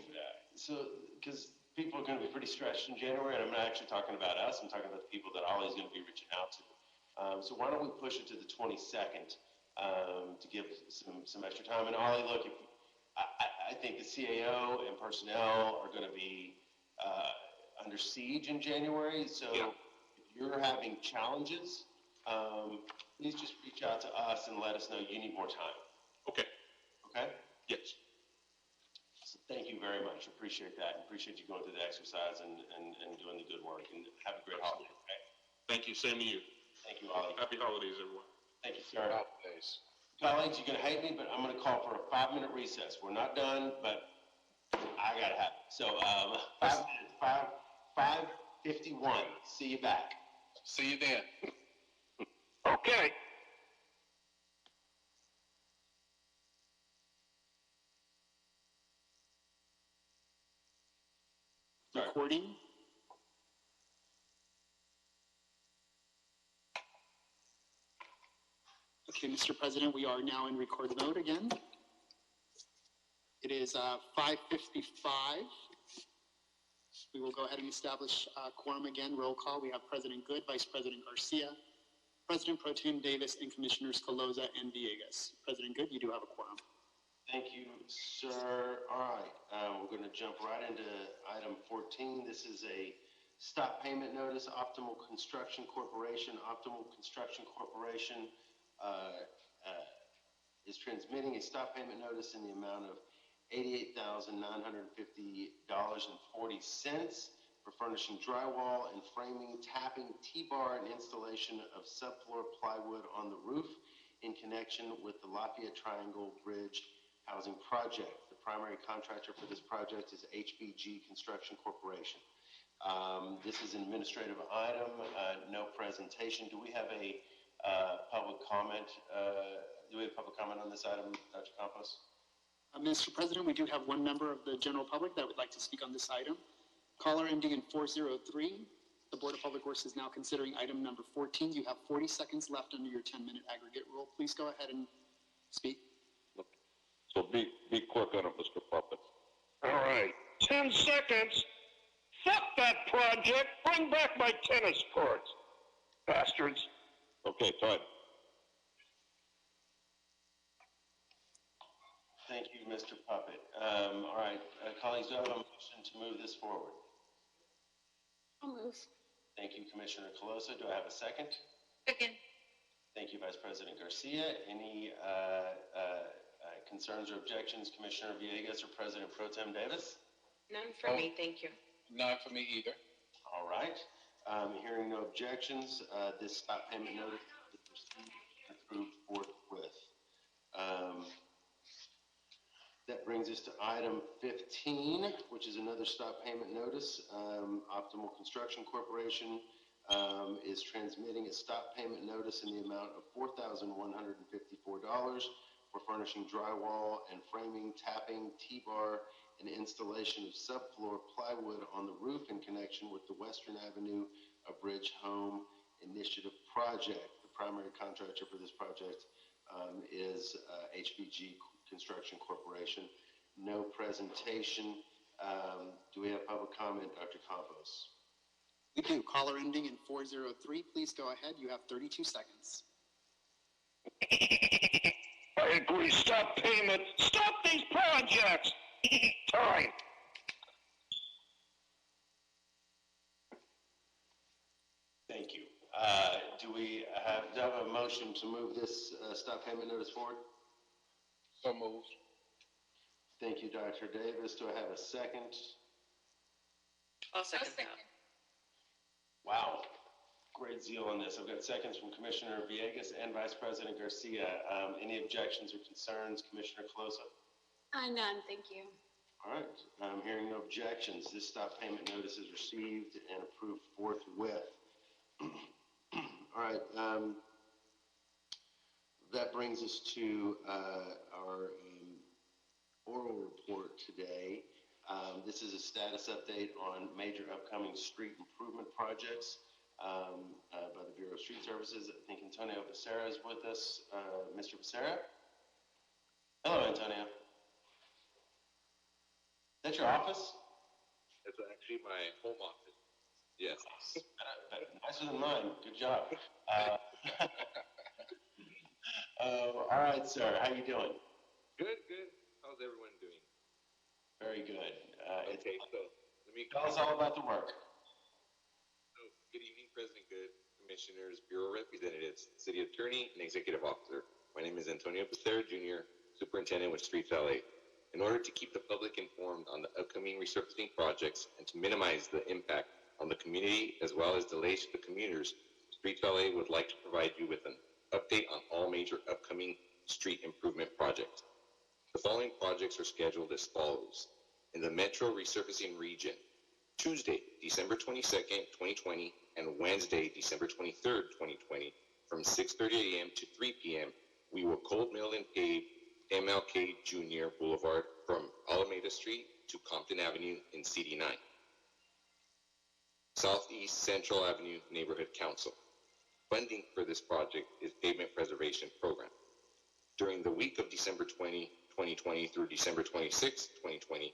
because people are going to be pretty stretched in January, and I'm not actually talking about us, I'm talking about the people that Ollie's going to be reaching out to. So why don't we push it to the 22nd to give some extra time. And Ollie, look, I think the CAO and personnel are going to be under siege in January, so if you're having challenges, please just reach out to us and let us know you need more time. Okay. Okay? Yes. So thank you very much. Appreciate that. Appreciate you going through the exercise and doing the good work. And have a great holiday. Okay? Thank you. Same to you. Thank you, Ollie. Happy holidays, everyone. Thank you, sir. Colleagues, you're going to hate me, but I'm going to call for a 5-minute recess. We're not done, but I got to have it. So 5 minutes, 5:51. See you back. See you then. Okay. Recording. Okay, Mr. President, we are now in record mode again. It is 5:55. We will go ahead and establish quorum again. Roll call. We have President Good, Vice President Garcia, President Pro Tem Davis, and Commissioners Caloza and Villegas. President Good, you do have a quorum. Thank you, sir. All right, we're going to jump right into item 14. This is a stop payment notice. Optimal Construction Corporation. Optimal Construction Corporation is transmitting a stop payment notice in the amount of $88,950.40 for furnishing drywall and framing, tapping, T-bar, and installation of subfloor plywood on the roof in connection with the Lafayette Triangle Bridge Housing Project. The primary contractor for this project is HBG Construction Corporation. This is an administrative item, no presentation. Do we have a public comment? Do we have public comment on this item, Dr. Campos? Mr. President, we do have one member of the general public that would like to speak on this item. Caller ending in 403. The Board of Public Works is now considering item number 14. You have 40 seconds left under your 10-minute aggregate rule. Please go ahead and speak. So be quick on it, Mr. Puppet. All right, 10 seconds. Fuck that project. Bring back my tennis courts, bastards. Okay, time. Thank you, Mr. Puppet. All right, colleagues, do I have a motion to move this forward? I'll move. Thank you, Commissioner Calosa. Do I have a second? Second. Thank you, Vice President Garcia. Any concerns or objections, Commissioner Villegas or President Pro Tem Davis? None for me, thank you. None for me either. All right. Hearing no objections, this stop payment notice is received and approved forthwith. That brings us to item 15, which is another stop payment notice. Optimal Construction Corporation is transmitting a stop payment notice in the amount of $4,154 for furnishing drywall and framing, tapping, T-bar, and installation of subfloor plywood on the roof in connection with the Western Avenue Bridge Home Initiative Project. The primary contractor for this project is HBG Construction Corporation. No presentation. Do we have public comment, Dr. Campos? We do. Caller ending in 403. Please go ahead. You have 32 seconds. I agree. Stop payment. Stop these projects. Time. Thank you. Do we have a motion to move this stop payment notice forward? So moved. Thank you, Dr. Davis. Do I have a second? I'll second that. Wow. Great zeal on this. I've got seconds from Commissioner Villegas and Vice President Garcia. Any objections or concerns, Commissioner Calosa? None, thank you. All right. I'm hearing no objections. This stop payment notice is received and approved forthwith. All right. That brings us to our oral report today. This is a status update on major upcoming street improvement projects by the Bureau of Street Services. I think Antonio Becerra is with us. Mr. Becerra? Hello, Antonio. Is that your office? It's actually my home office. Yes. Nicer than mine. Good job. All right, sir. How you doing? Good, good. How's everyone doing? Very good. Okay, so let me tell us all about the work. So, good evening, President Good, Commissioners, Bureau Representatives, City Attorney, and Executive Officer. My name is Antonio Becerra Jr., Superintendent with Streets LA. In order to keep the public informed on the upcoming resurfacing projects and to minimize the impact on the community as well as delays to the commuters, Streets LA would like to provide you with an update on all major upcoming street improvement projects. The following projects are scheduled as follows. In the Metro Resurfacing Region, Tuesday, December 22nd, 2020, and Wednesday, December 23rd, 2020, from 6:30 a.m. to 3 p.m., we will cold mill and pave MLK Jr. Boulevard from Alameda Street to Compton Avenue in CD9. Southeast Central Avenue Neighborhood Council. Funding for this project is Pavement Preservation Program. During the week of December 20, 2020 through December 26, 2020,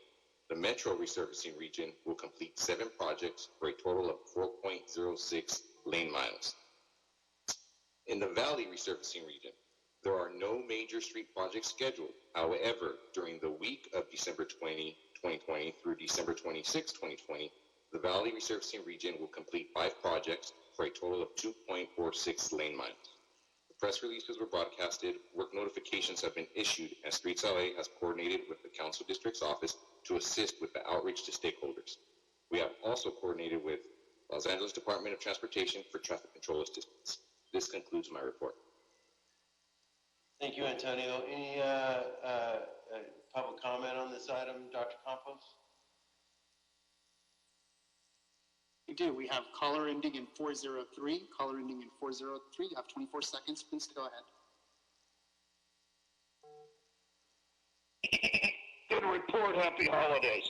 the Metro Resurfacing Region will complete 7 projects for a total of 4.06 lane miles. In the Valley Resurfacing Region, there are no major street projects scheduled. However, during the week of December 20, 2020 through December 26, 2020, the Valley Resurfacing Region will complete 5 projects for a total of 2.46 lane miles. The press releases were broadcasted, work notifications have been issued, and Streets LA has coordinated with the Council District's office to assist with the outreach to stakeholders. We have also coordinated with Los Angeles Department of Transportation for traffic control assistance. This concludes my report. Thank you, Antonio. Any public comment on this item, Dr. Campos? We do. We have caller ending in 403. Caller ending in 403. You have 24 seconds. Please go ahead. Good report. Happy holidays.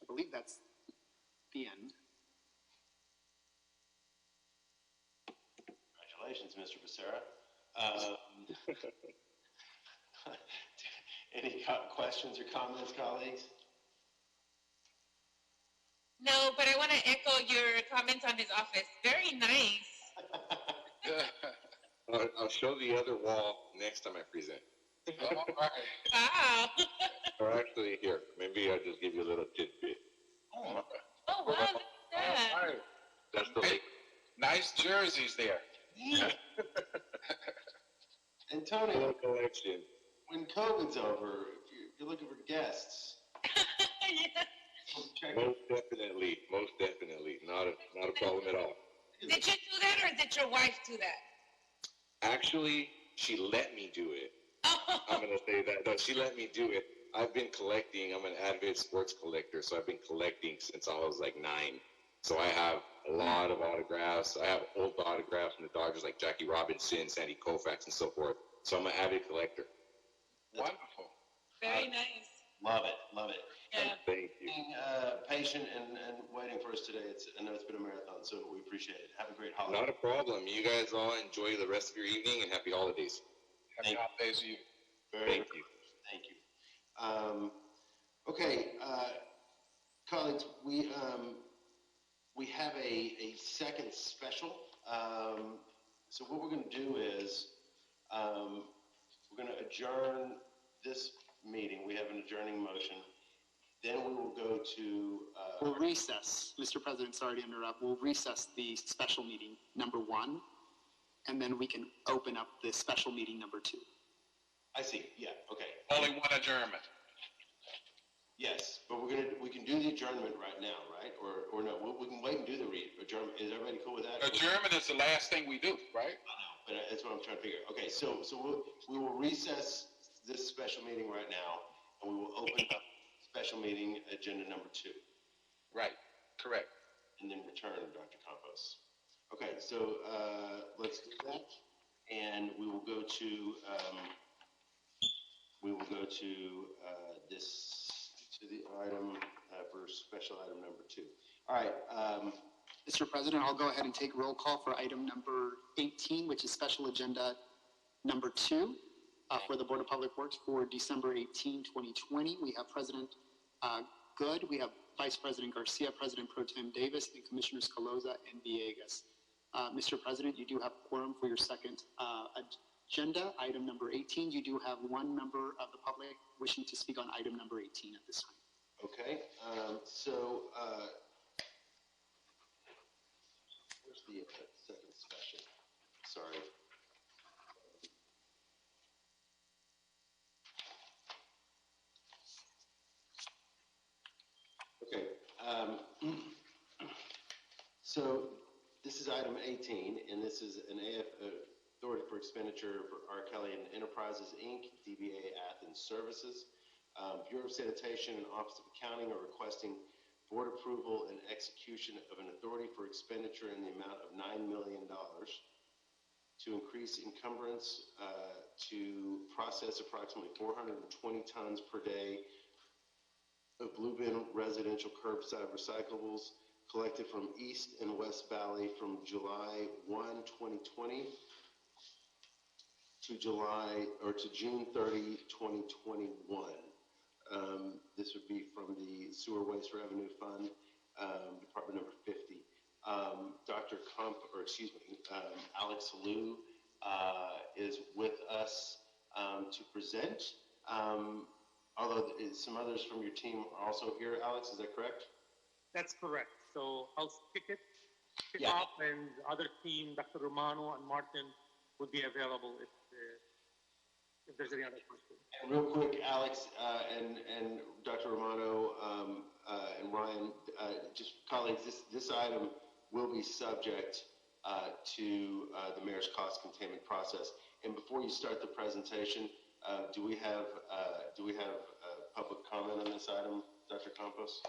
I believe that's the end. Congratulations, Mr. Becerra. Any questions or comments, colleagues? No, but I want to echo your comments on his office. Very nice. I'll show the other wall next time I present. Wow. Or actually, here, maybe I'll just give you a little tidbit. Oh, wow, look at that. That's the lake. Nice jerseys there. Yeah. Antonio, collection. When COVID's over, if you're looking for guests. Most definitely. Not a problem at all. Did you do that or did your wife do that? Actually, she let me do it. I'm going to say that. No, she let me do it. I've been collecting. I'm an avid sports collector, so I've been collecting since I was like 9. So I have a lot of autographs. I have old autographs from the Dodgers like Jackie Robinson, Sandy Koufax, and so forth. So I'm an avid collector. Wonderful. Very nice. Love it. Yeah. Thank you. Being patient and waiting for us today. I know it's been a marathon, so we appreciate it. Have a great holiday. Not a problem. You guys all enjoy the rest of your evening and happy holidays. Happy holidays to you. Thank you. Okay, colleagues, we have a second special. So what we're going to do is we're going to adjourn this meeting. We have an adjourning motion. Then we will go to... We'll recess. Mr. President, sorry to interrupt. We'll recess the special meeting number 1, and then we can open up the special meeting number 2. I see. Yeah. Okay. Only one adjournment. Yes, but we can do the adjournment right now, right? Or no, we can wait and do the adjournment. Is everybody cool with that? Adjournment is the last thing we do, right? I know, but that's what I'm trying to figure. Okay, so we will recess this special meeting right now, and we will open up special meeting agenda number 2. Right. Correct. And then return, Dr. Campos. Okay, so let's do that, and we will go to the item for special item number 2. All right. Mr. President, I'll go ahead and take roll call for item number 18, which is special agenda number 2 for the Board of Public Works for December 18, 2020. We have President Good, we have Vice President Garcia, President Pro Tem Davis, and Commissioners Caloza and Villegas. Mr. President, you do have quorum for your second agenda, item number 18. You do have one member of the public wishing to speak on item number 18 at this time. Okay, where's the second special? Sorry. Okay, so this is item 18, and this is an authority for expenditure for R. Kelly and Enterprises, Inc., DBA Athens Services. Bureau of Sanitation and Office of Accounting are requesting board approval and execution of an authority for expenditure in the amount of $9 million to increase encumbrance to process approximately 420 tons per day of blue bin residential curbside recyclables collected from East and West Valley from July 1, 2020 to June 30, 2021. This would be from the Sewer Waste Revenue Fund, Department number 50. Alex Liu is with us to present. Although some others from your team are also here. Alex, is that correct? That's correct. So I'll kick Yeah. off, and the other team, Dr. Romano and Martin, would be available if there's any other questions. And real quick, Alex and Dr. Romano and Ryan, just colleagues, this item will be subject to the mayor's cost containment process. And before you start the presentation, do we have public comment on this item, Dr. Campos?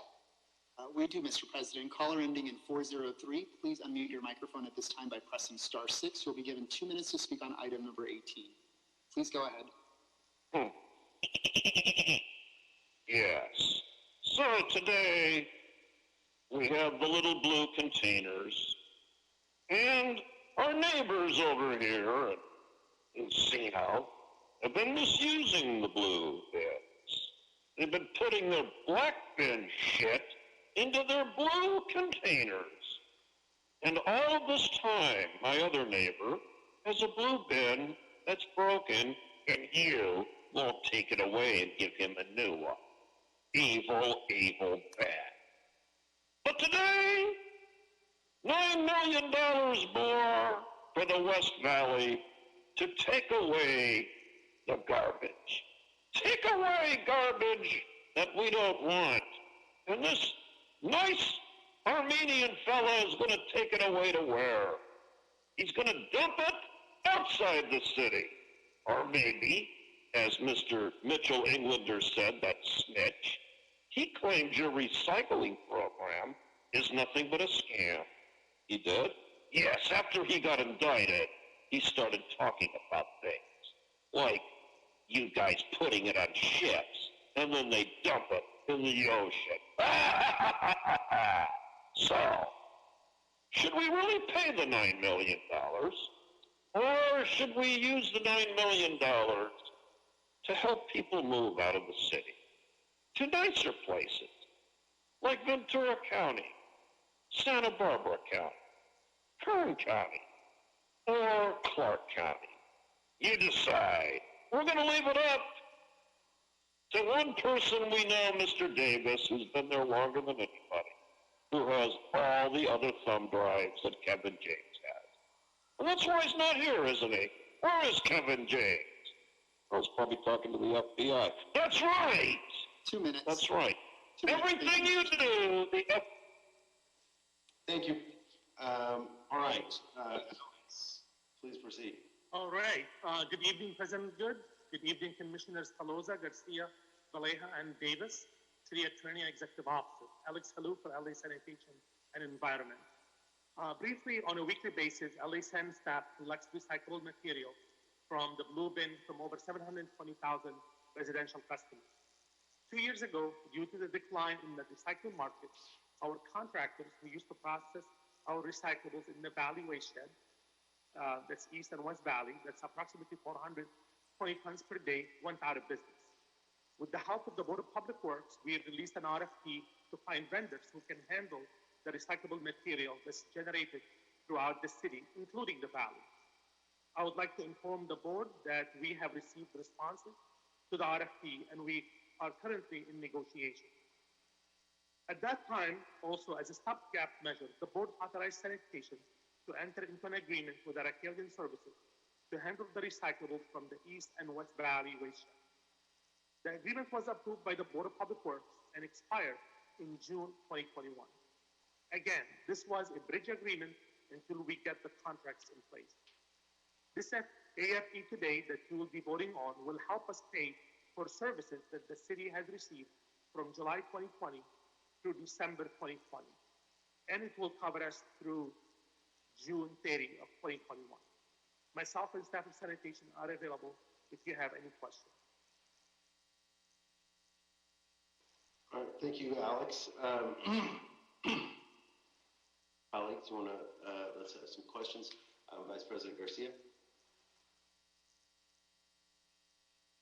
We do, Mr. President. Caller ending in 403, please unmute your microphone at this time by pressing *6. You'll be given 2 minutes to speak on item number 18. Please go ahead. Yes. So today we have the little blue containers, and our neighbors over here in Seattle have been misusing the blue bins. They've been putting their black bin shit into their blue containers. And all this time, my other neighbor has a blue bin that's broken, and you won't take it away and give him a new one. Evil, evil, bad. But today, $9 million more for the West Valley to take away the garbage. Take away garbage that we don't want. And this nice Armenian fella is going to take it away to where? He's going to dump it outside the city. Or maybe, as Mr. Mitchell Englander said, that snitch, he claims your recycling program is nothing but a scam. He did? Yes, after he got indicted, he started talking about things. Like you guys putting it on ships, and then they dump it in the ocean. So, should we really pay the $9 million? Or should we use the $9 million to help people move out of the city to nicer places like Ventura County, Santa Barbara County, Kern County, or Clark County? You decide. We're going to leave it up to one person we know, Mr. Davis, who's been there longer than anybody, who has all the other thumb drives that Kevin James has. And that's why he's not here, isn't he? Where is Kevin James? Well, he's probably talking to the FBI. That's right! 2 minutes. That's right. Everything you do, the FBI... Thank you. All right. Please proceed. All right. Good evening, President Good. Good evening, Commissioners Taloza, Garcia, Valleja, and Davis, City Attorney and Executive Officer, Alex Halou for LA Sanitation and Environment. Briefly, on a weekly basis, LA San staff collects recyclable material from the blue bin from over 720,000 residential customers. 2 years ago, due to the decline in the recycling market, our contractors who used to process our recyclables in the Valley Waste Shed, that's East and West Valley, that's approximately 420 tons per day, went out of business. With the help of the Board of Public Works, we have released an RFP to find vendors who can handle the recyclable material that's generated throughout the city, including the Valley. I would like to inform the board that we have received responses to the RFP, and we are currently in negotiation. At that time, also as a stopgap measure, the board authorized sanitation to enter into an agreement with Arakelian Services to handle the recyclables from the East and West Valley waste stream. The agreement was approved by the Board of Public Works and expired in June 2021. Again, this was a bridge agreement until we get the contracts in place. This AFE today that you will be voting on will help us pay for services that the city has received from July 2020 through December 2020. And it will cover us through June 30 of 2021. Myself and staff of sanitation are available if you have any questions. All right, thank you, Alex. Alex, you want to, let's have some questions. Vice President Garcia.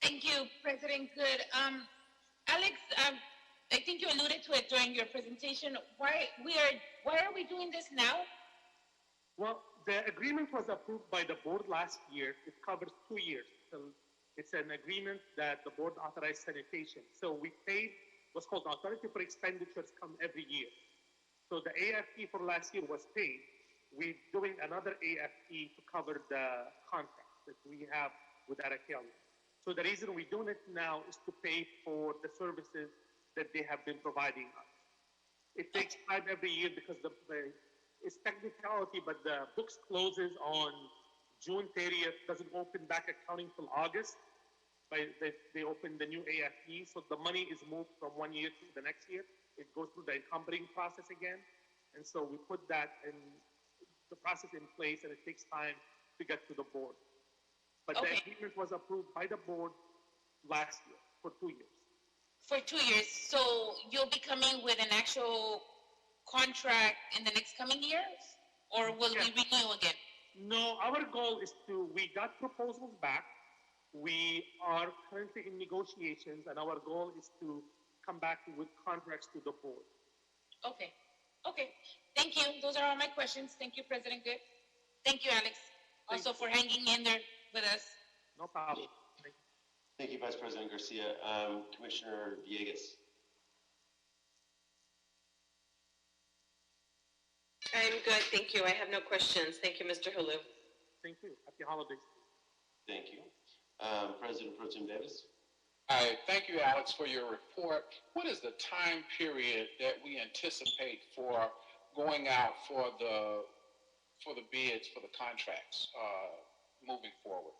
Thank you, President Good. Alex, I think you alluded to it during your presentation. Why are we doing this now? Well, the agreement was approved by the board last year. It covers 2 years. So it's an agreement that the board authorized sanitation. So we paid what's called authority for expenditures come every year. So the AFE for last year was paid. We're doing another AFE to cover the contract that we have with Arakelian. So the reason we're doing it now is to pay for the services that they have been providing us. It takes time every year because it's technicality, but the books closes on June 30th, doesn't open back accounting till August. They open the new AFE, so the money is moved from 1 year to the next year. It goes through the encumbering process again. And so we put that in the process in place, and it takes time to get to the board. But the agreement was approved by the board last year for 2 years. For 2 years. So you'll be coming with an actual contract in the next coming years? Or will we renew again? No, our goal is we got proposals back. We are currently in negotiations, and our goal is to come back with contracts to the board. Okay. Okay. Thank you. Those are all my questions. Thank you, President Good. Thank you, Alex. Also for hanging in there with us. No problem. Thank you, Vice President Garcia. Commissioner Villegas. I'm good, thank you. I have no questions. Thank you, Mr. Halou. Thank you. Happy holidays. Thank you. President Pro Tem Davis. Hi, thank you, Alex, for your report. What is the time period that we anticipate for going out for the bids, for the contracts, moving forward?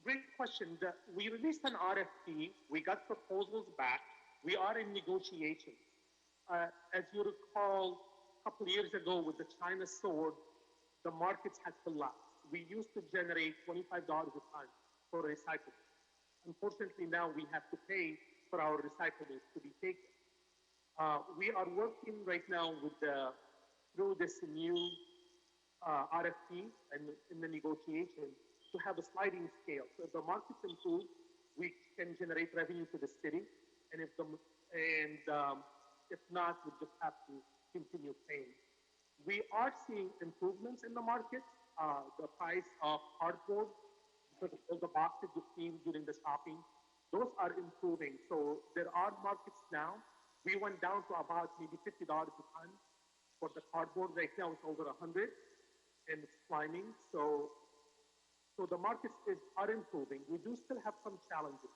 Great question. We released an RFP. We got proposals back. We are in negotiations. As you recall, a couple of years ago with the China sword, the markets had collapsed. We used to generate $25 a ton for recycling. Unfortunately, now we have to pay for our recyclables to be taken. We are working right now through this new RFP and in the negotiation to have a sliding scale. So if the markets improve, we can generate revenue to the city, and if not, we just have to continue paying. We are seeing improvements in the market. The price of cardboard, because of all the boxes you've seen during the shopping, those are improving. So there are markets now. We went down to about maybe $50 a ton for the cardboard. Right now it's over 100, and it's climbing. So the markets are improving. We do still have some challenges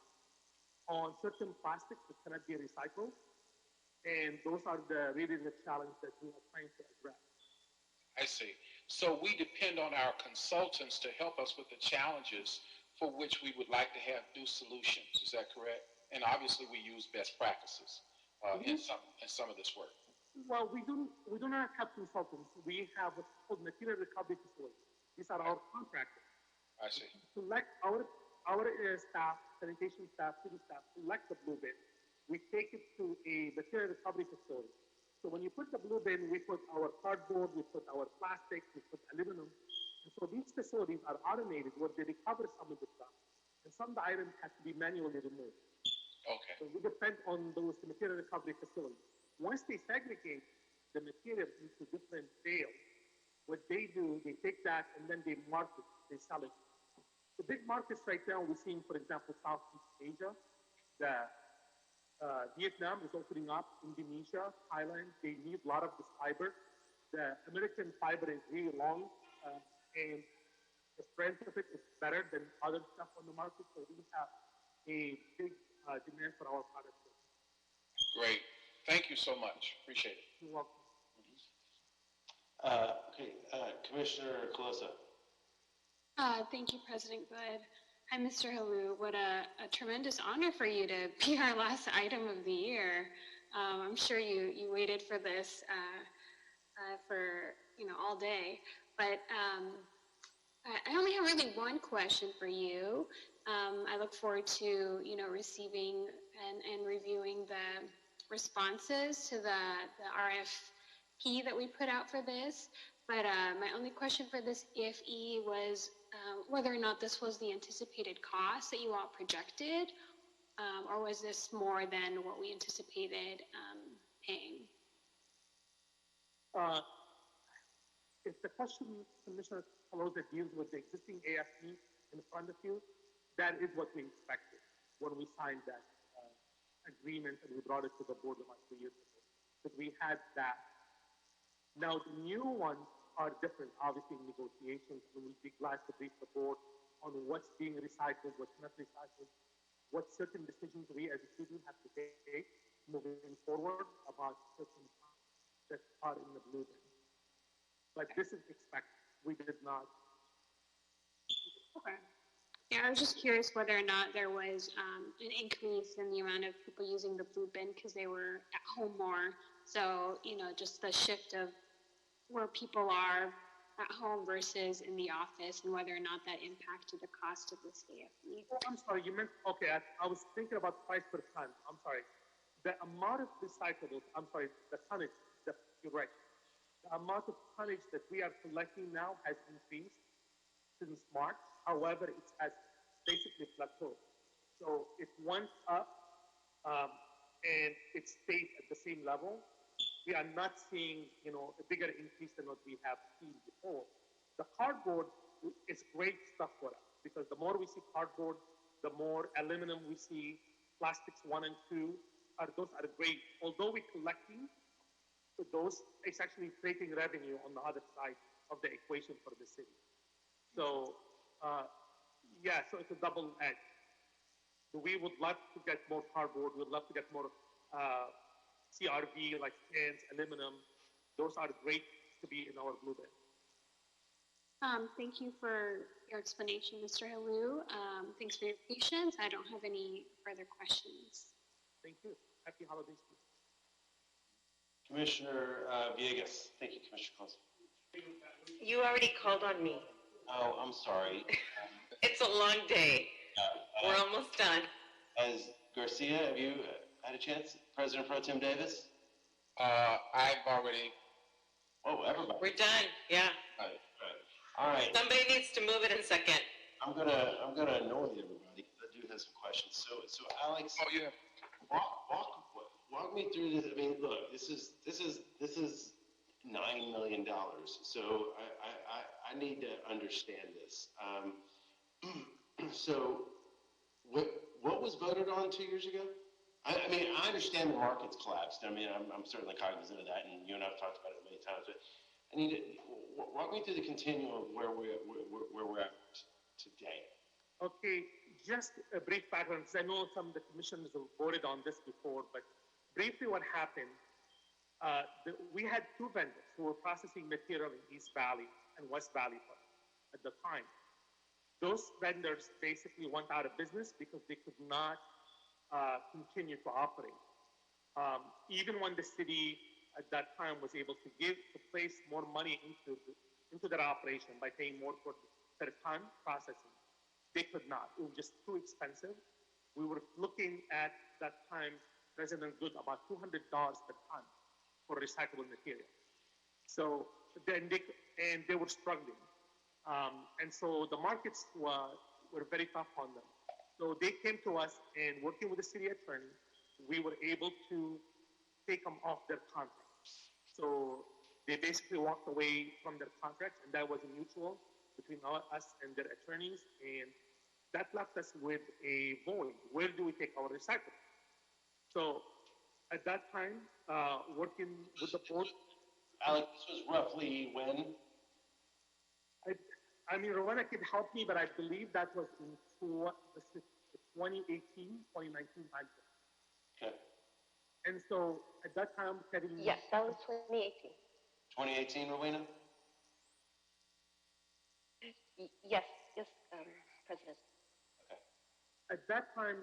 on certain plastics that cannot be recycled, and those are really the challenge that we are trying to address. I see. So we depend on our consultants to help us with the challenges for which we would like to have new solutions. Is that correct? And obviously we use best practices in some of this work. Well, we do not have consultants. We have what's called material recovery facilities. These are our contractors. I see. Select our staff, sanitation staff, city staff, select the blue bin. We take it to a material recovery facility. So when you put the blue bin, we put our cardboard, we put our plastic, we put aluminum. And so these facilities are automated where they recover some of the stuff. And some of the items have to be manually removed. Okay. So we depend on those material recovery facilities. Once they segregate the material into different bales, what they do, they take that and then they market, they sell it. The big markets right now we're seeing, for example, Southeast Asia, the Vietnam is opening up, Indonesia, Thailand, they need a lot of this fiber. The American fiber is really long, and the strength of it is better than other stuff on the market, so we have a big demand for our products. Great. Thank you so much. Appreciate it. You're welcome. Commissioner Colosa. Thank you, President Good. Hi, Mr. Halou. What a tremendous honor for you to be our last item of the year. I'm sure you waited for this for all day. But I only have really one question for you. I look forward to receiving and reviewing the responses to the RFP that we put out for this. But my only question for this IFE was whether or not this was the anticipated cost that you all projected, or was this more than what we anticipated paying? If the question, Commissioner Colosa, deals with the existing AFP in front of you, that is what we expected when we signed that agreement and we brought it to the board about 2 years ago. But we had that. Now, the new ones are different, obviously, in negotiations, and we'll be glad to brief the board on what's being recycled, what's not recycled, what certain decisions we as a city have to take moving forward about certain that are in the blue bin. But this is expected. We did not. Okay. Yeah, I was just curious whether or not there was an increase in the amount of people using the blue bin because they were at home more. So, just the shift of where people are at home versus in the office, and whether or not that impacted the cost of this AFE. Oh, I'm sorry, you meant, okay, I was thinking about price per ton. I'm sorry. The amount of recyclables, I'm sorry, the tonnage, you're right. The amount of tonnage that we are collecting now has increased since March. However, it has basically plateaued. So it went up and it stayed at the same level. We are not seeing, a bigger increase than what we have seen before. The cardboard is great stuff for us because the more we see cardboard, the more aluminum we see, plastics 1 and 2, those are great. Although we're collecting those, it's actually creating revenue on the other side of the equation for the city. So, so it's a double edge. We would love to get more cardboard. We'd love to get more CRV, like cans, aluminum. Those are great to be in our blue bin. Thank you for your explanation, Mr. Halou. Thanks for your patience. I don't have any further questions. Thank you. Happy holidays. Commissioner Villegas. Thank you, Commissioner Colosa. You already called on me. Oh, I'm sorry. It's a long day. We're almost done. As Garcia, have you had a chance? President Pro Tem Davis? I've already. Oh, everybody. We're done. Yeah. All right. Somebody needs to move it in second. I'm gonna annoy everybody. I do have some questions. So Alex. Oh yeah. Walk me through this. I mean, look, this is $9 million. So I need to understand this. So what was voted on 2 years ago? I mean, I understand the market's collapsed. I mean, I'm certainly cognizant of that, and you and I've talked about it many times. But I need to walk me through the continuum of where we're at today. Okay, just a brief background, because I know some of the commissioners have voted on this before, but briefly what happened, we had 2 vendors who were processing material in East Valley and West Valley at the time. Those vendors basically went out of business because they could not continue to operate. Even when the city at that time was able to place more money into their operation by paying more for per ton processing, they could not. It was just too expensive. We were looking at that time, President Good, about $200 per ton for recyclable material. So then they were struggling. And so the markets were very tough on them. So they came to us, and working with the city attorney, we were able to take them off their contracts. So they basically walked away from their contracts, and that was a mutual between us and their attorneys, and that left us with a void. Where do we take our recycling? So at that time, working with the board, Alex, this was roughly when? I mean, Rowena could help me, but I believe that was in 2018, 2019 time. Okay. And so at that time, Kevin. Yes, that was 2018. 2018, Rowena? Yes, President. At that time,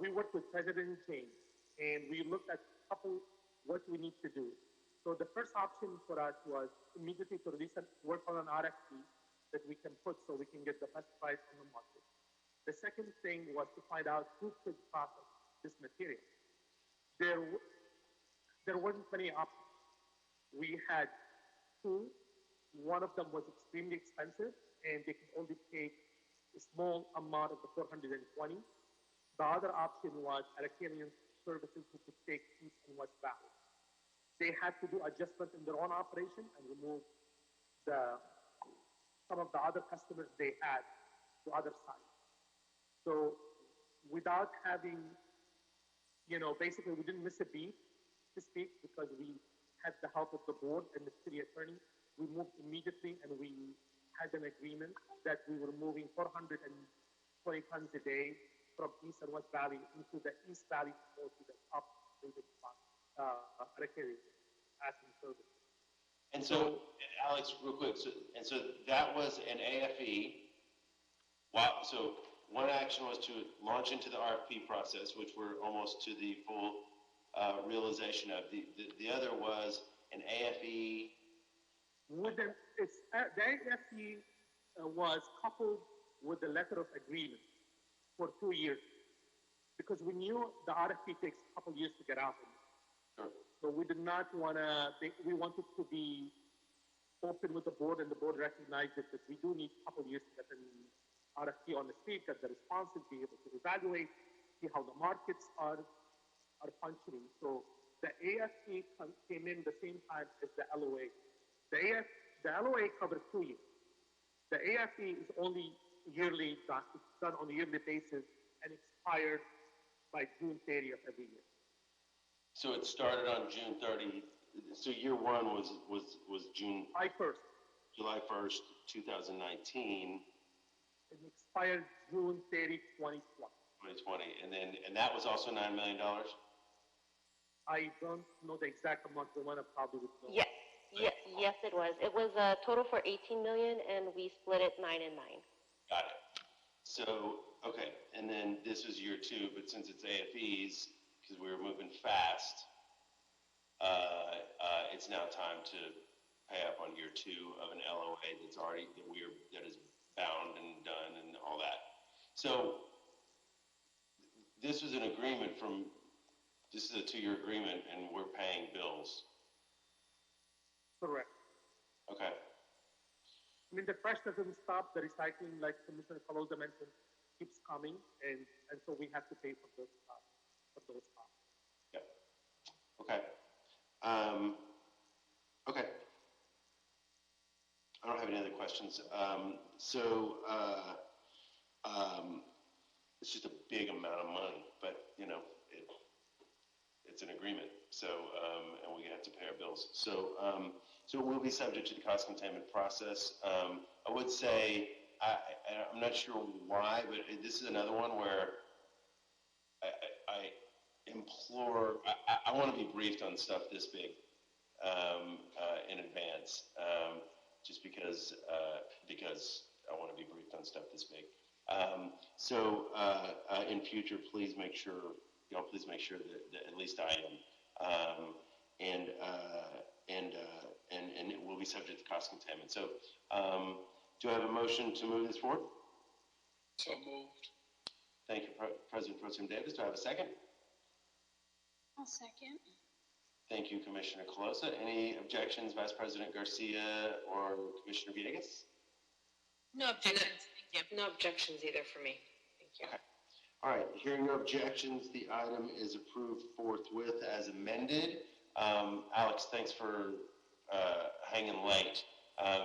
we worked with President James, and we looked at what we need to do. So the first option for us was immediately to release and work on an RFP that we can put so we can get the best price on the market. The second thing was to find out who could process this material. There weren't many options. We had two. One of them was extremely expensive, and they could only pay a small amount of the 420. The other option was Allocation Services, who could take East and West Valley. They had to do adjustment in their own operation and remove some of the other customers they had to other sites. So without having, basically we didn't miss a beat, to speak, because we had the help of the board and the city attorney. We moved immediately, and we had an agreement that we were moving 420 tons a day from East and West Valley into the East Valley to go to the top rated asking service. And so, Alex, real quick, so that was an AFE. Wow. So one action was to launch into the RFP process, which we're almost to the full realization of. The other was an AFE. The AFE was coupled with the letter of agreement for 2 years, because we knew the RFP takes a couple years to get out. Sure. So we did not want to, we wanted to be open with the board, and the board recognized that we do need a couple years to get an RFP on the street, get the responses, be able to evaluate, see how the markets are functioning. So the AFE came in the same time as the LOA. The LOA covered 2 years. The AFE is only yearly, it's done on a yearly basis and expired by June 30th every year. So it started on June 30. So year one was June. July 1st, 2019. It expired June 30, 2020. 2020, and that was also $9 million. I don't know the exact amount. The one probably would know. Yes, it was. It was a total for 18 million, and we split it 9 and 9. Got it. So okay, and then this was year two, but since it's AFEs, because we were moving fast, it's now time to pay up on year two of an LOA that is bound and done and all that. So this was an agreement this is a 2-year agreement, and we're paying bills. Correct. Okay. I mean, the trash doesn't stop. The recycling, like Commissioner Caloza mentioned, keeps coming, and so we have to pay for those costs. Yeah. Okay. Okay. I don't have any other questions. It's just a big amount of money, but it's an agreement. So, and we have to pay our bills. So it will be subject to the cost containment process. I would say, I'm not sure why, but this is another one where I implore, I want to be briefed on stuff this big in advance, just because I want to be briefed on stuff this big. In future, please make sure that at least I am, and it will be subject to cost containment. So, do I have a motion to move this forward? So moved. Thank you, President Pro Tem Davis. Do I have a second? I'll second. Thank you, Commissioner Caloza. Any objections, Vice President Garcia or Commissioner Villegas? No objections. Thank you. No objections either for me. Thank you. Okay. All right. Hearing no objections, the item is approved forthwith as amended. Alex, thanks for hanging late.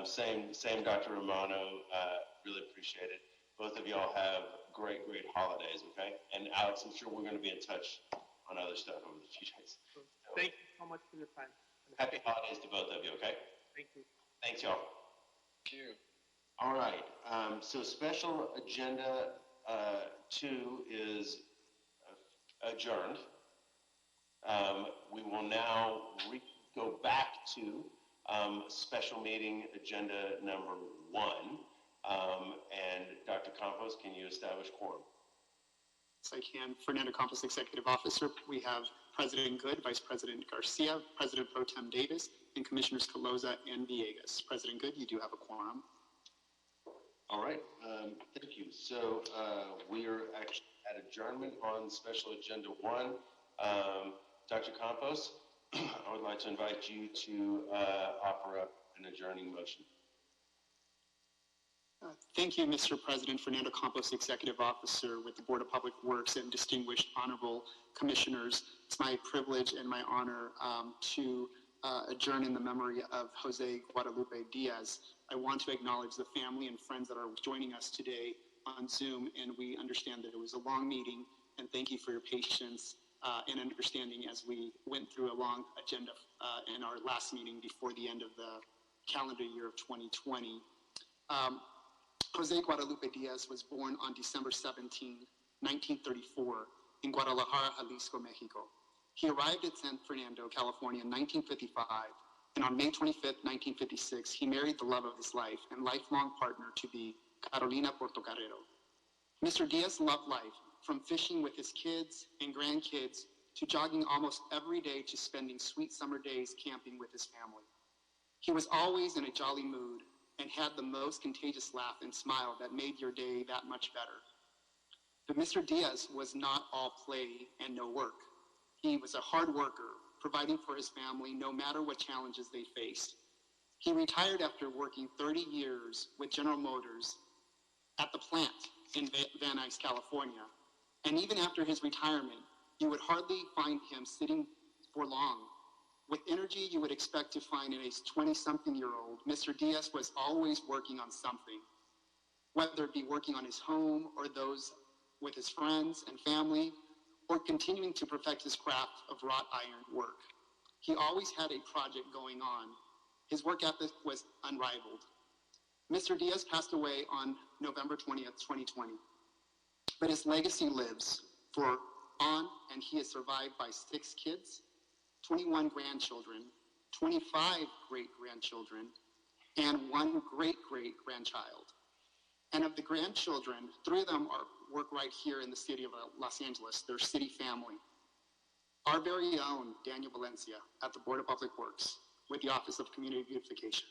Same, Dr. Romano. Really appreciate it. Both of y'all have great holidays, okay? And Alex, I'm sure we're going to be in touch on other stuff over the few days. Thank you so much for your time. Happy holidays to both of you, okay? Thank you. Thanks, y'all. Thank you. All right, so special agenda 2 is adjourned. We will now go back to special meeting agenda number 1. And Dr. Campos, can you establish quorum? Yes, I can. Fernando Campos, Executive Officer. We have President Good, Vice President Garcia, President Pro Tem Davis, and Commissioners Caloza and Villegas. President Good, you do have a quorum. All right, thank you. So we are actually at adjournment on special agenda 1. Dr. Campos, I would like to invite you to offer up an adjourning motion. Thank you, Mr. President. Fernando Campos, Executive Officer with the Board of Public Works, and distinguished honorable commissioners. It's my privilege and my honor to adjourn in the memory of Jose Guadalupe Diaz. I want to acknowledge the family and friends that are joining us today on Zoom, and we understand that it was a long meeting, and thank you for your patience and understanding as we went through a long agenda in our last meeting before the end of the calendar year of 2020. Jose Guadalupe Diaz was born on December 17, 1934, in Guadalajara, Jalisco, Mexico. He arrived at San Fernando, California in 1955, and on May 25, 1956, he married the love of his life and lifelong partner to be Carolina Portocarrero. Mr. Diaz loved life, from fishing with his kids and grandkids to jogging almost every day to spending sweet summer days camping with his family. He was always in a jolly mood and had the most contagious laugh and smile that made your day that much better. But Mr. Diaz was not all play and no work. He was a hard worker, providing for his family no matter what challenges they faced. He retired after working 30 years with General Motors at the plant in Van Nuys, California. And even after his retirement, you would hardly find him sitting for long. With energy you would expect to find in a 20-something-year-old, Mr. Diaz was always working on something, whether it be working on his home or those with his friends and family, or continuing to perfect his craft of wrought iron work. He always had a project going on. His work ethic was unrivaled. Mr. Diaz passed away on November 20th, 2020, but his legacy lives and he is survived by 6 kids, 21 grandchildren, 25 great-grandchildren, and 1 great-great-grandchild. And of the grandchildren, 3 of them work right here in the city of Los Angeles, their city family. Our very own Daniel Valencia at the Board of Public Works with the Office of Community Beautification.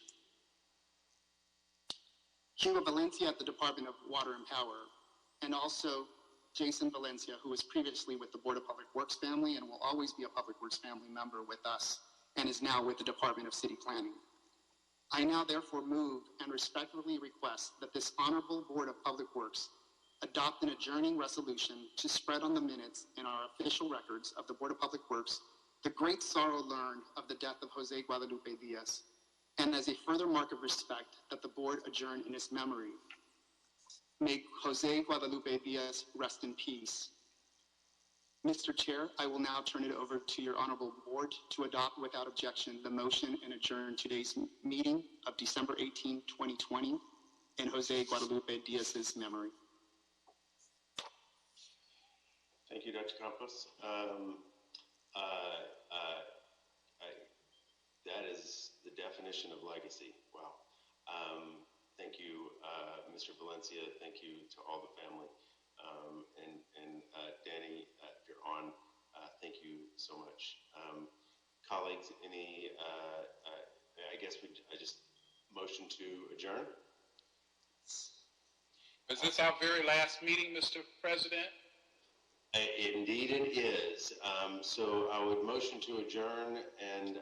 Hugo Valencia at the Department of Water and Power, and also Jason Valencia, who was previously with the Board of Public Works family and will always be a Public Works family member with us, and is now with the Department of City Planning. I now therefore move and respectfully request that this honorable Board of Public Works adopt an adjourning resolution to spread on the minutes in our official records of the Board of Public Works the great sorrow learned of the death of Jose Guadalupe Diaz, and as a further mark of respect that the Board adjourn in his memory. May Jose Guadalupe Diaz rest in peace. Mr. Chair, I will now turn it over to your honorable board to adopt without objection the motion and adjourn today's meeting of December 18, 2020 in Jose Guadalupe Diaz's memory. Thank you, Dr. Campos. That is the definition of legacy. Wow. Thank you, Mr. Valencia. Thank you to all the family. And Danny, if you're on, thank you so much. Colleagues, I guess I just motion to adjourn. Is this our very last meeting, Mr. President? Indeed it is. So I would motion to adjourn, and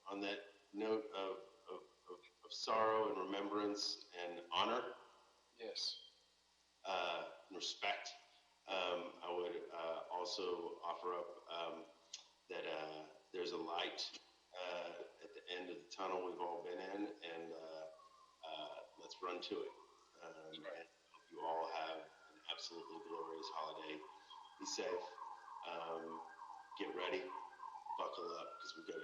on that note of sorrow and remembrance and honor. Yes. And respect. I would also offer up that there's a light at the end of the tunnel we've all been in, and let's run to it. And hope you all have an absolutely glorious holiday. Be safe. Get ready, buckle up, because we've got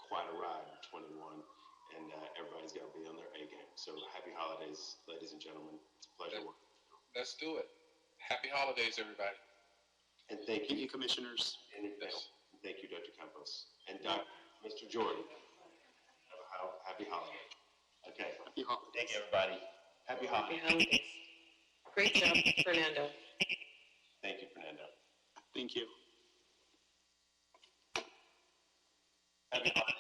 quite a ride in 21, and everybody's got to be on their A game. So happy holidays, ladies and gentlemen. It's a pleasure working. Let's do it. Happy holidays, everybody. And thank you, Commissioners. And thank you, Dr. Campos. And Mr. Jordan. Happy holidays. Okay. Happy holidays. Thank you, everybody. Happy holidays. Happy holidays. Great job, Fernando. Thank you, Fernando. Thank you. Happy holidays.